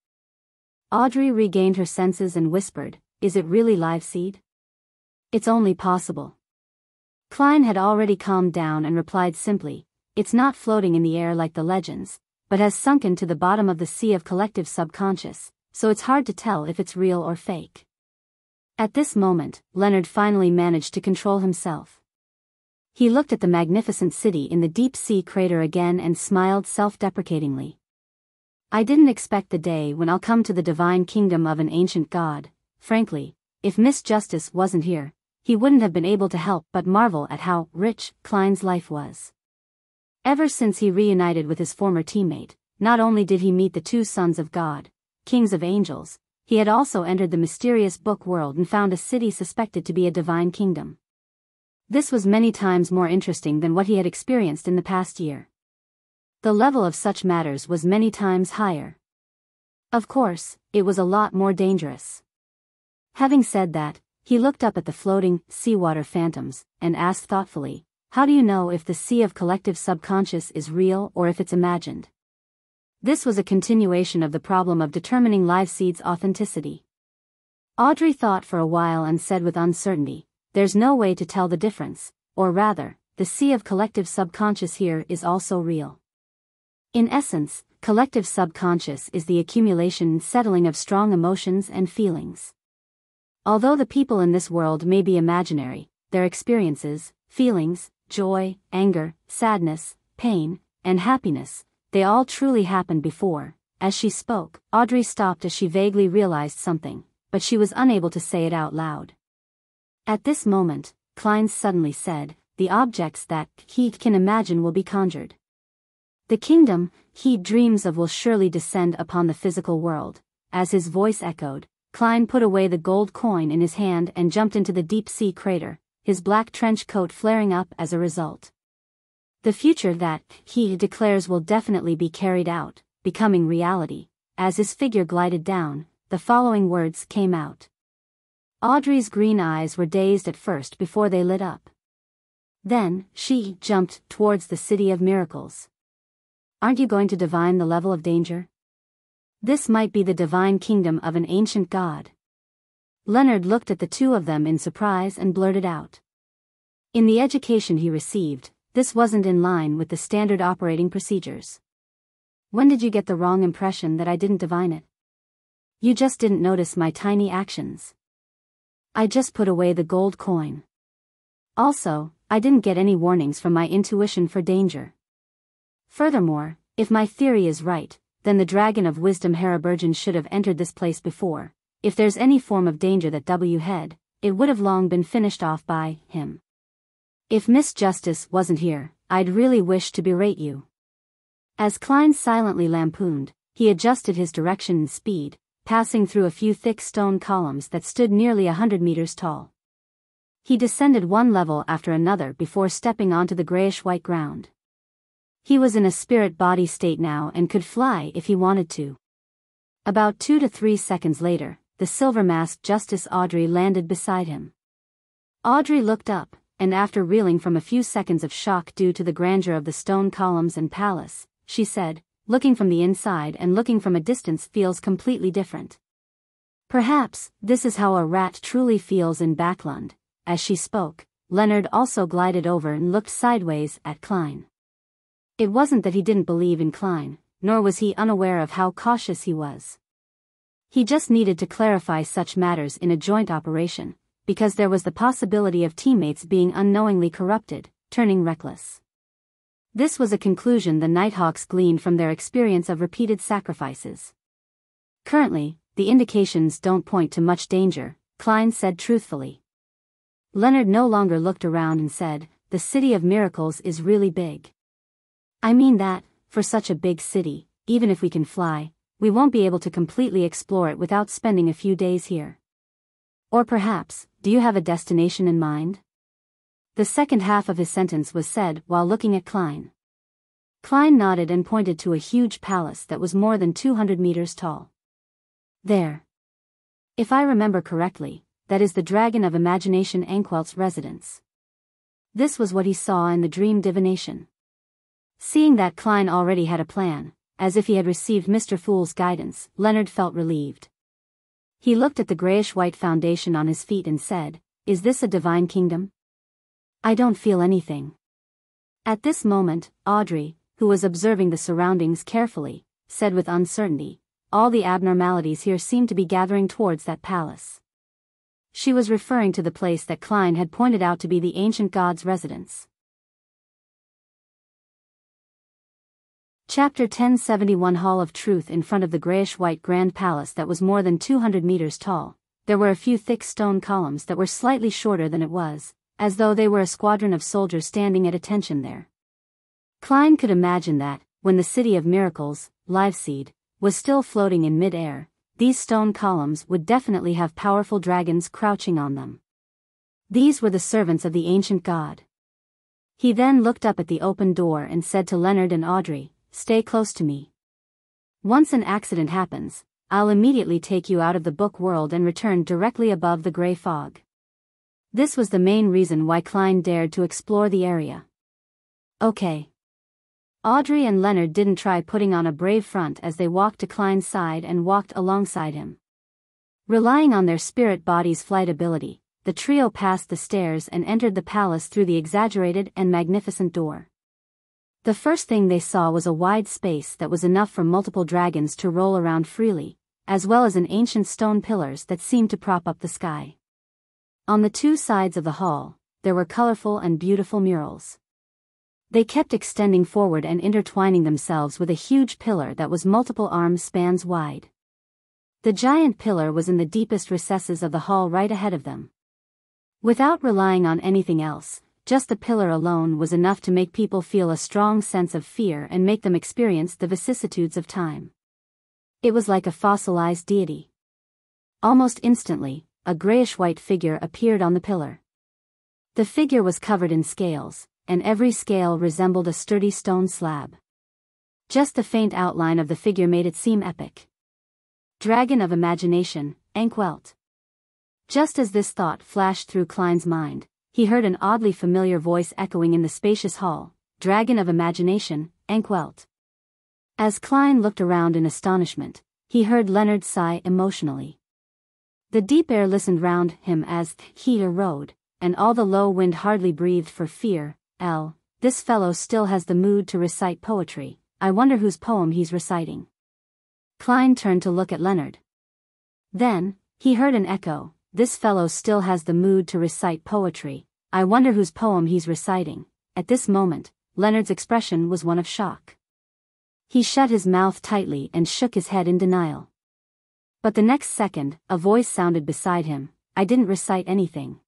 Audrey regained her senses and whispered, "Is it really live seed?" "It's only possible." Klein had already calmed down and replied simply, "It's not floating in the air like the legends, but has sunken to the bottom of the sea of collective subconscious, so it's hard to tell if it's real or fake." At this moment, Leonard finally managed to control himself. He looked at the magnificent city in the deep sea crater again and smiled self-deprecatingly. "I didn't expect the day when I'll come to the divine kingdom of an ancient god. Frankly, if Miss Justice wasn't here, he wouldn't have been able to help but marvel at how rich Klein's life was. Ever since he reunited with his former teammate, not only did he meet the two sons of God, kings of angels, he had also entered the mysterious book world and found a city suspected to be a divine kingdom. This was many times more interesting than what he had experienced in the past year. The level of such matters was many times higher. Of course, it was a lot more dangerous. Having said that, he looked up at the floating, seawater phantoms, and asked thoughtfully, "How do you know if the sea of collective subconscious is real or if it's imagined?" This was a continuation of the problem of determining live seed's authenticity. Audrey thought for a while and said with uncertainty, "There's no way to tell the difference, or rather, the sea of collective subconscious here is also real. In essence, collective subconscious is the accumulation and settling of strong emotions and feelings. Although the people in this world may be imaginary, their experiences, feelings, joy, anger, sadness, pain, and happiness, they all truly happened before." As she spoke, Audrey stopped as she vaguely realized something, but she was unable to say it out loud. At this moment, Klein suddenly said, "The objects that he can imagine will be conjured. The kingdom he dreams of will surely descend upon the physical world." As his voice echoed, Klein put away the gold coin in his hand and jumped into the deep sea crater, his black trench coat flaring up as a result. The future that he declares will definitely be carried out, becoming reality. As his figure glided down, the following words came out. Audrey's green eyes were dazed at first before they lit up. Then, she jumped towards the City of Miracles. Aren't you going to divine the level of danger? This might be the divine kingdom of an ancient god. Leonard looked at the two of them in surprise and blurted out. In the education he received, this wasn't in line with the standard operating procedures. When did you get the wrong impression that I didn't divine it? You just didn't notice my tiny actions. I just put away the gold coin. Also, I didn't get any warnings from my intuition for danger. Furthermore, if my theory is right, then the Dragon of Wisdom Haraburgen should have entered this place before. If there's any form of danger that W had, it would have long been finished off by him. If Miss Justice wasn't here, I'd really wish to berate you. As Klein silently lampooned, he adjusted his direction and speed, passing through a few thick stone columns that stood nearly 100 meters tall. He descended one level after another before stepping onto the grayish-white ground. He was in a spirit-body state now and could fly if he wanted to. About 2 to 3 seconds later, the silver-masked Justice Audrey landed beside him. Audrey looked up, and after reeling from a few seconds of shock due to the grandeur of the stone columns and palace, she said, looking from the inside and looking from a distance feels completely different. Perhaps, this is how a rat truly feels in Backlund. As she spoke, Leonard also glided over and looked sideways at Klein. It wasn't that he didn't believe in Klein, nor was he unaware of how cautious he was. He just needed to clarify such matters in a joint operation, because there was the possibility of teammates being unknowingly corrupted, turning reckless. This was a conclusion the Nighthawks gleaned from their experience of repeated sacrifices. Currently, the indications don't point to much danger, Klein said truthfully. Leonard no longer looked around and said, the City of Miracles is really big. I mean that, for such a big city, even if we can fly, we won't be able to completely explore it without spending a few days here. Or perhaps, do you have a destination in mind? The second half of his sentence was said while looking at Klein. Klein nodded and pointed to a huge palace that was more than 200 meters tall. There. If I remember correctly, that is the Dragon of Imagination Anquelt's residence. This was what he saw in the dream divination. Seeing that Klein already had a plan, as if he had received Mr. Fool's guidance, Leonard felt relieved. He looked at the grayish-white foundation on his feet and said, is this a divine kingdom? I don't feel anything. At this moment, Audrey, who was observing the surroundings carefully, said with uncertainty, all the abnormalities here seem to be gathering towards that palace. She was referring to the place that Klein had pointed out to be the ancient god's residence. Chapter 1071 Hall of Truth. In front of the grayish-white grand palace that was more than 200 meters tall, there were a few thick stone columns that were slightly shorter than it was, as though they were a squadron of soldiers standing at attention there. Klein could imagine that, when the City of Miracles, Liveseed, was still floating in mid-air, these stone columns would definitely have powerful dragons crouching on them. These were the servants of the ancient god. He then looked up at the open door and said to Leonard and Audrey, stay close to me. Once an accident happens, I'll immediately take you out of the book world and return directly above the gray fog. This was the main reason why Klein dared to explore the area. Okay. Audrey and Leonard didn't try putting on a brave front as they walked to Klein's side and walked alongside him. Relying on their spirit body's flight ability, the trio passed the stairs and entered the palace through the exaggerated and magnificent door. The first thing they saw was a wide space that was enough for multiple dragons to roll around freely, as well as an ancient stone pillars that seemed to prop up the sky. On the two sides of the hall, there were colorful and beautiful murals. They kept extending forward and intertwining themselves with a huge pillar that was multiple arm spans wide. The giant pillar was in the deepest recesses of the hall right ahead of them. Without relying on anything else, just the pillar alone was enough to make people feel a strong sense of fear and make them experience the vicissitudes of time. It was like a fossilized deity. Almost instantly, a grayish-white figure appeared on the pillar. The figure was covered in scales, and every scale resembled a sturdy stone slab. Just the faint outline of the figure made it seem epic. Dragon of Imagination, Anquelt. Just as this thought flashed through Klein's mind, he heard an oddly familiar voice echoing in the spacious hall, "Dragon of Imagination, Ankwelt." As Klein looked around in astonishment, he heard Leonard sigh emotionally. The deep air listened round him as he rode, and all the low wind hardly breathed for fear. This fellow still has the mood to recite poetry. I wonder whose poem he's reciting. Klein turned to look at Leonard. Then, he heard an echo, "This fellow still has the mood to recite poetry. I wonder whose poem he's reciting." At this moment, Leonard's expression was one of shock. He shut his mouth tightly and shook his head in denial. But the next second, a voice sounded beside him, "I didn't recite anything.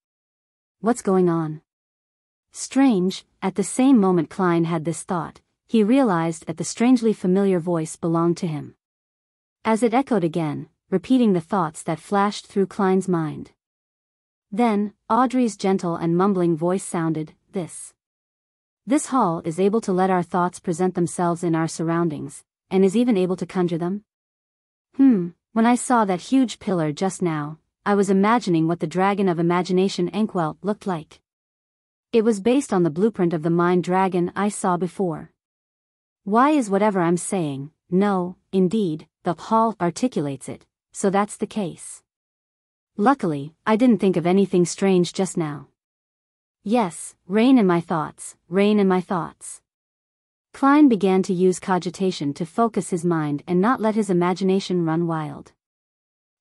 What's going on?" Strange, at the same moment Klein had this thought, he realized that the strangely familiar voice belonged to him. As it echoed again, repeating the thoughts that flashed through Klein's mind. Then, Audrey's gentle and mumbling voice sounded, This hall is able to let our thoughts present themselves in our surroundings, and is even able to conjure them? When I saw that huge pillar just now, I was imagining what the Dragon of Imagination Ankwelt looked like. It was based on the blueprint of the mind dragon I saw before. Why is whatever I'm saying? No, indeed, the hall articulates it, so that's the case. Luckily, I didn't think of anything strange just now. Yes, reign in my thoughts, reign in my thoughts. Klein began to use cogitation to focus his mind and not let his imagination run wild.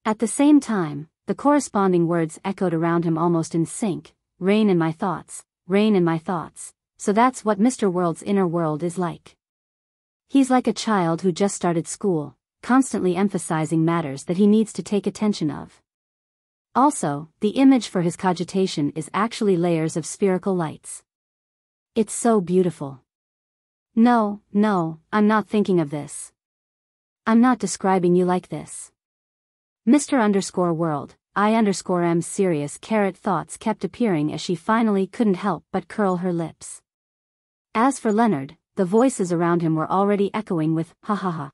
At the same time, the corresponding words echoed around him almost in sync, reign in my thoughts, reign in my thoughts. So that's what Mr. World's inner world is like. He's like a child who just started school, constantly emphasizing matters that he needs to take attention of. Also, the image for his cogitation is actually layers of spherical lights. It's so beautiful. No, I'm not thinking of this. I'm not describing you like this. Mr. I_M's serious thoughts kept appearing as she finally couldn't help but curl her lips. As for Leonard, the voices around him were already echoing with, ha ha ha.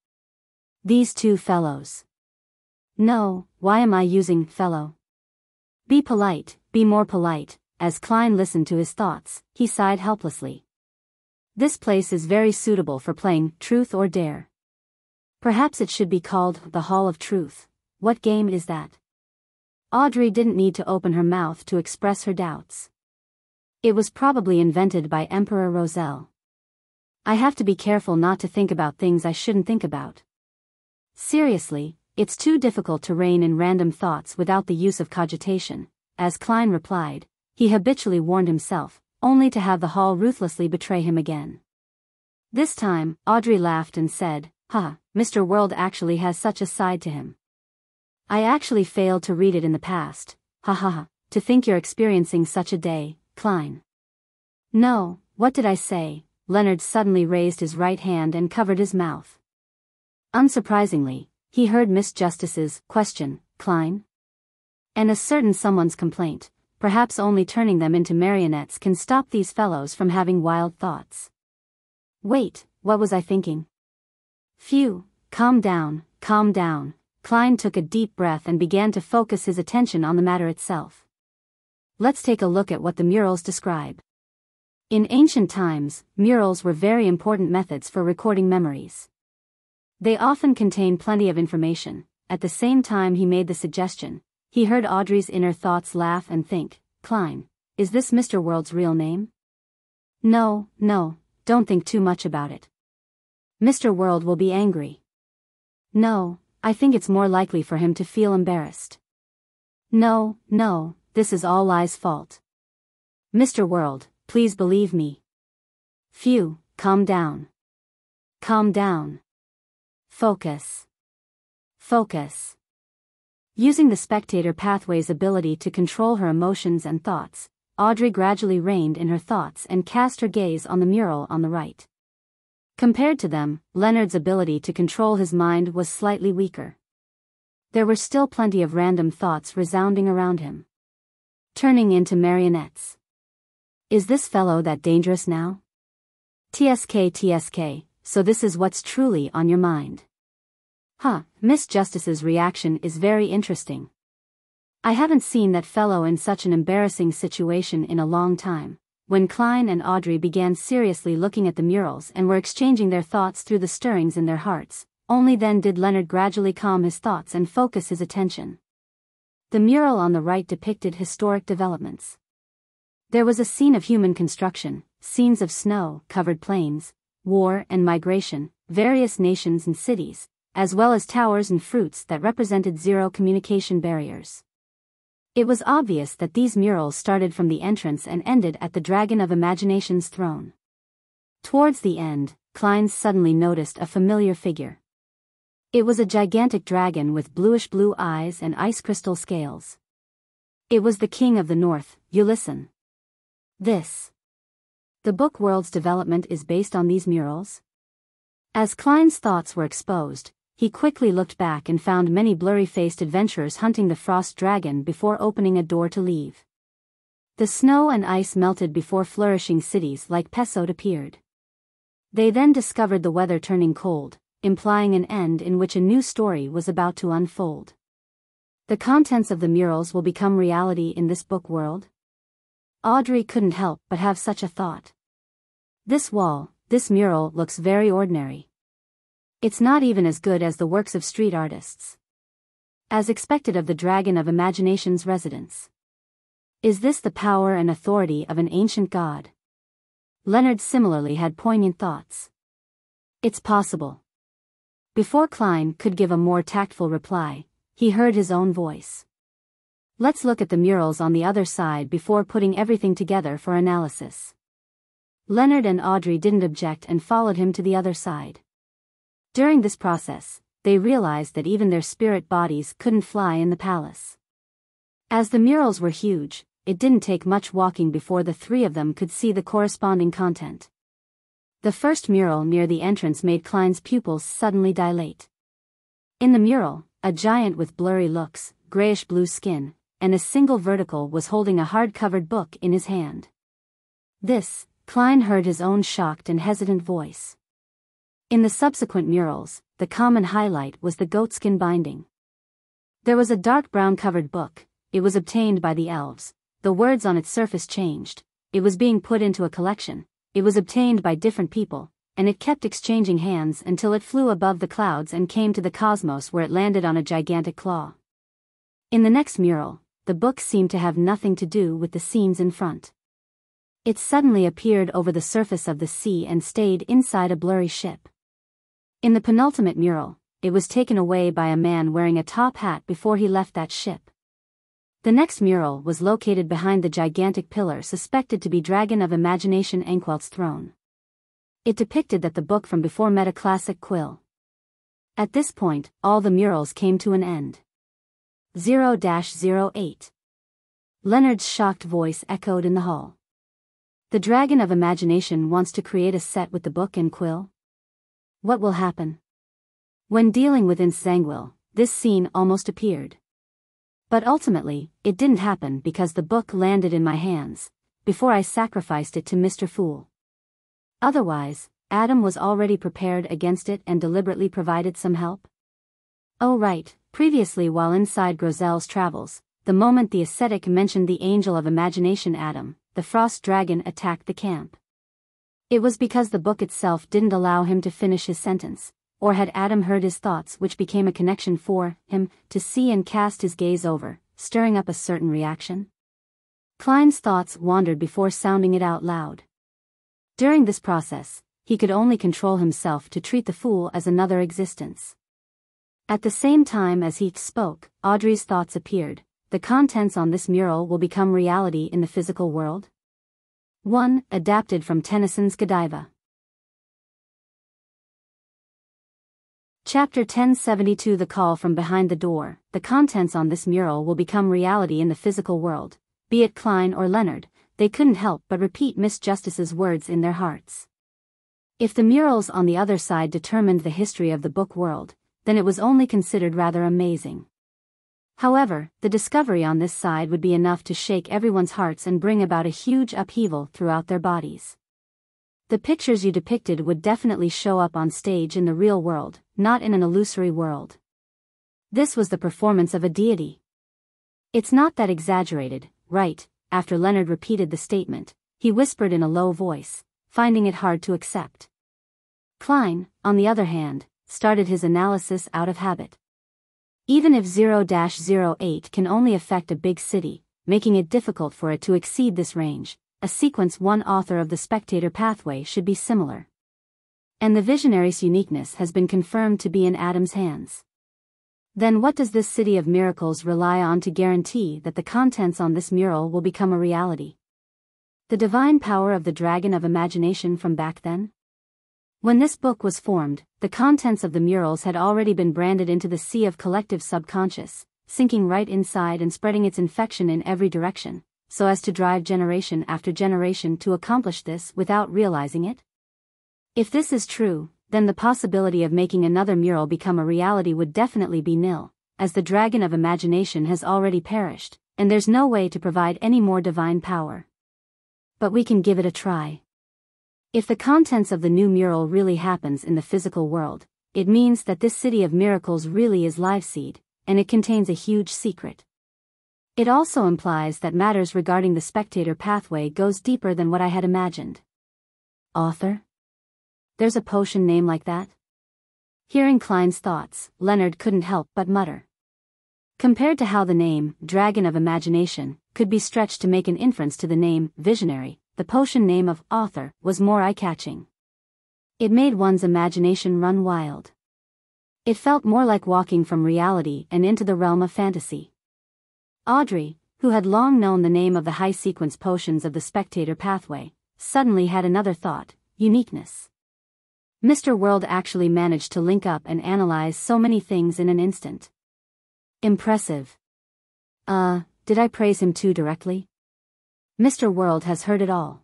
These two fellows. No, why am I using fellow? Be polite, be more polite. As Klein listened to his thoughts, he sighed helplessly. This place is very suitable for playing Truth or Dare. Perhaps it should be called the Hall of Truth. What game is that? Audrey didn't need to open her mouth to express her doubts. It was probably invented by Emperor Roselle. I have to be careful not to think about things I shouldn't think about. Seriously, it's too difficult to rein in random thoughts without the use of cogitation. As Klein replied, he habitually warned himself, only to have the hall ruthlessly betray him again. This time, Audrey laughed and said, Mr. World actually has such a side to him. I actually failed to read it in the past. To think you're experiencing such a day, Klein. No, what did I say? Leonard suddenly raised his right hand and covered his mouth. Unsurprisingly, he heard Miss Justice's question, Klein? And a certain someone's complaint, perhaps only turning them into marionettes can stop these fellows from having wild thoughts. Wait, what was I thinking? Phew, calm down. Klein took a deep breath and began to focus his attention on the matter itself. Let's take a look at what the murals describe. In ancient times, murals were very important methods for recording memories. They often contain plenty of information. At the same time he made the suggestion, he heard Audrey's inner thoughts laugh and think, Klein, is this Mr. World's real name? No, don't think too much about it. Mr. World will be angry. No, I think it's more likely for him to feel embarrassed. No, this is all I's fault. Mr. World, please believe me. Phew, calm down. Focus. Using the spectator pathway's ability to control her emotions and thoughts, Audrey gradually reined in her thoughts and cast her gaze on the mural on the right. Compared to them, Leonard's ability to control his mind was slightly weaker. There were still plenty of random thoughts resounding around him, turning into marionettes. Is this fellow that dangerous now? TSK, so this is what's truly on your mind. Miss Justice's reaction is very interesting. I haven't seen that fellow in such an embarrassing situation in a long time. When Klein and Audrey began seriously looking at the murals and were exchanging their thoughts through the stirrings in their hearts, only then did Leonard gradually calm his thoughts and focus his attention. The mural on the right depicted historic developments. There was a scene of human construction, scenes of snow-covered plains, war and migration, various nations and cities, as well as towers and fruits that represented zero communication barriers. It was obvious that these murals started from the entrance and ended at the Dragon of Imagination's throne. Towards the end, Klein suddenly noticed a familiar figure. It was a gigantic dragon with bluish-blue eyes and ice crystal scales. It was the King of the North, Ulysses. The book world's development is based on these murals? As Klein's thoughts were exposed, he quickly looked back and found many blurry-faced adventurers hunting the frost dragon before opening a door to leave. The snow and ice melted before flourishing cities like Pesot appeared. They then discovered the weather turning cold, implying an end in which a new story was about to unfold. The contents of the murals will become reality in this book world? Audrey couldn't help but have such a thought. This mural looks very ordinary. It's not even as good as the works of street artists. As expected of the Dragon of Imagination's residence. Is this the power and authority of an ancient god? Leonard similarly had poignant thoughts. It's possible. Before Klein could give a more tactful reply, he heard his own voice. Let's look at the murals on the other side before putting everything together for analysis. Leonard and Audrey didn't object and followed him to the other side. During this process, they realized that even their spirit bodies couldn't fly in the palace. As the murals were huge, it didn't take much walking before the three of them could see the corresponding content. The first mural near the entrance made Klein's pupils suddenly dilate. In the mural, a giant with blurry looks, grayish-blue skin, and a single vertical was holding a hard-covered book in his hand. Klein heard his own shocked and hesitant voice. In the subsequent murals, the common highlight was the goatskin binding. There was a dark brown-covered book. It was obtained by the elves. The words on its surface changed. It was being put into a collection. It was obtained by different people, and it kept exchanging hands until it flew above the clouds and came to the cosmos where it landed on a gigantic claw. In the next mural, the book seemed to have nothing to do with the scenes in front. It suddenly appeared over the surface of the sea and stayed inside a blurry ship. In the penultimate mural, it was taken away by a man wearing a top hat before he left that ship. The next mural was located behind the gigantic pillar suspected to be Dragon of Imagination Anquelt's throne. It depicted that the book from before met a classic quill. At this point, all the murals came to an end. 0-08. Leonard's shocked voice echoed in the hall. The Dragon of Imagination wants to create a set with the book and quill? What will happen? When dealing with Zangwill, this scene almost appeared. But ultimately, it didn't happen because the book landed in my hands, before I sacrificed it to Mr. Fool. Otherwise, Adam was already prepared against it and deliberately provided some help. Oh right, previously while inside Grozel's travels, the moment the ascetic mentioned the Angel of Imagination Adam, the frost dragon attacked the camp. It was because the book itself didn't allow him to finish his sentence, or had Adam heard his thoughts which became a connection for him to see and cast his gaze over, stirring up a certain reaction? Klein's thoughts wandered before sounding it out loud. During this process, he could only control himself to treat the fool as another existence. At the same time as he spoke, Audrey's thoughts appeared. The contents on this mural will become reality in the physical world? 1. Adapted from Tennyson's Godiva. Chapter 1072 The Call from Behind the Door. The contents on this mural will become reality in the physical world. Be it Klein or Leonard, they couldn't help but repeat Miss Justice's words in their hearts. If the murals on the other side determined the history of the book world, then it was only considered rather amazing. However, the discovery on this side would be enough to shake everyone's hearts and bring about a huge upheaval throughout their bodies. The pictures you depicted would definitely show up on stage in the real world, not in an illusory world. This was the performance of a deity. It's not that exaggerated, right? After Leonard repeated the statement, he whispered in a low voice, finding it hard to accept. Klein, on the other hand, started his analysis out of habit. Even if 0-08 can only affect a big city, making it difficult for it to exceed this range, a sequence one author of the spectator pathway should be similar. And the visionary's uniqueness has been confirmed to be in Adam's hands. Then what does this city of miracles rely on to guarantee that the contents on this mural will become a reality? The divine power of the dragon of imagination from back then? When this book was formed, the contents of the murals had already been branded into the sea of collective subconscious, sinking right inside and spreading its infection in every direction, so as to drive generation after generation to accomplish this without realizing it? If this is true, then the possibility of making another mural become a reality would definitely be nil, as the dragon of imagination has already perished, and there's no way to provide any more divine power. But we can give it a try. If the contents of the new mural really happens in the physical world, it means that this city of miracles really is live seed, and it contains a huge secret. It also implies that matters regarding the spectator pathway goes deeper than what I had imagined. Author? There's a potion name like that? Hearing Klein's thoughts, Leonard couldn't help but mutter. Compared to how the name, Dragon of Imagination, could be stretched to make an inference to the name, Visionary, the potion name of author was more eye-catching. It made one's imagination run wild. It felt more like walking from reality and into the realm of fantasy. Audrey, who had long known the name of the high-sequence potions of the spectator pathway, suddenly had another thought: uniqueness. Mr. World actually managed to link up and analyze so many things in an instant. Impressive. Did I praise him too directly? Mr. World has heard it all.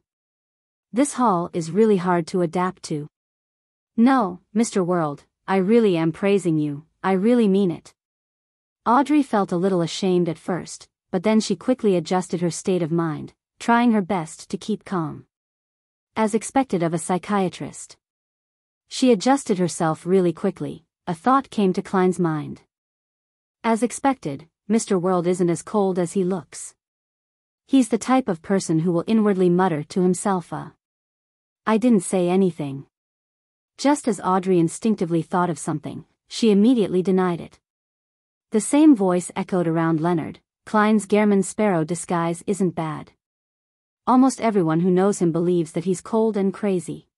This hall is really hard to adapt to. No, Mr. World, I really am praising you, I really mean it. Audrey felt a little ashamed at first, but then she quickly adjusted her state of mind, trying her best to keep calm. As expected of a psychiatrist. She adjusted herself really quickly. A thought came to Klein's mind. As expected, Mr. World isn't as cold as he looks. He's the type of person who will inwardly mutter to himself, I didn't say anything. Just as Audrey instinctively thought of something, she immediately denied it. The same voice echoed around Leonard: Klein's Gehrman Sparrow disguise isn't bad. Almost everyone who knows him believes that he's cold and crazy.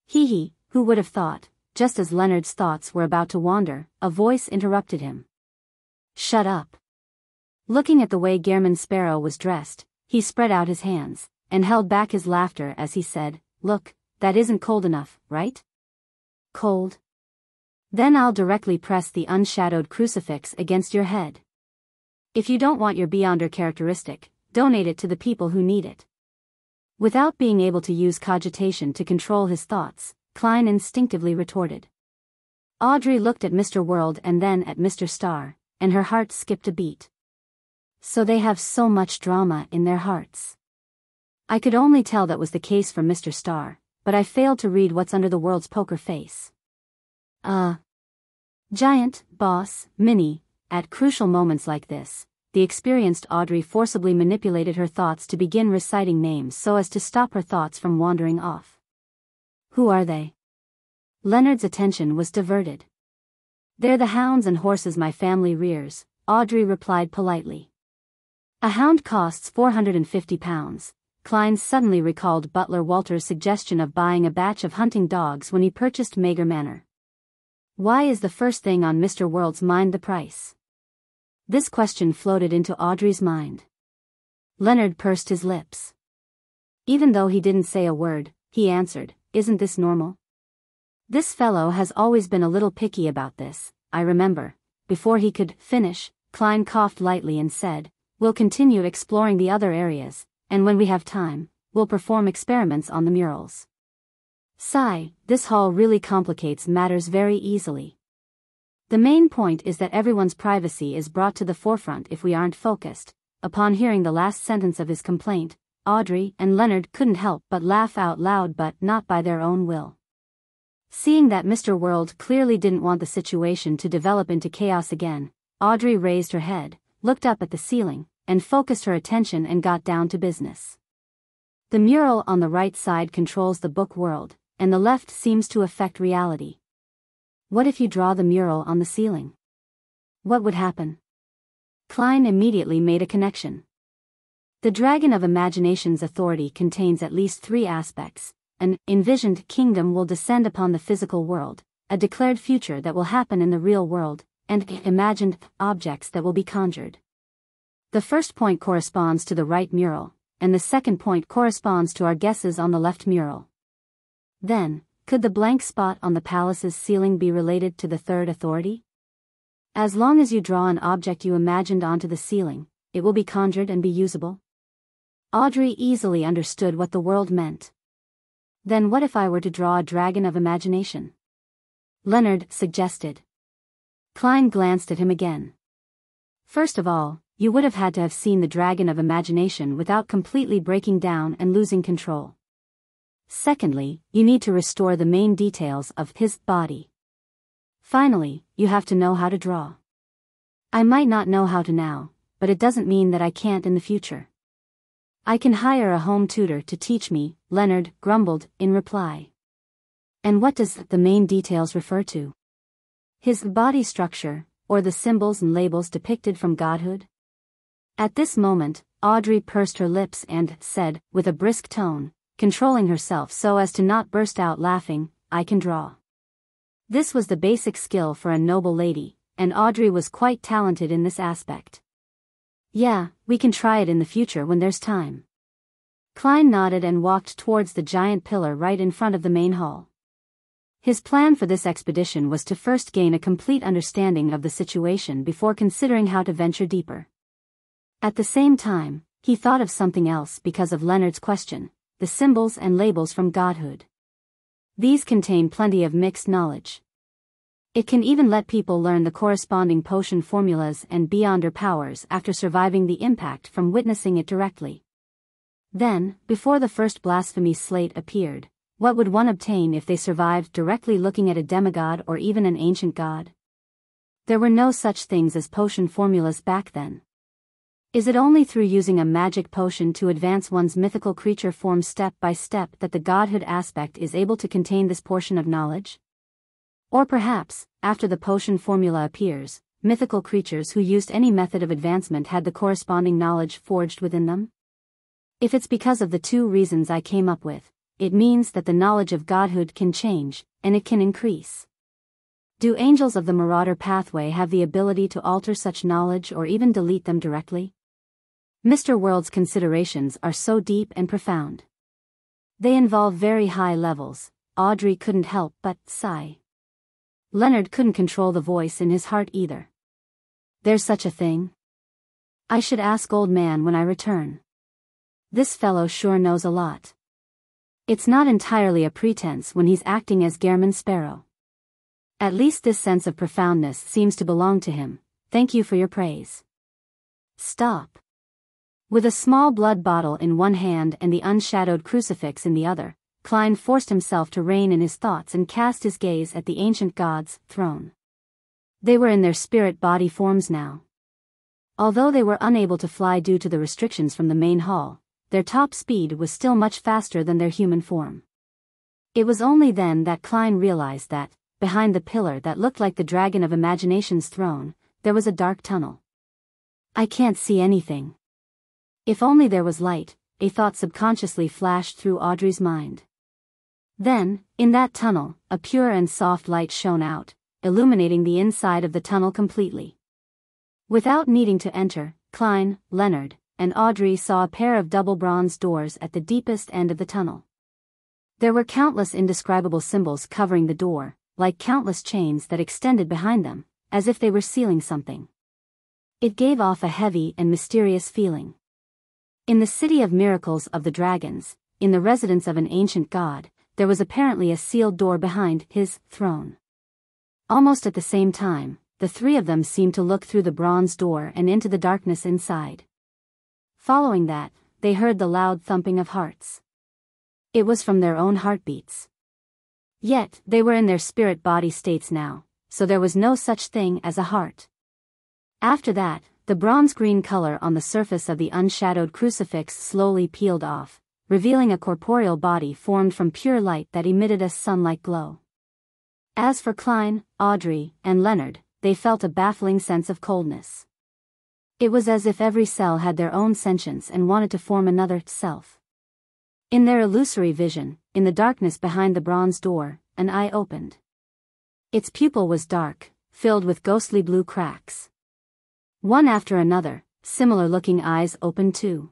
Hee, who would have thought? Just as Leonard's thoughts were about to wander, a voice interrupted him. Shut up. Looking at the way Gehrman Sparrow was dressed, he spread out his hands, and held back his laughter as he said, Look, that isn't cold enough, right? Cold? Then I'll directly press the unshadowed crucifix against your head. If you don't want your Beyonder characteristic, donate it to the people who need it. Without being able to use cogitation to control his thoughts, Klein instinctively retorted. Audrey looked at Mr. World and then at Mr. Star, and her heart skipped a beat. So they have so much drama in their hearts. I could only tell that was the case for Mr. Star, but I failed to read what's under the world's poker face. Giant, boss, mini. At crucial moments like this, the experienced Audrey forcibly manipulated her thoughts to begin reciting names so as to stop her thoughts from wandering off. Who are they? Leonard's attention was diverted. They're the hounds and horses my family rears, Audrey replied politely. A hound costs £450. Klein suddenly recalled Butler Walter's suggestion of buying a batch of hunting dogs when he purchased Mager Manor. Why is the first thing on Mr. World's mind the price? This question floated into Audrey's mind. Leonard pursed his lips. Even though he didn't say a word, he answered, Isn't this normal? This fellow has always been a little picky about this, I remember. Before he could finish, Klein coughed lightly and said, We'll continue exploring the other areas, and when we have time, we'll perform experiments on the murals. Sigh, this hall really complicates matters very easily. The main point is that everyone's privacy is brought to the forefront if we aren't focused. Upon hearing the last sentence of his complaint, Audrey and Leonard couldn't help but laugh out loud, but not by their own will. Seeing that Mr. World clearly didn't want the situation to develop into chaos again, Audrey raised her head, looked up at the ceiling, and focused her attention and got down to business. The mural on the right side controls the book world, and the left seems to affect reality. What if you draw the mural on the ceiling? What would happen? Klein immediately made a connection. The Dragon of Imagination's authority contains at least 3 aspects. An envisioned kingdom will descend upon the physical world, a declared future that will happen in the real world, and imagined objects that will be conjured. The first point corresponds to the right mural, and the second point corresponds to our guesses on the left mural. Then, could the blank spot on the palace's ceiling be related to the third authority? As long as you draw an object you imagined onto the ceiling, it will be conjured and be usable. Audrey easily understood what the world meant. Then what if I were to draw a dragon of imagination? Leonard suggested. Klein glanced at him again. First of all, you would have had to have seen the dragon of imagination without completely breaking down and losing control. Secondly, you need to restore the main details of his body. Finally, you have to know how to draw. I might not know how to now, but it doesn't mean that I can't in the future. I can hire a home tutor to teach me, Leonard grumbled in reply. And what does the main details refer to? His body structure, or the symbols and labels depicted from godhood? At this moment, Audrey pursed her lips and said, with a brisk tone, controlling herself so as to not burst out laughing, I can draw. This was the basic skill for a noble lady, and Audrey was quite talented in this aspect. Yeah, we can try it in the future when there's time. Klein nodded and walked towards the giant pillar right in front of the main hall. His plan for this expedition was to first gain a complete understanding of the situation before considering how to venture deeper. At the same time, he thought of something else because of Leonard's question, the symbols and labels from godhood. These contain plenty of mixed knowledge. It can even let people learn the corresponding potion formulas and beyonder powers after surviving the impact from witnessing it directly. Then, before the first blasphemy slate appeared, what would one obtain if they survived directly looking at a demigod or even an ancient god? There were no such things as potion formulas back then. Is it only through using a magic potion to advance one's mythical creature form step by step that the godhood aspect is able to contain this portion of knowledge? Or perhaps, after the potion formula appears, mythical creatures who used any method of advancement had the corresponding knowledge forged within them? If it's because of the 2 reasons I came up with, it means that the knowledge of godhood can change, and it can increase. Do angels of the Marauder pathway have the ability to alter such knowledge or even delete them directly? Mr. World's considerations are so deep and profound. They involve very high levels. Audrey couldn't help but sigh. Leonard couldn't control the voice in his heart either. There's such a thing? I should ask old man when I return. This fellow sure knows a lot. It's not entirely a pretense when he's acting as Gairman Sparrow. At least this sense of profoundness seems to belong to him. Thank you for your praise. Stop. With a small blood bottle in one hand and the unshadowed crucifix in the other, Klein forced himself to rein in his thoughts and cast his gaze at the ancient god's throne. They were in their spirit body forms now. Although they were unable to fly due to the restrictions from the main hall, their top speed was still much faster than their human form. It was only then that Klein realized that, behind the pillar that looked like the Dragon of Imagination's throne, there was a dark tunnel. I can't see anything. If only there was light, a thought subconsciously flashed through Audrey's mind. Then, in that tunnel, a pure and soft light shone out, illuminating the inside of the tunnel completely. Without needing to enter, Klein, Leonard, and Audrey saw a pair of double bronze doors at the deepest end of the tunnel. There were countless indescribable symbols covering the door, like countless chains that extended behind them, as if they were sealing something. It gave off a heavy and mysterious feeling. In the city of miracles of the dragons, in the residence of an ancient god, there was apparently a sealed door behind his throne. Almost at the same time, the 3 of them seemed to look through the bronze door and into the darkness inside. Following that, they heard the loud thumping of hearts. It was from their own heartbeats. Yet, they were in their spirit body states now, so there was no such thing as a heart. After that, the bronze-green color on the surface of the unshadowed crucifix slowly peeled off, revealing a corporeal body formed from pure light that emitted a sun-like glow. As for Klein, Audrey, and Leonard, they felt a baffling sense of coldness. It was as if every cell had their own sentience and wanted to form another self. In their illusory vision, in the darkness behind the bronze door, an eye opened. Its pupil was dark, filled with ghostly blue cracks. One after another, similar-looking eyes opened too.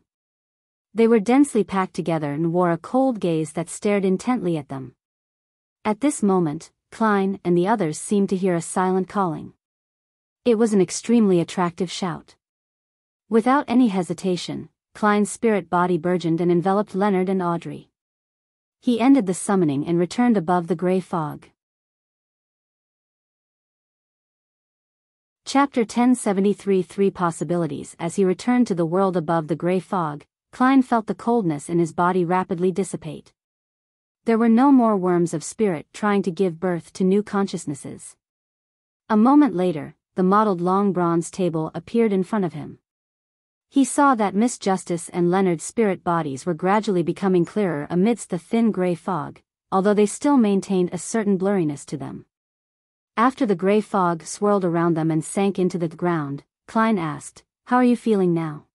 They were densely packed together and wore a cold gaze that stared intently at them. At this moment, Klein and the others seemed to hear a silent calling. It was an extremely attractive shout. Without any hesitation, Klein's spirit body burgeoned and enveloped Leonard and Audrey. He ended the summoning and returned above the gray fog. Chapter 1073 3 Possibilities. As he returned to the world above the gray fog, Klein felt the coldness in his body rapidly dissipate. There were no more worms of spirit trying to give birth to new consciousnesses. A moment later, the mottled long bronze table appeared in front of him. He saw that Miss Justice and Leonard's spirit bodies were gradually becoming clearer amidst the thin gray fog, although they still maintained a certain blurriness to them. After the gray fog swirled around them and sank into the ground, Klein asked, "How are you feeling now?"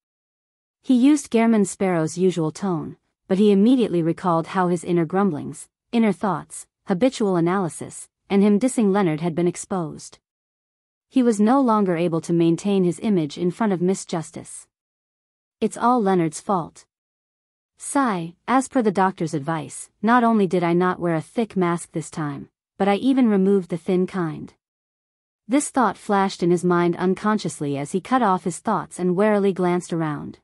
He used Gehrman Sparrow's usual tone, but he immediately recalled how his inner grumblings, inner thoughts, habitual analysis, and him dissing Leonard had been exposed. He was no longer able to maintain his image in front of Miss Justice. "It's all Leonard's fault. Sigh, as per the doctor's advice, not only did I not wear a thick mask this time, but I even removed the thin kind." This thought flashed in his mind unconsciously as he cut off his thoughts and warily glanced around.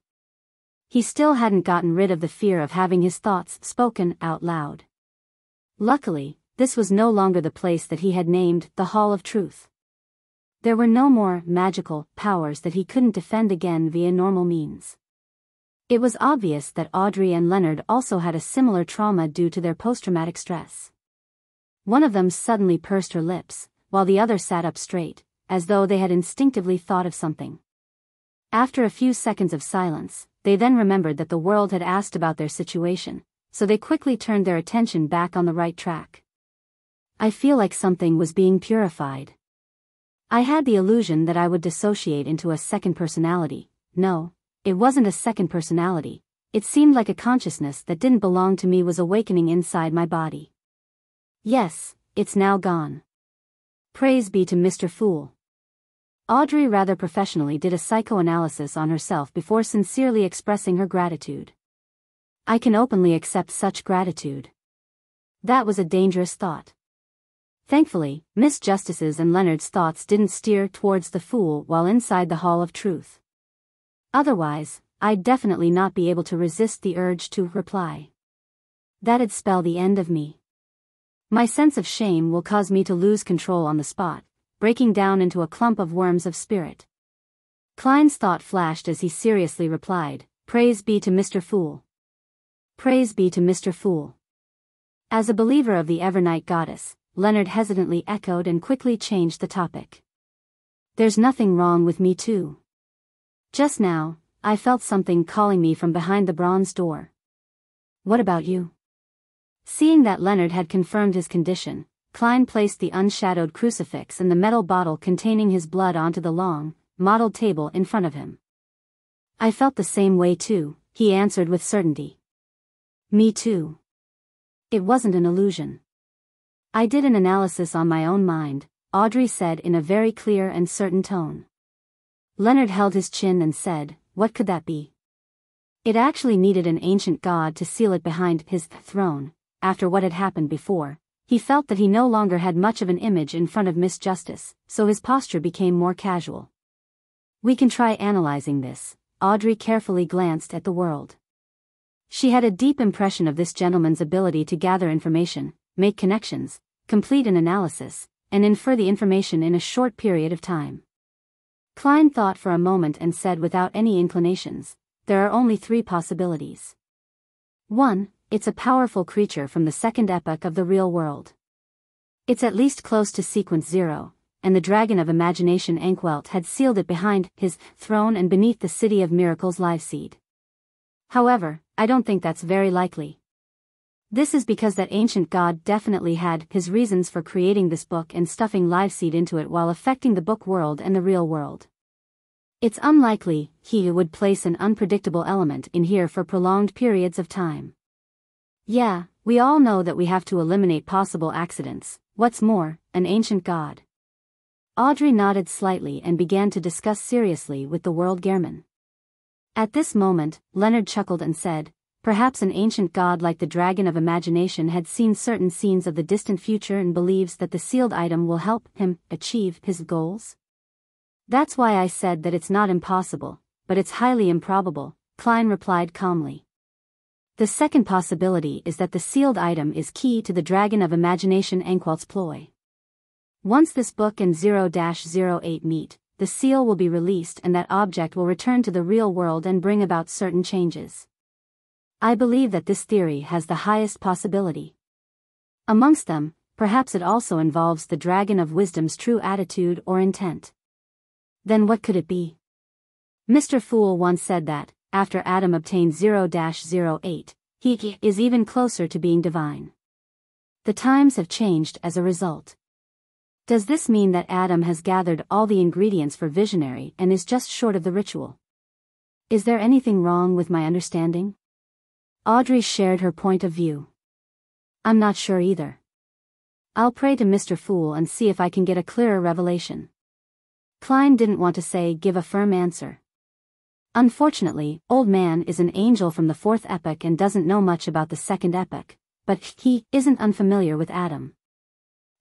He still hadn't gotten rid of the fear of having his thoughts spoken out loud. Luckily, this was no longer the place that he had named the Hall of Truth. There were no more magical powers that he couldn't defend again via normal means. It was obvious that Audrey and Leonard also had a similar trauma due to their post-traumatic stress. One of them suddenly pursed her lips, while the other sat up straight, as though they had instinctively thought of something. After a few seconds of silence, they then remembered that the world had asked about their situation, so they quickly turned their attention back on the right track. "I feel like something was being purified. I had the illusion that I would dissociate into a second personality. No, it wasn't a second personality. It seemed like a consciousness that didn't belong to me was awakening inside my body. Yes, it's now gone. Praise be to Mr. Fool." Audrey rather professionally did a psychoanalysis on herself before sincerely expressing her gratitude. "I can openly accept such gratitude." That was a dangerous thought. Thankfully, Miss Justice's and Leonard's thoughts didn't steer towards the Fool while inside the Hall of Truth. Otherwise, I'd definitely not be able to resist the urge to reply. That'd spell the end of me. My sense of shame will cause me to lose control on the spot, breaking down into a clump of worms of spirit. Klein's thought flashed as he seriously replied, "Praise be to Mr. Fool. Praise be to Mr. Fool." As a believer of the Evernight goddess, Leonard hesitantly echoed and quickly changed the topic. "There's nothing wrong with me too. Just now, I felt something calling me from behind the bronze door. What about you?" Seeing that Leonard had confirmed his condition, Klein placed the unshadowed crucifix and the metal bottle containing his blood onto the long, mottled table in front of him. "I felt the same way too," he answered with certainty. "Me too. It wasn't an illusion. I did an analysis on my own mind," Audrey said in a very clear and certain tone. Leonard held his chin and said, "What could that be?" It actually needed an ancient god to seal it behind his throne. After what had happened before, he felt that he no longer had much of an image in front of Miss Justice, so his posture became more casual. "We can try analyzing this." Audrey carefully glanced at the world. She had a deep impression of this gentleman's ability to gather information, make connections, complete an analysis, and infer the information in a short period of time. Klein thought for a moment and said without any inclinations, "There are only 3 possibilities. 1. It's a powerful creature from the second epoch of the real world. It's at least close to sequence 0, and the dragon of imagination Ankwelt had sealed it behind his throne and beneath the City of Miracles live seed. However, I don't think that's very likely. This is because that ancient god definitely had his reasons for creating this book and stuffing live seed into it while affecting the book world and the real world. It's unlikely he would place an unpredictable element in here for prolonged periods of time. Yeah, we all know that we have to eliminate possible accidents. What's more, an ancient god. Audrey nodded slightly and began to discuss seriously with the world Gehrman. At this moment, Leonard chuckled and said, perhaps an ancient god like the dragon of imagination had seen certain scenes of the distant future and believes that the sealed item will help him achieve his goals? That's why I said that it's not impossible, but it's highly improbable, Klein replied calmly. The second possibility is that the sealed item is key to the dragon of imagination Ankwelt's ploy. Once this book and 0-08 meet, the seal will be released and that object will return to the real world and bring about certain changes. I believe that this theory has the highest possibility. Amongst them, perhaps it also involves the dragon of wisdom's true attitude or intent. Then what could it be? Mr. Fool once said that, after Adam obtained 0-08, he is even closer to being divine. The times have changed as a result. Does this mean that Adam has gathered all the ingredients for visionary and is just short of the ritual? Is there anything wrong with my understanding? Audrey shared her point of view. I'm not sure either. I'll pray to Mr. Fool and see if I can get a clearer revelation. Klein didn't want to give a firm answer. Unfortunately, Old Man is an angel from the fourth epoch and doesn't know much about the second epoch, but he isn't unfamiliar with Adam.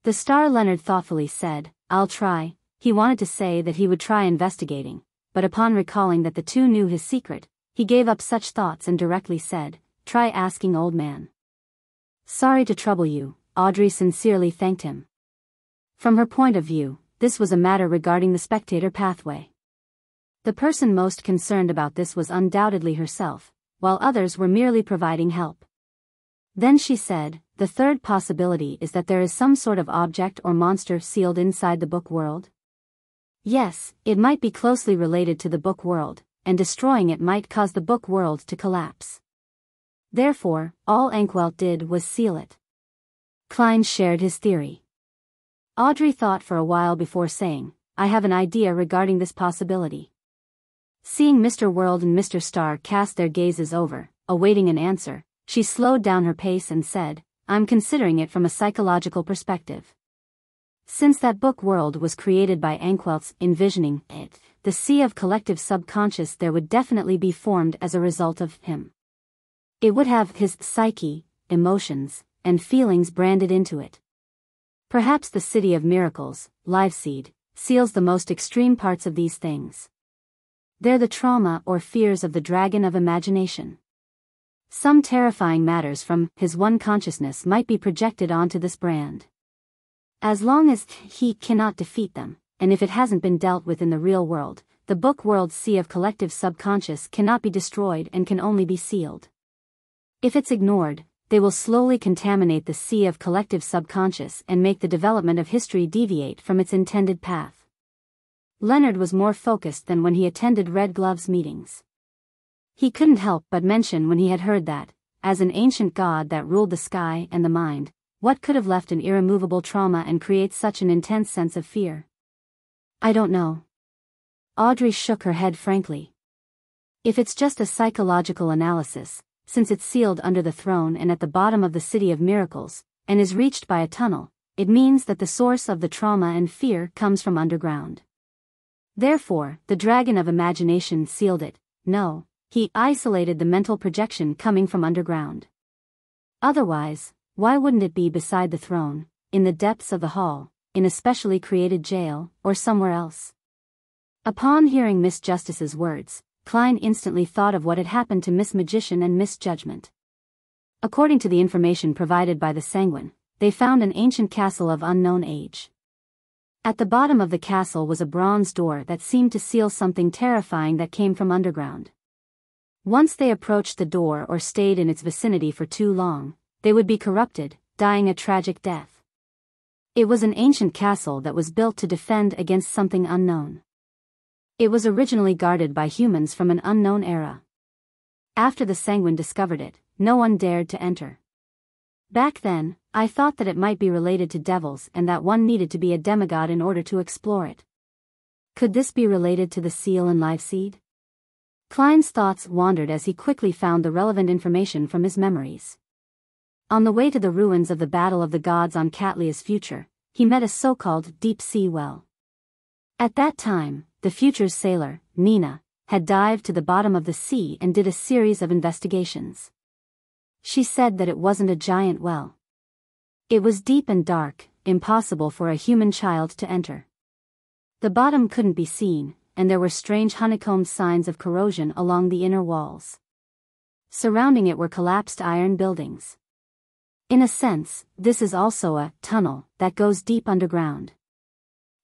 The star Leonard thoughtfully said, I'll try. He wanted to say that he would try investigating, but upon recalling that the two knew his secret, he gave up such thoughts and directly said, try asking Old Man. Sorry to trouble you, Audrey sincerely thanked him. From her point of view, this was a matter regarding the spectator pathway. The person most concerned about this was undoubtedly herself, while others were merely providing help. Then she said, the third possibility is that there is some sort of object or monster sealed inside the book world. Yes, it might be closely related to the book world, and destroying it might cause the book world to collapse. Therefore, all Ankwelt did was seal it. Klein shared his theory. Audrey thought for a while before saying, I have an idea regarding this possibility. Seeing Mr. World and Mr. Star cast their gazes over, awaiting an answer, she slowed down her pace and said, I'm considering it from a psychological perspective. Since that book world was created by Ankwelt's envisioning it, the sea of collective subconscious there would definitely be formed as a result of him. It would have his psyche, emotions, and feelings branded into it. Perhaps the City of Miracles, live seed, seals the most extreme parts of these things. They're the trauma or fears of the dragon of imagination. Some terrifying matters from his one consciousness might be projected onto this brand. As long as he cannot defeat them, and if it hasn't been dealt with in the real world, the book world's sea of collective subconscious cannot be destroyed and can only be sealed. If it's ignored, they will slowly contaminate the sea of collective subconscious and make the development of history deviate from its intended path. Leonard was more focused than when he attended Red Glove's meetings. He couldn't help but mention when he had heard that, as an ancient god that ruled the sky and the mind, what could have left an irremovable trauma and create such an intense sense of fear? I don't know. Audrey shook her head frankly. If it's just a psychological analysis, since it's sealed under the throne and at the bottom of the City of Miracles, and is reached by a tunnel, it means that the source of the trauma and fear comes from underground. Therefore, the dragon of imagination sealed it. No, he isolated the mental projection coming from underground. Otherwise, why wouldn't it be beside the throne, in the depths of the hall, in a specially created jail, or somewhere else? Upon hearing Miss Justice's words, Klein instantly thought of what had happened to Miss Magician and Miss Judgment. According to the information provided by the Sanguine, they found an ancient castle of unknown age. At the bottom of the castle was a bronze door that seemed to seal something terrifying that came from underground. Once they approached the door or stayed in its vicinity for too long, they would be corrupted, dying a tragic death. It was an ancient castle that was built to defend against something unknown. It was originally guarded by humans from an unknown era. After the Sanguine discovered it, no one dared to enter. Back then, I thought that it might be related to devils and that one needed to be a demigod in order to explore it. Could this be related to the seal and live seed? Klein's thoughts wandered as he quickly found the relevant information from his memories. On the way to the ruins of the Battle of the Gods on Catlia's future, he met a so-called deep-sea well. At that time, the future's sailor, Nina, had dived to the bottom of the sea and did a series of investigations. She said that it wasn't a giant well. It was deep and dark, impossible for a human child to enter. The bottom couldn't be seen, and there were strange honeycombed signs of corrosion along the inner walls. Surrounding it were collapsed iron buildings. In a sense, this is also a tunnel that goes deep underground.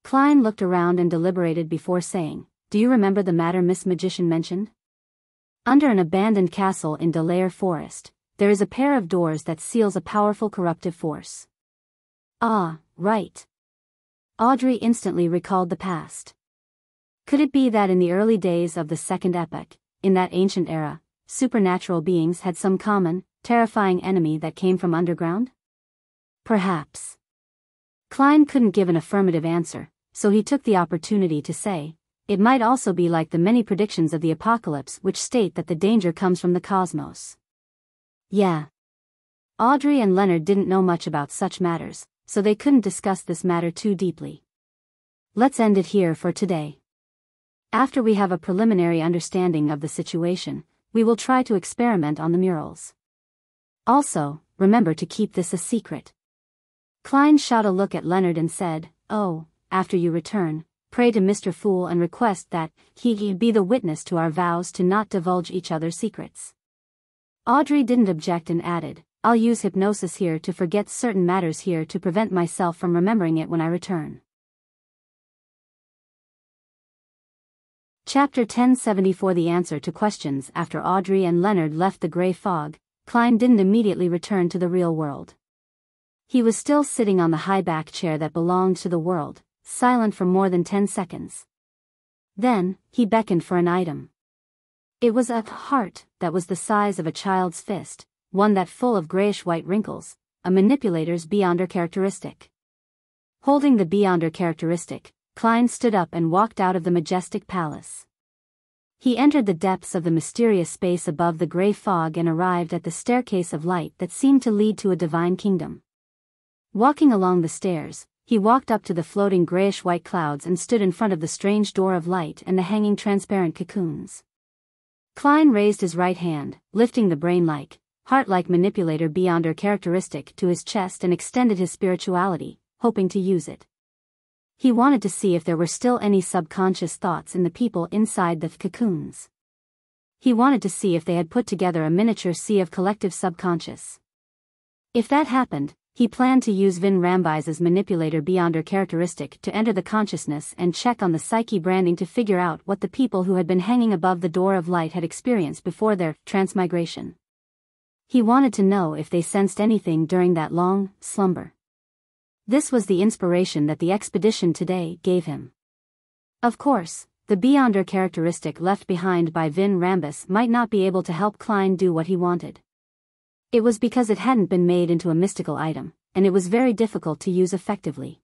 Klein looked around and deliberated before saying, "Do you remember the matter Miss Magician mentioned? Under an abandoned castle in Delaire Forest, there is a pair of doors that seals a powerful corruptive force." Ah, right. Audrey instantly recalled the past. Could it be that in the early days of the Second Epoch, in that ancient era, supernatural beings had some common, terrifying enemy that came from underground? Perhaps. Klein couldn't give an affirmative answer, so he took the opportunity to say, "It might also be like the many predictions of the apocalypse which state that the danger comes from the cosmos." Yeah. Audrey and Leonard didn't know much about such matters, so they couldn't discuss this matter too deeply. Let's end it here for today. After we have a preliminary understanding of the situation, we will try to experiment on the murals. Also, remember to keep this a secret. Klein shot a look at Leonard and said, "Oh, after you return, pray to Mr. Fool and request that he be the witness to our vows to not divulge each other's secrets." Audrey didn't object and added, "I'll use hypnosis here to forget certain matters here to prevent myself from remembering it when I return." Chapter 1074 The answer to questions. After Audrey and Leonard left the gray fog, Klein didn't immediately return to the real world. He was still sitting on the high-back chair that belonged to the world, silent for more than 10 seconds. Then, he beckoned for an item. It was a heart that was the size of a child's fist, one that full of grayish-white wrinkles, a manipulator's Beyonder characteristic. Holding the Beyonder characteristic, Klein stood up and walked out of the majestic palace. He entered the depths of the mysterious space above the gray fog and arrived at the staircase of light that seemed to lead to a divine kingdom. Walking along the stairs, he walked up to the floating grayish-white clouds and stood in front of the strange door of light and the hanging transparent cocoons. Klein raised his right hand, lifting the brain-like, heart-like manipulator Beyonder characteristic to his chest and extended his spirituality, hoping to use it. He wanted to see if there were still any subconscious thoughts in the people inside the cocoons. He wanted to see if they had put together a miniature sea of collective subconscious. If that happened, he planned to use Vin Rambise's manipulator Beyonder characteristic to enter the consciousness and check on the psyche branding to figure out what the people who had been hanging above the door of light had experienced before their transmigration. He wanted to know if they sensed anything during that long slumber. This was the inspiration that the expedition today gave him. Of course, the Beyonder characteristic left behind by Vin Rambis might not be able to help Klein do what he wanted. It was because it hadn't been made into a mystical item, and it was very difficult to use effectively.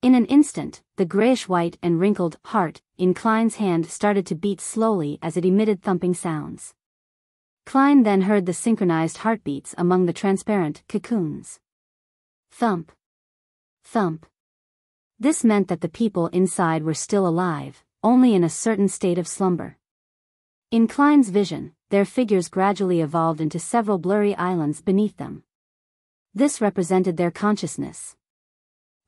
In an instant, the grayish-white and wrinkled heart in Klein's hand started to beat slowly as it emitted thumping sounds. Klein then heard the synchronized heartbeats among the transparent cocoons. Thump. Thump. This meant that the people inside were still alive, only in a certain state of slumber. In Klein's vision, their figures gradually evolved into several blurry islands beneath them. This represented their consciousness.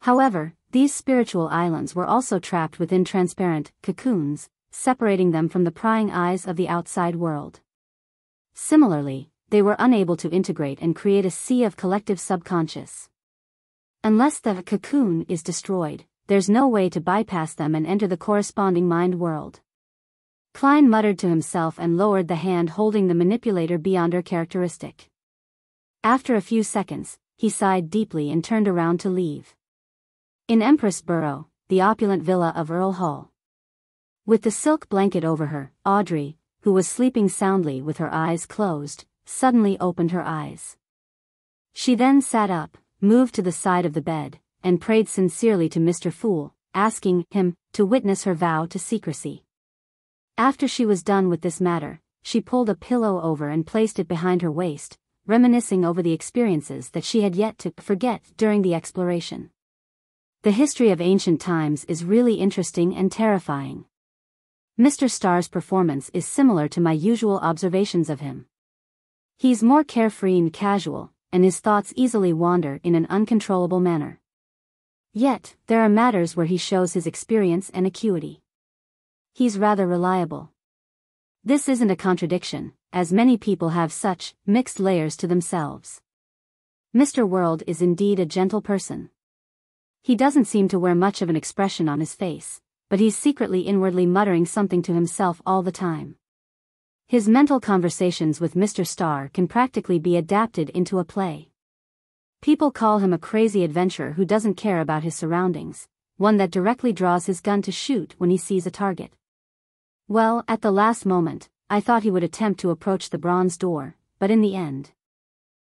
However, these spiritual islands were also trapped within transparent cocoons, separating them from the prying eyes of the outside world. Similarly, they were unable to integrate and create a sea of collective subconscious. Unless the cocoon is destroyed, there's no way to bypass them and enter the corresponding mind world. Klein muttered to himself and lowered the hand holding the manipulator Beyonder characteristic. After a few seconds, he sighed deeply and turned around to leave. In Empress Borough, the opulent villa of Earl Hall. With the silk blanket over her, Audrey, who was sleeping soundly with her eyes closed, suddenly opened her eyes. She then sat up, moved to the side of the bed, and prayed sincerely to Mr. Fool, asking him to witness her vow to secrecy. After she was done with this matter, she pulled a pillow over and placed it behind her waist, reminiscing over the experiences that she had yet to forget during the exploration. The history of ancient times is really interesting and terrifying. Mr. Starr's performance is similar to my usual observations of him. He's more carefree and casual, and his thoughts easily wander in an uncontrollable manner. Yet, there are matters where he shows his experience and acuity. He's rather reliable. This isn't a contradiction, as many people have such mixed layers to themselves. Mr. World is indeed a gentle person. He doesn't seem to wear much of an expression on his face, but he's secretly inwardly muttering something to himself all the time. His mental conversations with Mr. Starr can practically be adapted into a play. People call him a crazy adventurer who doesn't care about his surroundings, one that directly draws his gun to shoot when he sees a target. Well, at the last moment, I thought he would attempt to approach the bronze door, but in the end,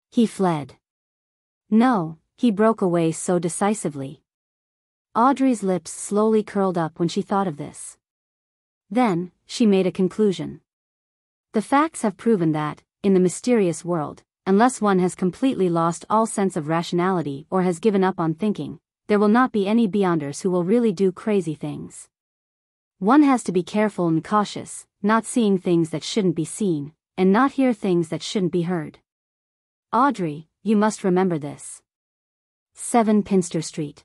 he fled. No, he broke away so decisively. Audrey's lips slowly curled up when she thought of this. Then, she made a conclusion. The facts have proven that, in the mysterious world, unless one has completely lost all sense of rationality or has given up on thinking, there will not be any beyonders who will really do crazy things. One has to be careful and cautious, not seeing things that shouldn't be seen, and not hear things that shouldn't be heard. Audrey, you must remember this. 7 Pinster Street.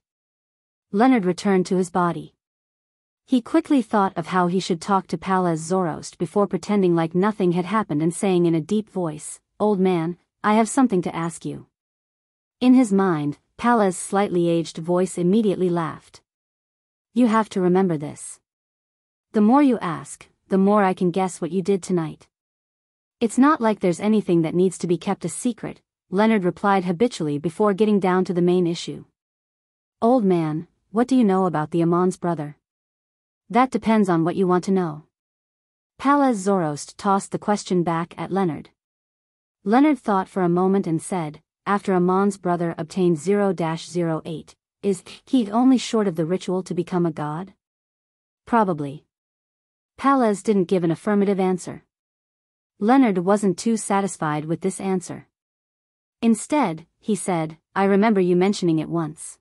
Leonard returned to his body. He quickly thought of how he should talk to Palaz Zoroast before pretending like nothing had happened and saying in a deep voice, "Old man, I have something to ask you." In his mind, Palaz's slightly aged voice immediately laughed. "You have to remember this. The more you ask, the more I can guess what you did tonight." "It's not like there's anything that needs to be kept a secret," Leonard replied habitually before getting down to the main issue. "Old man, what do you know about the Amon's brother?" "That depends on what you want to know." Palaz Zoroast tossed the question back at Leonard. Leonard thought for a moment and said, "After Amon's brother obtained 0-08, is he only short of the ritual to become a god?" "Probably." Palaz didn't give an affirmative answer. Leonard wasn't too satisfied with this answer. Instead, he said, "I remember you mentioning it once.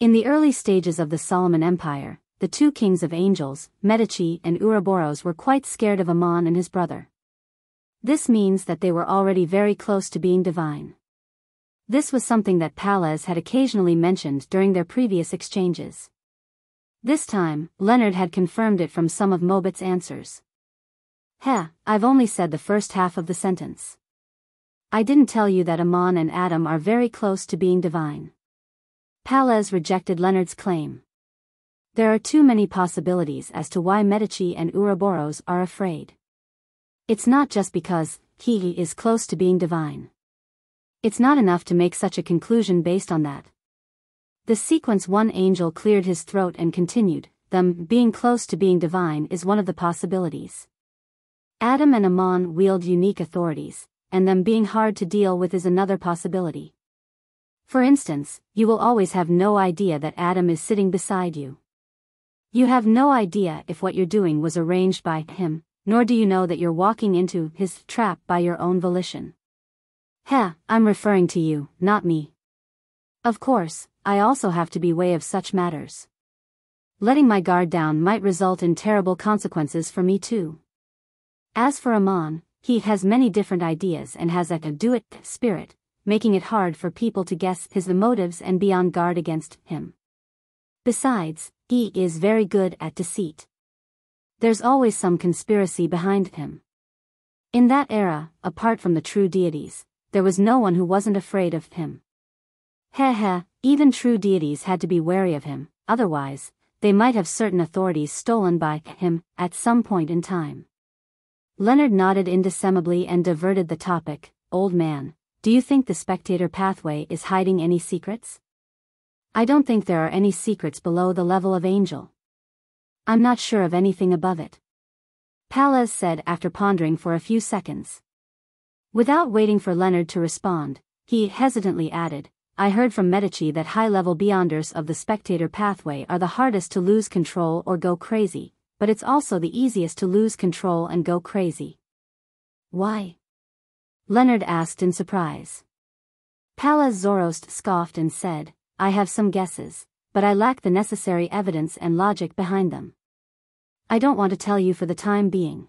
In the early stages of the Solomon Empire, the 2 kings of angels, Medici and Ouroboros, were quite scared of Amon and his brother. This means that they were already very close to being divine." This was something that Palaz had occasionally mentioned during their previous exchanges. This time, Leonard had confirmed it from some of Mobit's answers. I've only said the first half of the sentence. I didn't tell you that Amon and Adam are very close to being divine." Palaz rejected Leonard's claim. "There are too many possibilities as to why Medici and Ouroboros are afraid. It's not just because he is close to being divine. It's not enough to make such a conclusion based on that." The sequence one angel cleared his throat and continued, "Them being close to being divine is one of the possibilities. Adam and Amon wield unique authorities, and them being hard to deal with is another possibility. For instance, you will always have no idea that Adam is sitting beside you. You have no idea if what you're doing was arranged by him, nor do you know that you're walking into his trap by your own volition." I'm referring to you, not me. Of course, I also have to be aware of such matters. Letting my guard down might result in terrible consequences for me too. As for Amon, he has many different ideas and has a do-it spirit, making it hard for people to guess his motives and be on guard against him. Besides, he is very good at deceit. There's always some conspiracy behind him. In that era, apart from the true deities, there was no one who wasn't afraid of him. Even true deities had to be wary of him, otherwise, they might have certain authorities stolen by him at some point in time. Leonard nodded indecemably and diverted the topic. "Old man, do you think the spectator pathway is hiding any secrets?" I don't think there are any secrets below the level of angel. I'm not sure of anything above it. Pallas said after pondering for a few seconds. Without waiting for Leonard to respond, he hesitantly added, I heard from Medici that high-level beyonders of the spectator pathway are the hardest to lose control or go crazy, but it's also the easiest to lose control and go crazy. Why? Leonard asked in surprise. Pallas Zoroast scoffed and said, I have some guesses, but I lack the necessary evidence and logic behind them. I don't want to tell you for the time being.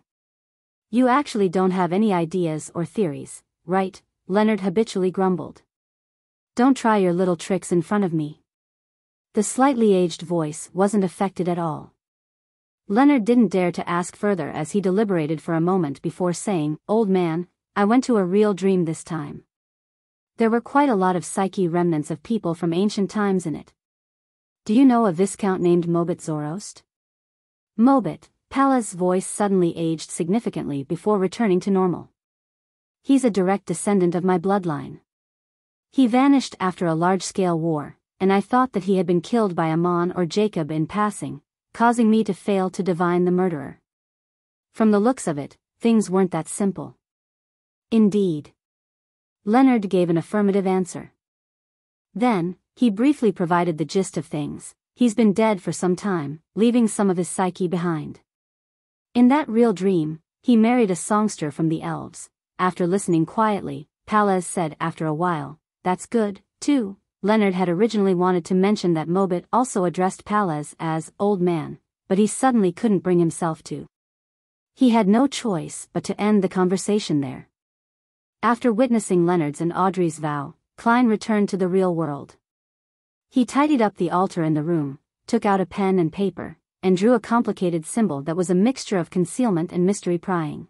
You actually don't have any ideas or theories, right? Leonard habitually grumbled. Don't try your little tricks in front of me. The slightly aged voice wasn't affected at all. Leonard didn't dare to ask further as he deliberated for a moment before saying, Old man, I went to a real dream this time. There were quite a lot of psyche remnants of people from ancient times in it. Do you know a viscount named Mobit Zoroast? Mobit, Pallas' voice suddenly aged significantly before returning to normal. He's a direct descendant of my bloodline. He vanished after a large-scale war, and I thought that he had been killed by Ammon or Jacob in passing, causing me to fail to divine the murderer. From the looks of it, things weren't that simple. Indeed. Leonard gave an affirmative answer. Then, he briefly provided the gist of things. He's been dead for some time, leaving some of his psyche behind. In that real dream, he married a songster from the elves. After listening quietly, Pallas said after a while, That's good, too. Leonard had originally wanted to mention that Mobit also addressed Pallas as old man, but he suddenly couldn't bring himself to. He had no choice but to end the conversation there. After witnessing Leonard's and Audrey's vow, Klein returned to the real world. He tidied up the altar in the room, took out a pen and paper, and drew a complicated symbol that was a mixture of concealment and mystery prying.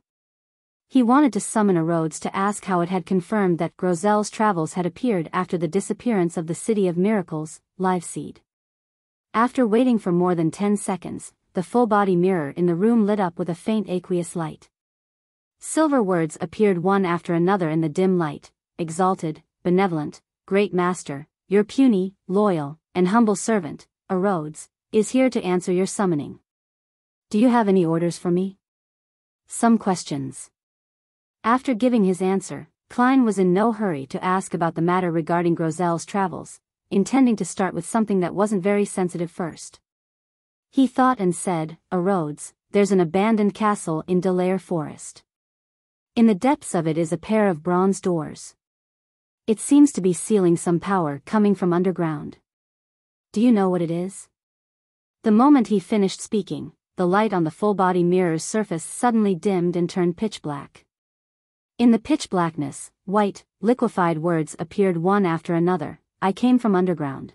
He wanted to summon a Rhodes to ask how it had confirmed that Grozel's travels had appeared after the disappearance of the City of Miracles, Liveseed. After waiting for more than 10 seconds, the full-body mirror in the room lit up with a faint aqueous light. Silver words appeared one after another in the dim light, exalted, benevolent, great master, your puny, loyal, and humble servant, a Rhodes, is here to answer your summoning. Do you have any orders for me? Some questions. After giving his answer, Klein was in no hurry to ask about the matter regarding Grozel's travels, intending to start with something that wasn't very sensitive first. He thought and said, A Rhodes, there's an abandoned castle in Delaire Forest. In the depths of it is a pair of bronze doors. It seems to be sealing some power coming from underground. Do you know what it is? The moment he finished speaking, the light on the full-body mirror's surface suddenly dimmed and turned pitch black. In the pitch blackness, white, liquefied words appeared one after another. I came from underground.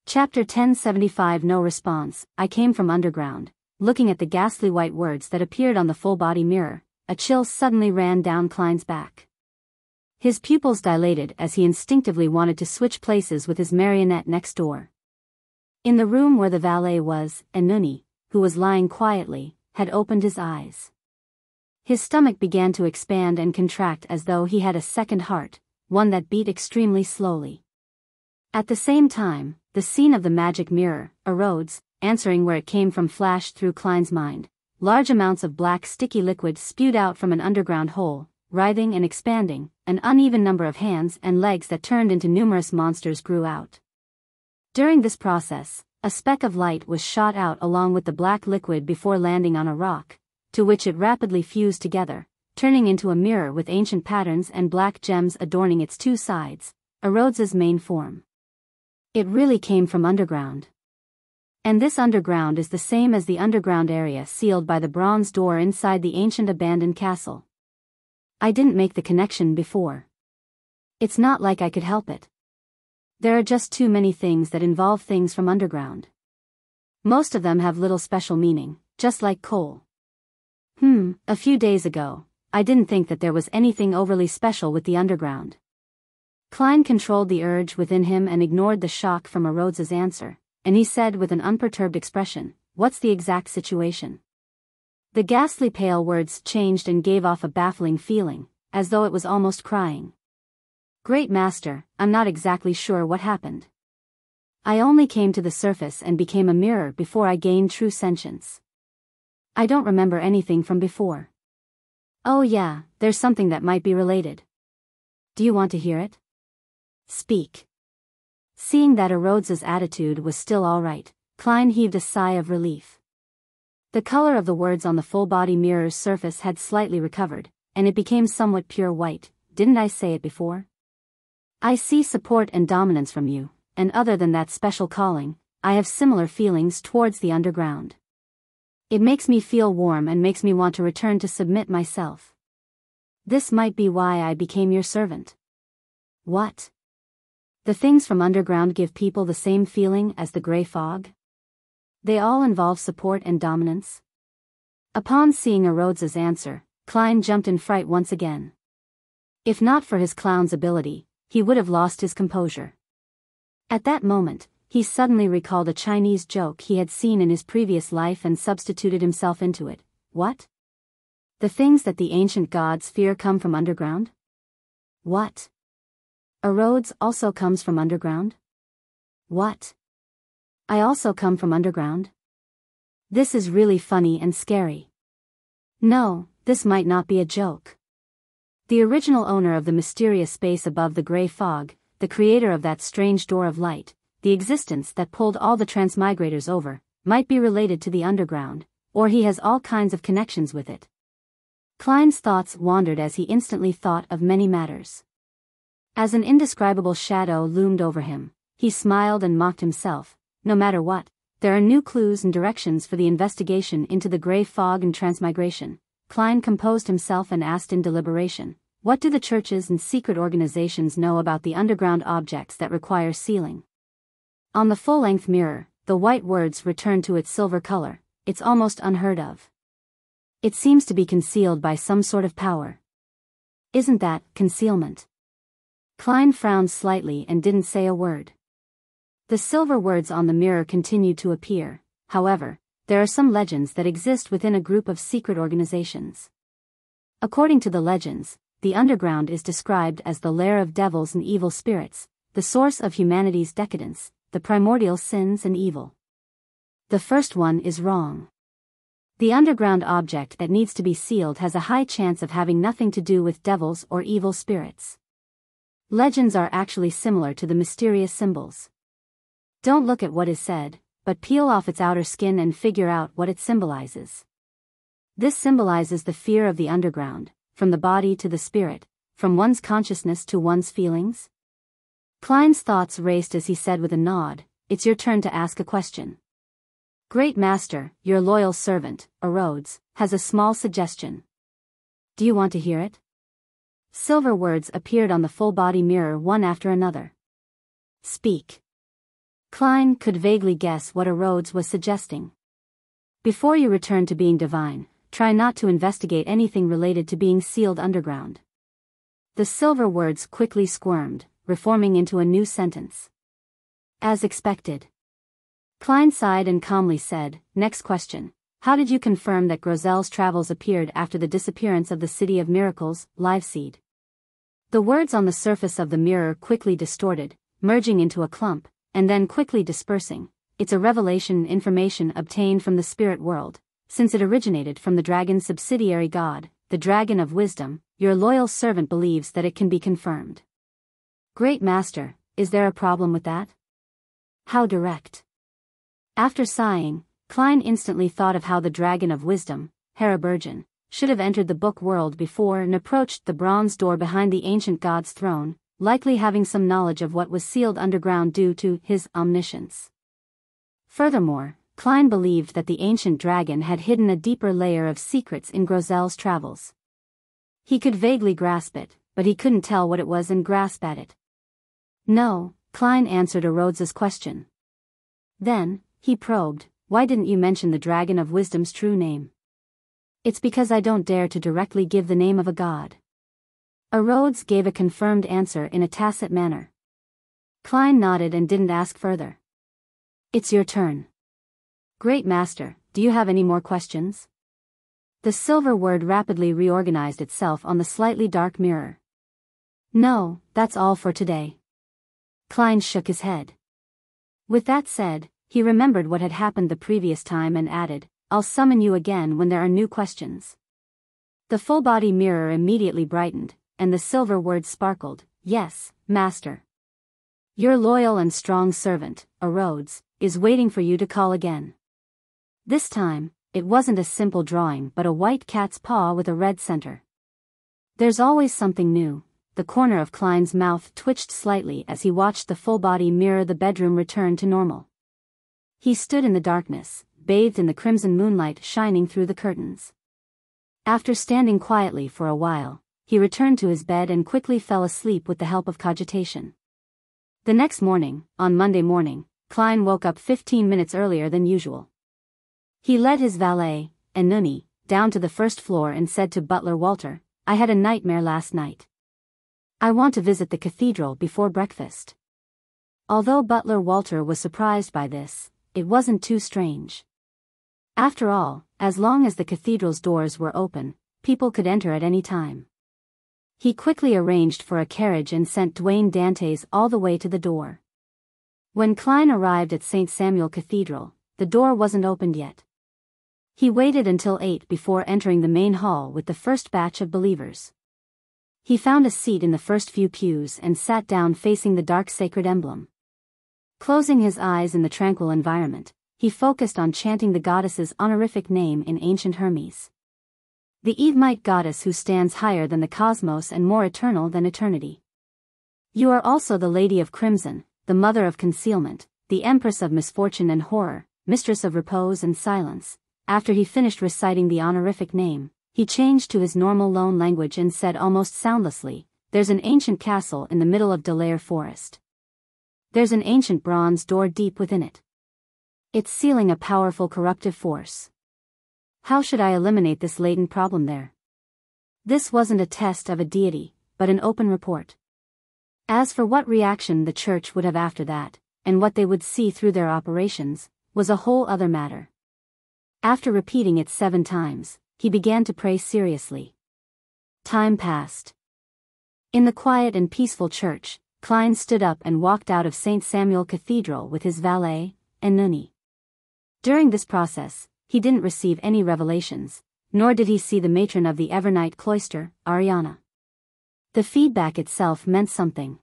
Chapter 1075. No response. I came from underground. Looking at the ghastly white words that appeared on the full-body mirror, a chill suddenly ran down Klein's back. His pupils dilated as he instinctively wanted to switch places with his marionette next door. In the room where the valet was, Enuni, who was lying quietly, had opened his eyes. His stomach began to expand and contract as though he had a second heart, one that beat extremely slowly. At the same time, the scene of the magic mirror, a Rhodes, answering where it came from flashed through Klein's mind. Large amounts of black sticky liquid spewed out from an underground hole, writhing and expanding. An uneven number of hands and legs that turned into numerous monsters grew out. During this process, a speck of light was shot out along with the black liquid before landing on a rock, to which it rapidly fused together, turning into a mirror with ancient patterns and black gems adorning its two sides, a Rhodes's main form. It really came from underground. And this underground is the same as the underground area sealed by the bronze door inside the ancient abandoned castle. I didn't make the connection before. It's not like I could help it. There are just too many things that involve things from underground. Most of them have little special meaning, just like coal. A few days ago, I didn't think that there was anything overly special with the underground. Klein controlled the urge within him and ignored the shock from a Rhodes's answer, and he said with an unperturbed expression, What's the exact situation? The ghastly pale words changed and gave off a baffling feeling, as though it was almost crying. Great Master, I'm not exactly sure what happened. I only came to the surface and became a mirror before I gained true sentience. I don't remember anything from before. Oh yeah, there's something that might be related. Do you want to hear it? Speak. Seeing that Rhodes's attitude was still all right, Klein heaved a sigh of relief. The color of the words on the full-body mirror's surface had slightly recovered, and it became somewhat pure white. Didn't I say it before? I see support and dominance from you, and other than that special calling, I have similar feelings towards the underground. It makes me feel warm and makes me want to return to submit myself. This might be why I became your servant. What? The things from underground give people the same feeling as the gray fog? They all involve support and dominance? Upon seeing Rhodes's answer, Klein jumped in fright once again. If not for his clown's ability, he would have lost his composure. At that moment, he suddenly recalled a Chinese joke he had seen in his previous life and substituted himself into it. What? The things that the ancient gods fear come from underground? What? Rhodes also comes from underground? What? I also come from underground? This is really funny and scary. No, this might not be a joke. The original owner of the mysterious space above the gray fog, the creator of that strange door of light, the existence that pulled all the transmigrators over, might be related to the underground, or he has all kinds of connections with it. Klein's thoughts wandered as he instantly thought of many matters. As an indescribable shadow loomed over him, he smiled and mocked himself. No matter what, there are new clues and directions for the investigation into the gray fog and transmigration. Klein composed himself and asked in deliberation, what do the churches and secret organizations know about the underground objects that require sealing? On the full-length mirror, the white words returned to its silver color. It's almost unheard of. It seems to be concealed by some sort of power. Isn't that concealment? Klein frowned slightly and didn't say a word. The silver words on the mirror continued to appear. However, there are some legends that exist within a group of secret organizations. According to the legends, the underground is described as the lair of devils and evil spirits, the source of humanity's decadence, the primordial sins and evil. The first one is wrong. The underground object that needs to be sealed has a high chance of having nothing to do with devils or evil spirits. Legends are actually similar to the mysterious symbols. Don't look at what is said, but peel off its outer skin and figure out what it symbolizes. This symbolizes the fear of the underground, from the body to the spirit, from one's consciousness to one's feelings. Klein's thoughts raced as he said with a nod, it's your turn to ask a question. Great Master, your loyal servant, Rhodes, has a small suggestion. Do you want to hear it? Silver words appeared on the full-body mirror one after another. Speak. Klein could vaguely guess what Rhodes was suggesting. Before you return to being divine, try not to investigate anything related to being sealed underground. The silver words quickly squirmed, reforming into a new sentence. As expected. Klein sighed and calmly said, next question. How did you confirm that Grozel's travels appeared after the disappearance of the City of Miracles, Liveseed? The words on the surface of the mirror quickly distorted, merging into a clump, and then quickly dispersing. It's a revelation information obtained from the spirit world, since it originated from the dragon's subsidiary god, the Dragon of Wisdom. Your loyal servant believes that it can be confirmed. Great Master, is there a problem with that? How direct? After sighing, Klein instantly thought of how the Dragon of Wisdom, Haraburgen, should have entered the book world before and approached the bronze door behind the ancient god's throne, likely having some knowledge of what was sealed underground due to his omniscience. Furthermore, Klein believed that the ancient dragon had hidden a deeper layer of secrets in Grozel's travels. He could vaguely grasp it, but he couldn't tell what it was and grasp at it. No, Klein answered Rhodes's question. Then, he probed, why didn't you mention the Dragon of Wisdom's true name? It's because I don't dare to directly give the name of a god. Rhodes gave a confirmed answer in a tacit manner. Klein nodded and didn't ask further. It's your turn. Great Master, do you have any more questions? The silver word rapidly reorganized itself on the slightly dark mirror. No, that's all for today. Klein shook his head. With that said, he remembered what had happened the previous time and added, I'll summon you again when there are new questions. The full-body mirror immediately brightened, and the silver words sparkled, Yes, Master. Your loyal and strong servant, Rhodes, is waiting for you to call again. This time, it wasn't a simple drawing but a white cat's paw with a red center. There's always something new. The corner of Klein's mouth twitched slightly as he watched the full-body mirror the bedroom return to normal. He stood in the darkness, bathed in the crimson moonlight shining through the curtains. After standing quietly for a while, he returned to his bed and quickly fell asleep with the help of cogitation. The next morning, on Monday morning, Klein woke up 15 minutes earlier than usual. He led his valet, Enuni, down to the first floor and said to butler Walter, I had a nightmare last night. I want to visit the cathedral before breakfast. Although butler Walter was surprised by this, it wasn't too strange. After all, as long as the cathedral's doors were open, people could enter at any time. He quickly arranged for a carriage and sent Dwayne Dantes all the way to the door. When Klein arrived at St. Samuel Cathedral, the door wasn't opened yet. He waited until 8 before entering the main hall with the first batch of believers. He found a seat in the first few pews and sat down facing the dark sacred emblem. Closing his eyes in the tranquil environment, he focused on chanting the goddess's honorific name in ancient Hermes. The Evemite goddess who stands higher than the cosmos and more eternal than eternity. You are also the Lady of Crimson, the Mother of Concealment, the Empress of Misfortune and Horror, Mistress of Repose and Silence. After he finished reciting the honorific name, he changed to his normal loan language and said almost soundlessly, There's an ancient castle in the middle of Delaire Forest. There's an ancient bronze door deep within it. It's sealing a powerful corruptive force. How should I eliminate this latent problem there? This wasn't a test of a deity, but an open report. As for what reaction the church would have after that, and what they would see through their operations, was a whole other matter. After repeating it 7 times, he began to pray seriously. Time passed. In the quiet and peaceful church, Klein stood up and walked out of St. Samuel Cathedral with his valet, Enuni. During this process, he didn't receive any revelations, nor did he see the matron of the Evernite cloister, Ariana. The feedback itself meant something.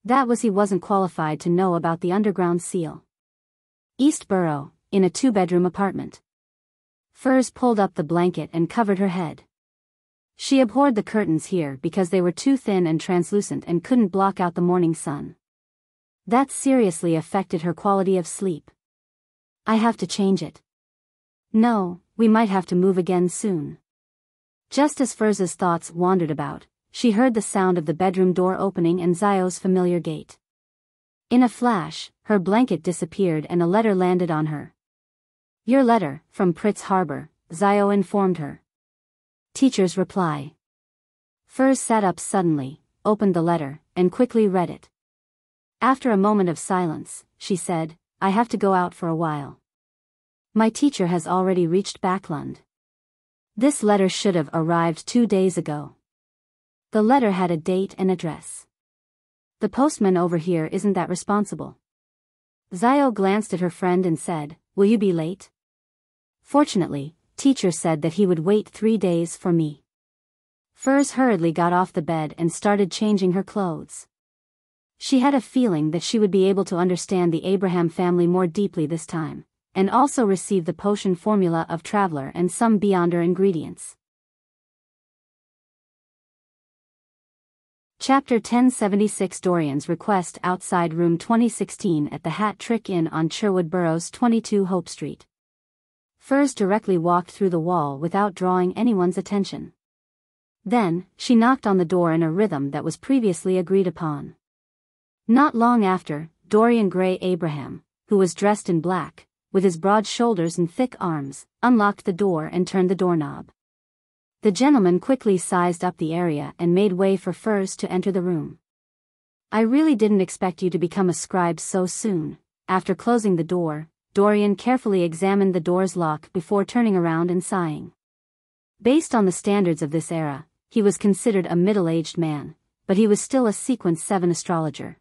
That was he wasn't qualified to know about the underground seal. East Borough, in a 2-bedroom apartment. Furs pulled up the blanket and covered her head. She abhorred the curtains here because they were too thin and translucent and couldn't block out the morning sun. That seriously affected her quality of sleep. I have to change it. No, we might have to move again soon. Just as Furz's thoughts wandered about, she heard the sound of the bedroom door opening and Zio's familiar gate. In a flash, her blanket disappeared and a letter landed on her. Your letter, from Pritz Harbor, Zio informed her. Teacher's reply. Furz sat up suddenly, opened the letter, and quickly read it. After a moment of silence, she said, I have to go out for a while. My teacher has already reached Backlund. This letter should have arrived 2 days ago. The letter had a date and address. The postman over here isn't that responsible. Zio glanced at her friend and said, Will you be late? Fortunately, teacher said that he would wait 3 days for me. Furz hurriedly got off the bed and started changing her clothes. She had a feeling that she would be able to understand the Abraham family more deeply this time, and also receive the potion formula of Traveler and some Beyonder ingredients. Chapter 1076 Dorian's Request Outside Room 2016 at the Hat Trick Inn on Sherwood Burrows 22 Hope Street. Furz directly walked through the wall without drawing anyone's attention. Then, she knocked on the door in a rhythm that was previously agreed upon. Not long after, Dorian Gray Abraham, who was dressed in black, with his broad shoulders and thick arms, unlocked the door and turned the doorknob. The gentleman quickly sized up the area and made way for Furz to enter the room. I really didn't expect you to become a scribe so soon. After closing the door, Dorian carefully examined the door's lock before turning around and sighing. Based on the standards of this era, he was considered a middle-aged man, but he was still a Sequence 7 astrologer.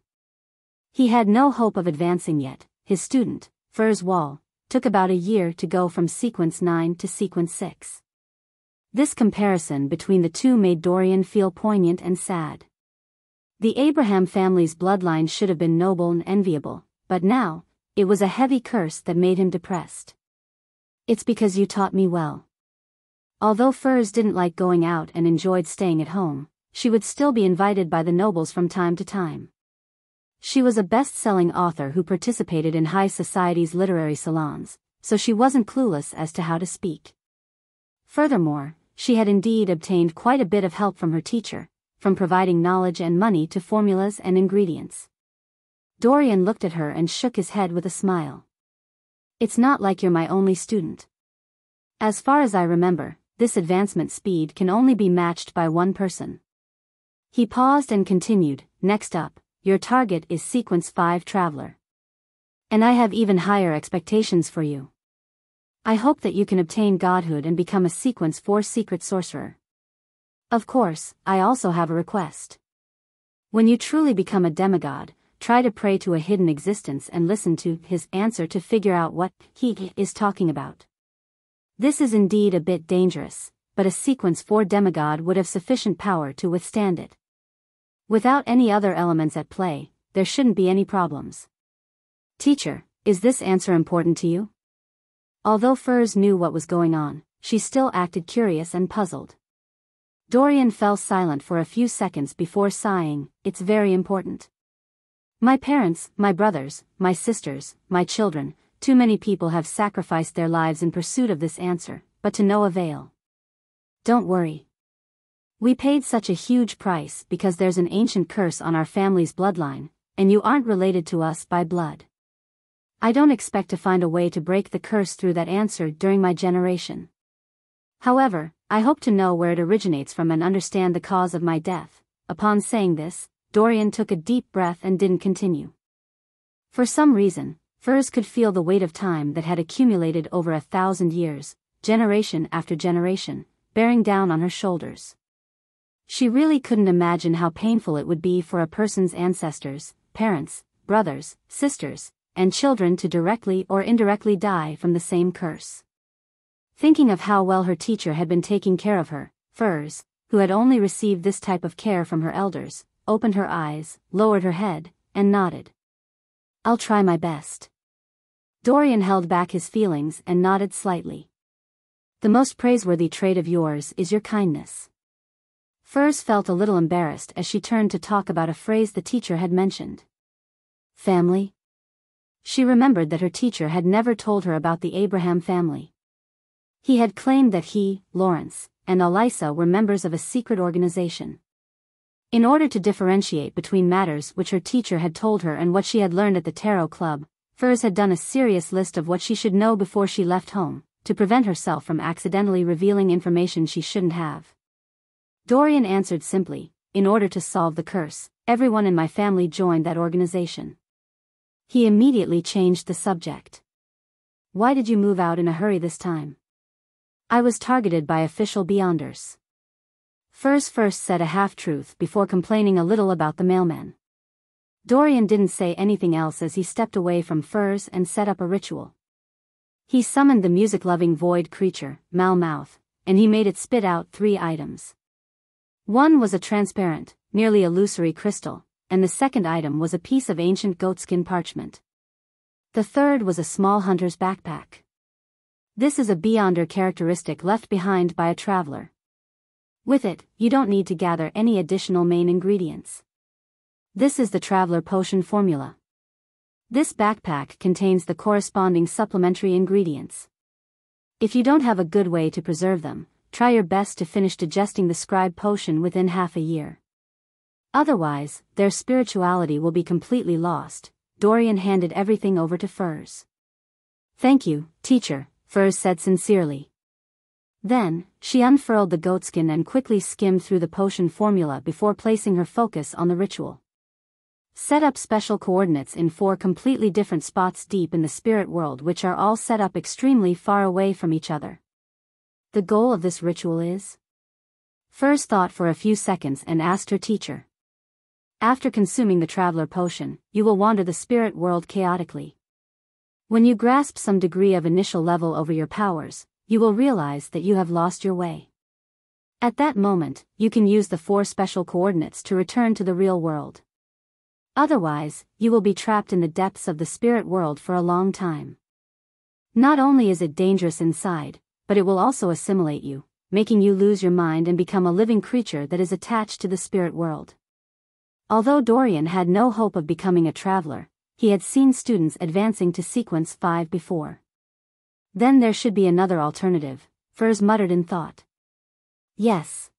He had no hope of advancing yet. His student, Furs Wall, took about a year to go from Sequence 9 to Sequence 6. This comparison between the two made Dorian feel poignant and sad. The Abraham family's bloodline should have been noble and enviable, but now, it was a heavy curse that made him depressed. It's because you taught me well. Although Furs didn't like going out and enjoyed staying at home, she would still be invited by the nobles from time to time. She was a best-selling author who participated in high society's literary salons, so she wasn't clueless as to how to speak. Furthermore, she had indeed obtained quite a bit of help from her teacher, from providing knowledge and money to formulas and ingredients. Dorian looked at her and shook his head with a smile. It's not like you're my only student. As far as I remember, this advancement speed can only be matched by one person. He paused and continued, next up, your target is Sequence 5 Traveler. And I have even higher expectations for you. I hope that you can obtain godhood and become a Sequence 4 secret sorcerer. Of course, I also have a request. When you truly become a demigod, try to pray to a hidden existence and listen to his answer to figure out what he is talking about. This is indeed a bit dangerous, but a Sequence 4 demigod would have sufficient power to withstand it. Without any other elements at play, there shouldn't be any problems. Teacher, is this answer important to you? Although Furs knew what was going on, she still acted curious and puzzled. Dorian fell silent for a few seconds before sighing, it's very important. My parents, my brothers, my sisters, my children, too many people have sacrificed their lives in pursuit of this answer, but to no avail. Don't worry. We paid such a huge price because there's an ancient curse on our family's bloodline, and you aren't related to us by blood. I don't expect to find a way to break the curse through that answer during my generation. However, I hope to know where it originates from and understand the cause of my death. Upon saying this, Dorian took a deep breath and didn't continue. For some reason, Furs could feel the weight of time that had accumulated over 1,000 years, generation after generation, bearing down on her shoulders. She really couldn't imagine how painful it would be for a person's ancestors, parents, brothers, sisters, and children to directly or indirectly die from the same curse. Thinking of how well her teacher had been taking care of her, Furs, who had only received this type of care from her elders, opened her eyes, lowered her head, and nodded. I'll try my best. Dorian held back his feelings and nodded slightly. The most praiseworthy trait of yours is your kindness. Furs felt a little embarrassed as she turned to talk about a phrase the teacher had mentioned. Family? She remembered that her teacher had never told her about the Abraham family. He had claimed that he, Lawrence, and Alyssa were members of a secret organization. In order to differentiate between matters which her teacher had told her and what she had learned at the Tarot Club, Furs had done a serious list of what she should know before she left home, to prevent herself from accidentally revealing information she shouldn't have. Dorian answered simply, in order to solve the curse, everyone in my family joined that organization. He immediately changed the subject. Why did you move out in a hurry this time? I was targeted by official Beyonders. Furs first said a half-truth before complaining a little about the mailman. Dorian didn't say anything else as he stepped away from Furs and set up a ritual. He summoned the music-loving void creature, Malmouth, and he made it spit out 3 items. One was a transparent, nearly illusory crystal, and the second item was a piece of ancient goatskin parchment. The third was a small hunter's backpack. This is a Beyonder characteristic left behind by a traveler. With it, you don't need to gather any additional main ingredients. This is the traveler potion formula. This backpack contains the corresponding supplementary ingredients. If you don't have a good way to preserve them, try your best to finish digesting the scribe potion within half a year. Otherwise, their spirituality will be completely lost. Dorian handed everything over to Furs. Thank you, teacher, Furs said sincerely. Then, she unfurled the goatskin and quickly skimmed through the potion formula before placing her focus on the ritual. Set up special coordinates in 4 completely different spots deep in the spirit world which are all set up extremely far away from each other. The goal of this ritual is? Furs thought for a few seconds and asked her teacher. After consuming the traveler potion, you will wander the spirit world chaotically. When you grasp some degree of initial level over your powers, you will realize that you have lost your way. At that moment, you can use the 4 special coordinates to return to the real world. Otherwise, you will be trapped in the depths of the spirit world for a long time. Not only is it dangerous inside, but it will also assimilate you, making you lose your mind and become a living creature that is attached to the spirit world. Although Dorian had no hope of becoming a traveler, he had seen students advancing to sequence 5 before. Then there should be another alternative, Furs muttered in thought. Yes.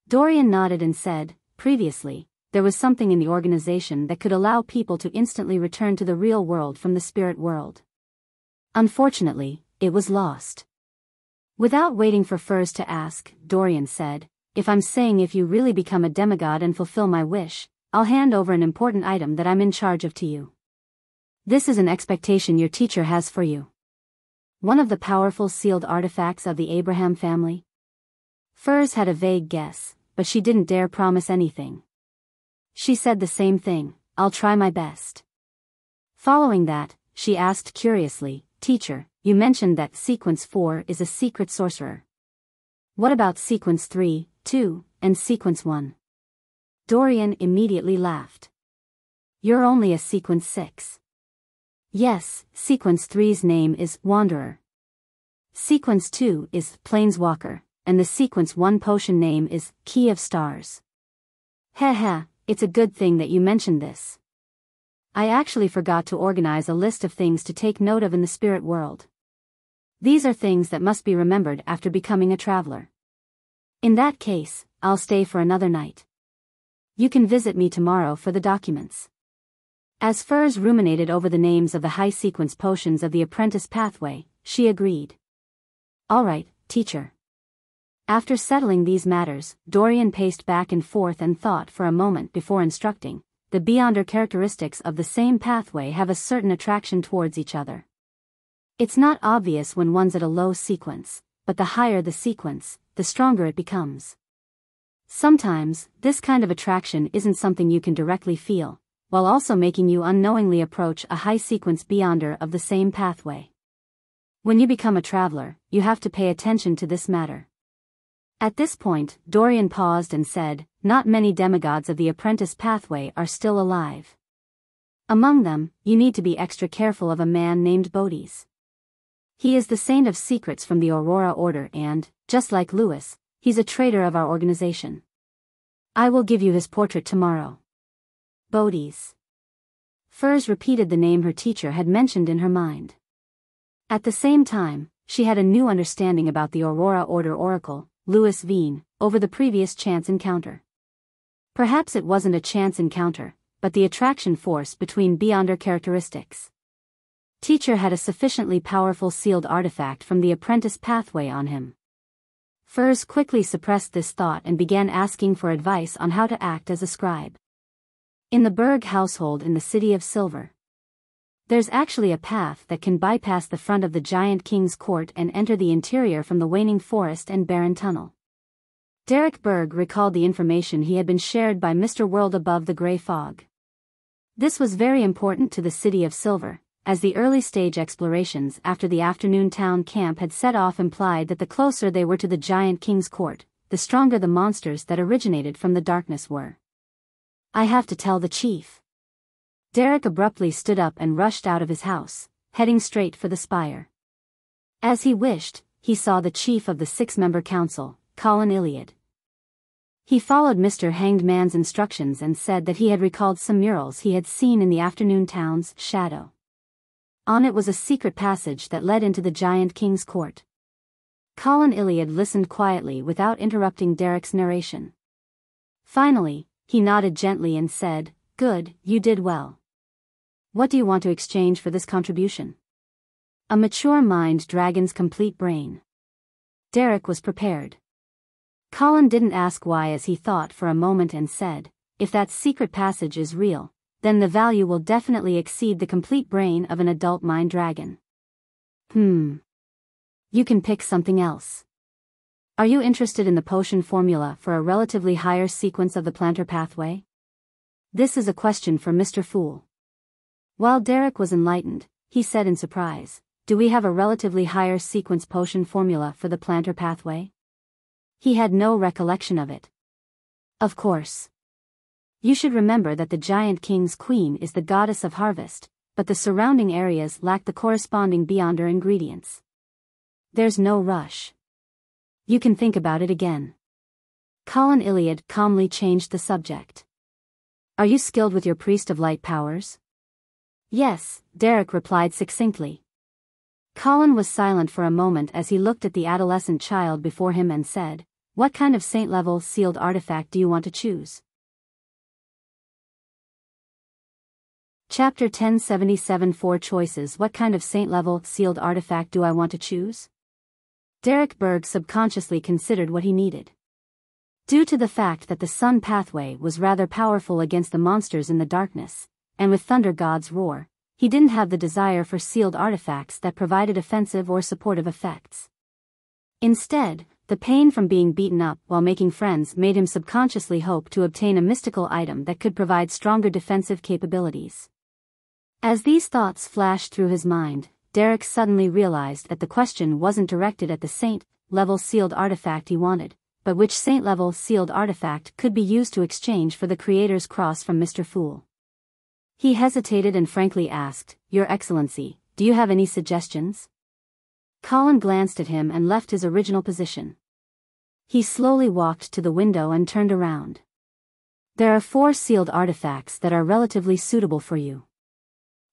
Dorian nodded and said, previously, there was something in the organization that could allow people to instantly return to the real world from the spirit world. Unfortunately, it was lost. Without waiting for Furs to ask, Dorian said, if you really become a demigod and fulfill my wish, I'll hand over an important item that I'm in charge of to you. This is an expectation your teacher has for you. One of the powerful sealed artifacts of the Abraham family? Furs had a vague guess, but she didn't dare promise anything. She said the same thing, I'll try my best. Following that, she asked curiously, Teacher, you mentioned that sequence 4 is a secret sorcerer. What about sequence 3, 2, and sequence 1? Dorian immediately laughed. You're only a sequence 6. Yes, sequence 3's name is Wanderer. Sequence 2 is Planeswalker, and the sequence 1 potion name is Key of Stars. Heh, it's a good thing that you mentioned this. I actually forgot to organize a list of things to take note of in the spirit world. These are things that must be remembered after becoming a traveler. In that case, I'll stay for another night. You can visit me tomorrow for the documents. As Furs ruminated over the names of the high sequence potions of the apprentice pathway, she agreed. All right, teacher. After settling these matters, Dorian paced back and forth and thought for a moment before instructing. The beyonder characteristics of the same pathway have a certain attraction towards each other. It's not obvious when one's at a low sequence, but the higher the sequence, the stronger it becomes. Sometimes, this kind of attraction isn't something you can directly feel, while also making you unknowingly approach a high sequence beyonder of the same pathway. When you become a traveler, you have to pay attention to this matter. At this point, Dorian paused and said, not many demigods of the apprentice pathway are still alive. Among them, you need to be extra careful of a man named Bodis. He is the saint of secrets from the Aurora Order and, just like Lewis, he's a traitor of our organization. I will give you his portrait tomorrow. Bodis. Furs repeated the name her teacher had mentioned in her mind. At the same time, she had a new understanding about the Aurora Order Oracle, Louis Veen, over the previous chance encounter. Perhaps it wasn't a chance encounter, but the attraction force between beyonder characteristics. Teacher had a sufficiently powerful sealed artifact from the apprentice pathway on him. Furs quickly suppressed this thought and began asking for advice on how to act as a scribe. In the Berg household in the City of Silver, there's actually a path that can bypass the front of the Giant King's court and enter the interior from the Waning Forest and Barren Tunnel. Derek Berg recalled the information he had been shared by Mr. World above the gray fog. This was very important to the City of Silver, as the early-stage explorations after the afternoon town camp had set off implied that the closer they were to the Giant King's court, the stronger the monsters that originated from the darkness were. I have to tell the chief. Derek abruptly stood up and rushed out of his house, heading straight for the spire. As he wished, he saw the chief of the 6-member council, Colin Iliad. He followed Mr. Hanged Man's instructions and said that he had recalled some murals he had seen in the afternoon town's shadow. On it was a secret passage that led into the Giant King's court. Colin Iliad listened quietly without interrupting Derek's narration. Finally, he nodded gently and said, "Good, you did well. What do you want to exchange for this contribution?" A mature mind dragon's complete brain. Derek was prepared. Colin didn't ask why as he thought for a moment and said, "If that secret passage is real, then the value will definitely exceed the complete brain of an adult mind dragon." You can pick something else. Are you interested in the potion formula for a relatively higher sequence of the plantar pathway? This is a question for Mr. Fool. While Derek was enlightened, he said in surprise, do we have a relatively higher sequence potion formula for the planter pathway? He had no recollection of it. Of course. You should remember that the Giant King's queen is the goddess of harvest, but the surrounding areas lack the corresponding beyonder ingredients. There's no rush. You can think about it again. Colin Iliad calmly changed the subject. Are you skilled with your Priest of Light powers? Yes, Derek replied succinctly. Colin was silent for a moment as he looked at the adolescent child before him and said, what kind of saint-level sealed artifact do you want to choose? Chapter 1077 4 Choices. What kind of saint-level sealed artifact do I want to choose? Derek Berg subconsciously considered what he needed. Due to the fact that the sun pathway was rather powerful against the monsters in the darkness, and with Thunder God's roar, he didn't have the desire for sealed artifacts that provided offensive or supportive effects. Instead, the pain from being beaten up while making friends made him subconsciously hope to obtain a mystical item that could provide stronger defensive capabilities. As these thoughts flashed through his mind, Derek suddenly realized that the question wasn't directed at the saint-level sealed artifact he wanted, but which saint-level sealed artifact could be used to exchange for the Creator's cross from Mr. Fool. He hesitated and frankly asked, Your Excellency, do you have any suggestions? Colin glanced at him and left his original position. He slowly walked to the window and turned around. There are 4 sealed artifacts that are relatively suitable for you.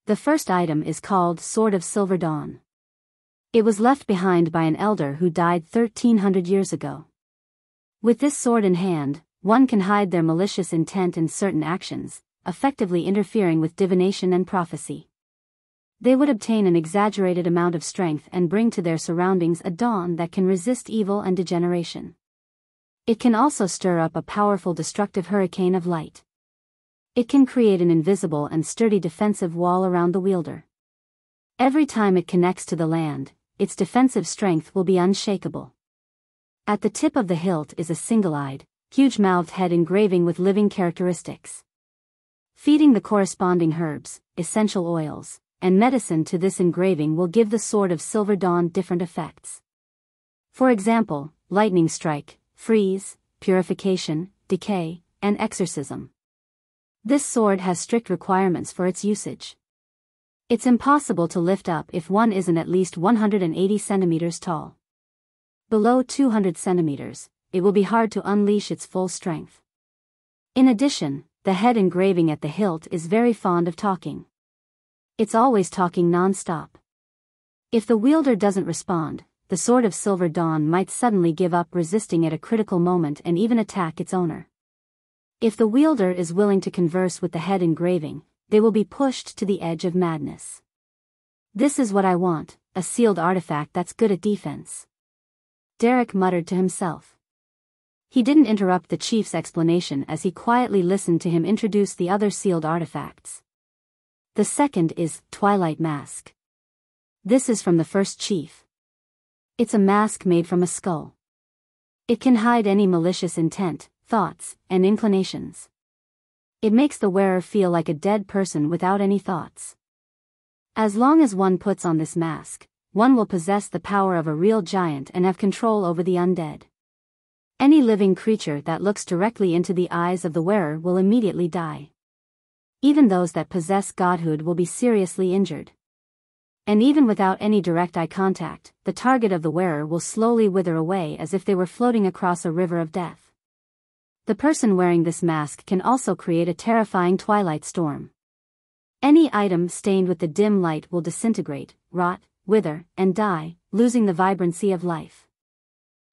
The first item is called Sword of Silver Dawn. It was left behind by an elder who died 1300 years ago. With this sword in hand, one can hide their malicious intent in certain actions, effectively interfering with divination and prophecy. They would obtain an exaggerated amount of strength and bring to their surroundings a dawn that can resist evil and degeneration. It can also stir up a powerful destructive hurricane of light. It can create an invisible and sturdy defensive wall around the wielder. Every time it connects to the land, its defensive strength will be unshakable. At the tip of the hilt is a single-eyed, huge-mouthed head engraving with living characteristics. Feeding the corresponding herbs, essential oils, and medicine to this engraving will give the Sword of Silver Dawn different effects. For example, lightning strike, freeze, purification, decay, and exorcism. This sword has strict requirements for its usage. It's impossible to lift up if one isn't at least 180 centimeters tall. Below 200 centimeters, it will be hard to unleash its full strength. In addition, the head engraving at the hilt is very fond of talking. It's always talking non-stop. If the wielder doesn't respond, the Sword of Silver Dawn might suddenly give up resisting at a critical moment and even attack its owner. If the wielder is willing to converse with the head engraving, they will be pushed to the edge of madness. This is what I want, a sealed artifact that's good at defense. Derek muttered to himself. He didn't interrupt the chief's explanation as he quietly listened to him introduce the other sealed artifacts. The second is Twilight Mask. This is from the first chief. It's a mask made from a skull. It can hide any malicious intent, thoughts, and inclinations. It makes the wearer feel like a dead person without any thoughts. As long as one puts on this mask, one will possess the power of a real giant and have control over the undead. Any living creature that looks directly into the eyes of the wearer will immediately die. Even those that possess godhood will be seriously injured. And even without any direct eye contact, the target of the wearer will slowly wither away as if they were floating across a river of death. The person wearing this mask can also create a terrifying twilight storm. Any item stained with the dim light will disintegrate, rot, wither, and die, losing the vibrancy of life.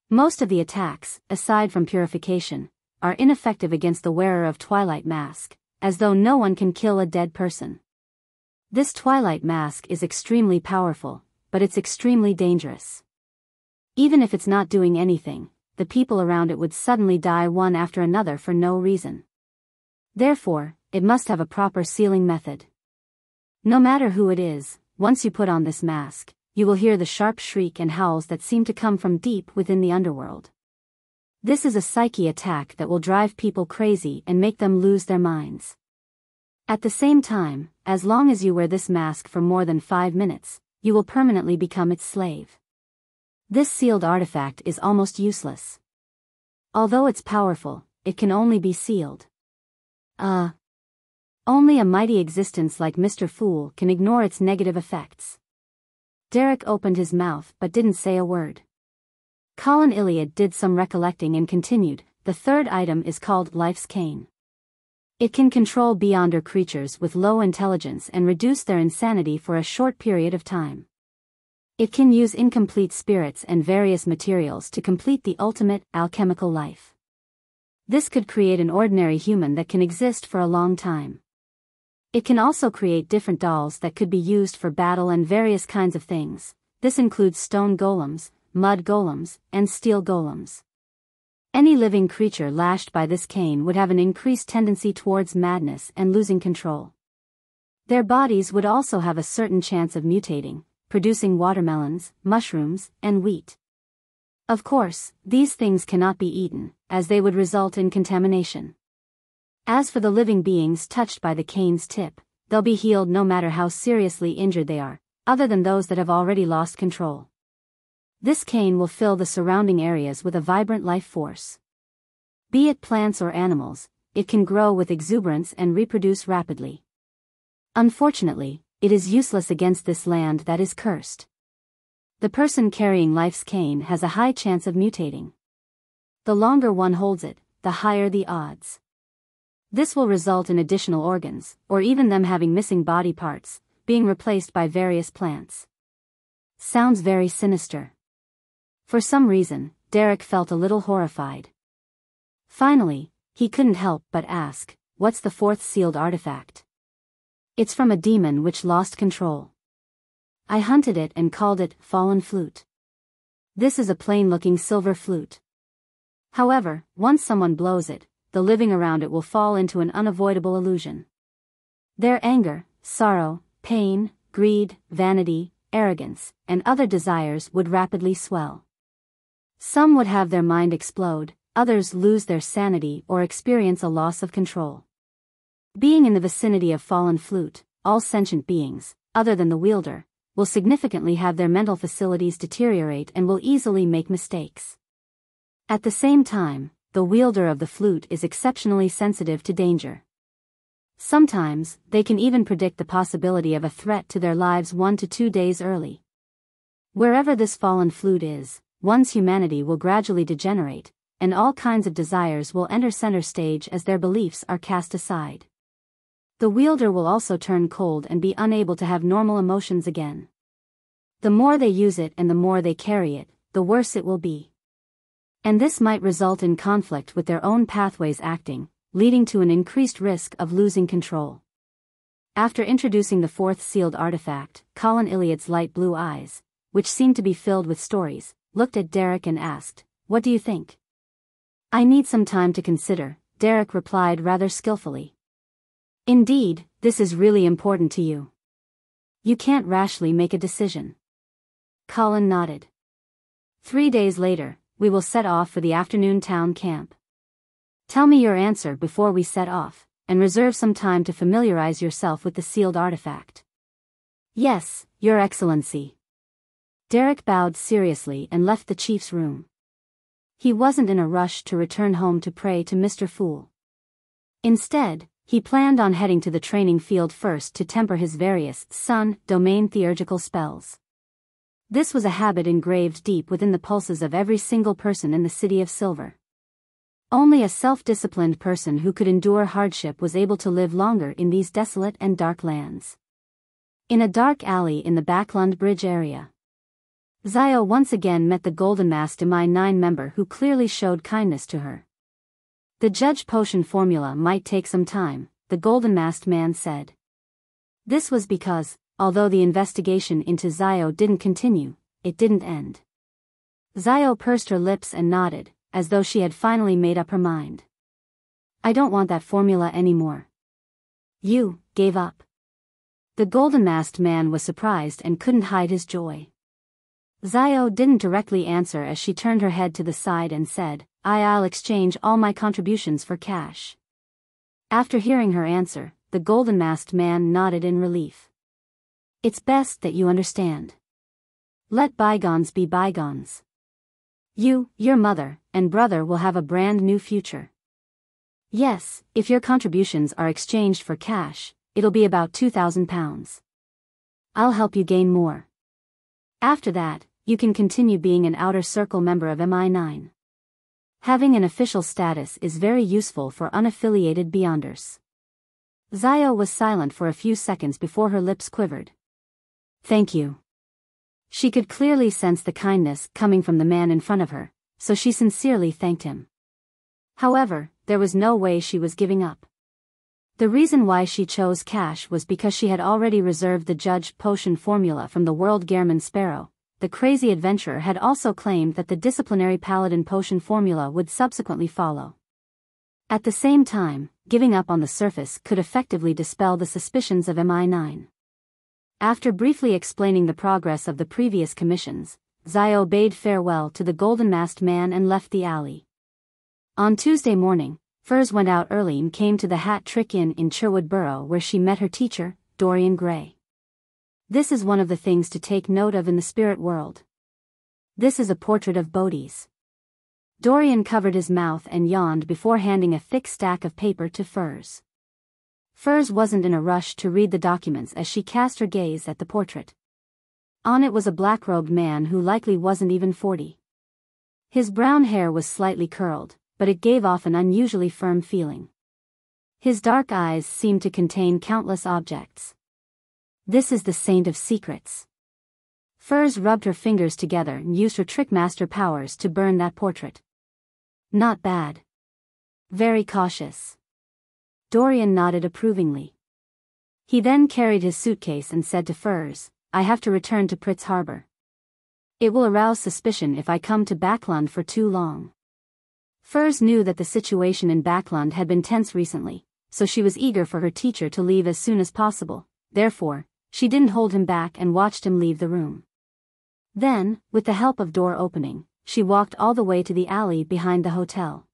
Most of the attacks, aside from purification, are ineffective against the wearer of Twilight Mask, as though no one can kill a dead person. This Twilight Mask is extremely powerful, but it's extremely dangerous. Even if it's not doing anything, the people around it would suddenly die one after another for no reason. Therefore, it must have a proper sealing method. No matter who it is, once you put on this mask, you will hear the sharp shriek and howls that seem to come from deep within the underworld. This is a psyche attack that will drive people crazy and make them lose their minds. At the same time, as long as you wear this mask for more than 5 minutes, you will permanently become its slave. This sealed artifact is almost useless. Although it's powerful, it can only be sealed. Only a mighty existence like Mr. Fool can ignore its negative effects. Derek opened his mouth but didn't say a word. Colin Iliad did some recollecting and continued, the third item is called Life's Cane. It can control beyonder creatures with low intelligence and reduce their insanity for a short period of time. It can use incomplete spirits and various materials to complete the ultimate alchemical life. This could create an ordinary human that can exist for a long time. It can also create different dolls that could be used for battle and various kinds of things. This includes stone golems, mud golems, and steel golems. Any living creature lashed by this cane would have an increased tendency towards madness and losing control. Their bodies would also have a certain chance of mutating, producing watermelons, mushrooms, and wheat. Of course, these things cannot be eaten, as they would result in contamination. As for the living beings touched by the cane's tip, they'll be healed no matter how seriously injured they are, other than those that have already lost control. This cane will fill the surrounding areas with a vibrant life force. Be it plants or animals, it can grow with exuberance and reproduce rapidly. Unfortunately, it is useless against this land that is cursed. The person carrying Life's Cane has a high chance of mutating. The longer one holds it, the higher the odds. This will result in additional organs, or even them having missing body parts, being replaced by various plants. Sounds very sinister. For some reason, Derek felt a little horrified. Finally, he couldn't help but ask, what's the fourth sealed artifact? It's from a demon which lost control. I hunted it and called it Fallen Flute. This is a plain-looking silver flute. However, once someone blows it, the living around it will fall into an unavoidable illusion. Their anger, sorrow, pain, greed, vanity, arrogance, and other desires would rapidly swell. Some would have their mind explode, others lose their sanity or experience a loss of control. Being in the vicinity of Fallen Flute, all sentient beings, other than the wielder, will significantly have their mental facilities deteriorate and will easily make mistakes. At the same time, the wielder of the flute is exceptionally sensitive to danger. Sometimes, they can even predict the possibility of a threat to their lives 1 to 2 days early. Wherever this fallen flute is, one's humanity will gradually degenerate, and all kinds of desires will enter center stage as their beliefs are cast aside. The wielder will also turn cold and be unable to have normal emotions again. The more they use it and the more they carry it, the worse it will be. And this might result in conflict with their own pathways acting, leading to an increased risk of losing control. After introducing the fourth sealed artifact, Colin Iliad's light blue eyes, which seemed to be filled with stories, looked at Derek and asked, "What do you think?" "I need some time to consider," Derek replied rather skillfully. "Indeed, this is really important to you. You can't rashly make a decision." Colin nodded. 3 days later, we will set off for the afternoon town camp. Tell me your answer before we set off, and reserve some time to familiarize yourself with the sealed artifact." "Yes, Your Excellency." Derek bowed seriously and left the chief's room. He wasn't in a rush to return home to pray to Mr. Fool. Instead, he planned on heading to the training field first to temper his various domain theurgical spells. This was a habit engraved deep within the pulses of every single person in the City of Silver. Only a self-disciplined person who could endure hardship was able to live longer in these desolate and dark lands. In a dark alley in the Backlund Bridge area, Zio once again met the Golden Masked Demai 9 member who clearly showed kindness to her. "The judge potion formula might take some time," the Golden Masked man said. This was because, although the investigation into Zio didn't continue, it didn't end. Zio pursed her lips and nodded, as though she had finally made up her mind. "I don't want that formula anymore." "You gave up?" The Golden Masked man was surprised and couldn't hide his joy. Zio didn't directly answer as she turned her head to the side and said, "I'll exchange all my contributions for cash." After hearing her answer, the The golden-masked man nodded in relief. It's best that you understand. Let bygones be bygones. You, your mother, and brother will have a brand new future. Yes, if your contributions are exchanged for cash, it'll be about £2,000. I'll help you gain more. After that, you can continue being an outer circle member of MI9. Having an official status is very useful for unaffiliated Beyonders. Xiao was silent for a few seconds before her lips quivered. Thank you. She could clearly sense the kindness coming from the man in front of her, so she sincerely thanked him. However, there was no way she was giving up. The reason why she chose cash was because she had already reserved the judged potion formula from the world Gehrman Sparrow. The crazy adventurer had also claimed that the disciplinary paladin potion formula would subsequently follow. At the same time, giving up on the surface could effectively dispel the suspicions of MI9. After briefly explaining the progress of the previous commissions, Xiao bade farewell to the golden-masked man and left the alley. On Tuesday morning, Furs went out early and came to the Hat Trick Inn in Sherwood Borough where she met her teacher, Dorian Gray. This is one of the things to take note of in the spirit world. This is a portrait of Bodhi's. Dorian covered his mouth and yawned before handing a thick stack of paper to Furs. Furs wasn't in a rush to read the documents as she cast her gaze at the portrait. On it was a black-robed man who likely wasn't even 40. His brown hair was slightly curled, but it gave off an unusually firm feeling. His dark eyes seemed to contain countless objects. This is the Saint of Secrets. Furs rubbed her fingers together and used her Trickmaster powers to burn that portrait. Not bad. Very cautious. Dorian nodded approvingly. He then carried his suitcase and said to Furs, I have to return to Pritz Harbor. It will arouse suspicion if I come to Backlund for too long. Furs knew that the situation in Backlund had been tense recently, so she was eager for her teacher to leave as soon as possible. Therefore, she didn't hold him back and watched him leave the room. Then, with the help of door opening, she walked all the way to the alley behind the hotel.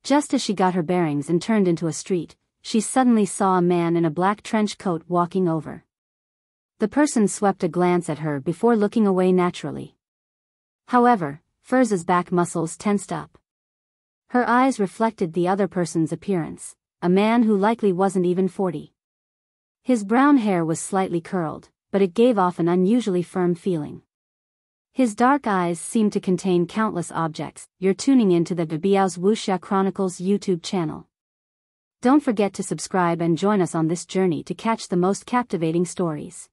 Just as she got her bearings and turned into a street, she suddenly saw a man in a black trench coat walking over. The person swept a glance at her before looking away naturally. However, Furs's back muscles tensed up. Her eyes reflected the other person's appearance, a man who likely wasn't even 40. His brown hair was slightly curled, but it gave off an unusually firm feeling. His dark eyes seemed to contain countless objects. You're tuning into the Biyao's Wuxia Chronicles YouTube channel. Don't forget to subscribe and join us on this journey to catch the most captivating stories.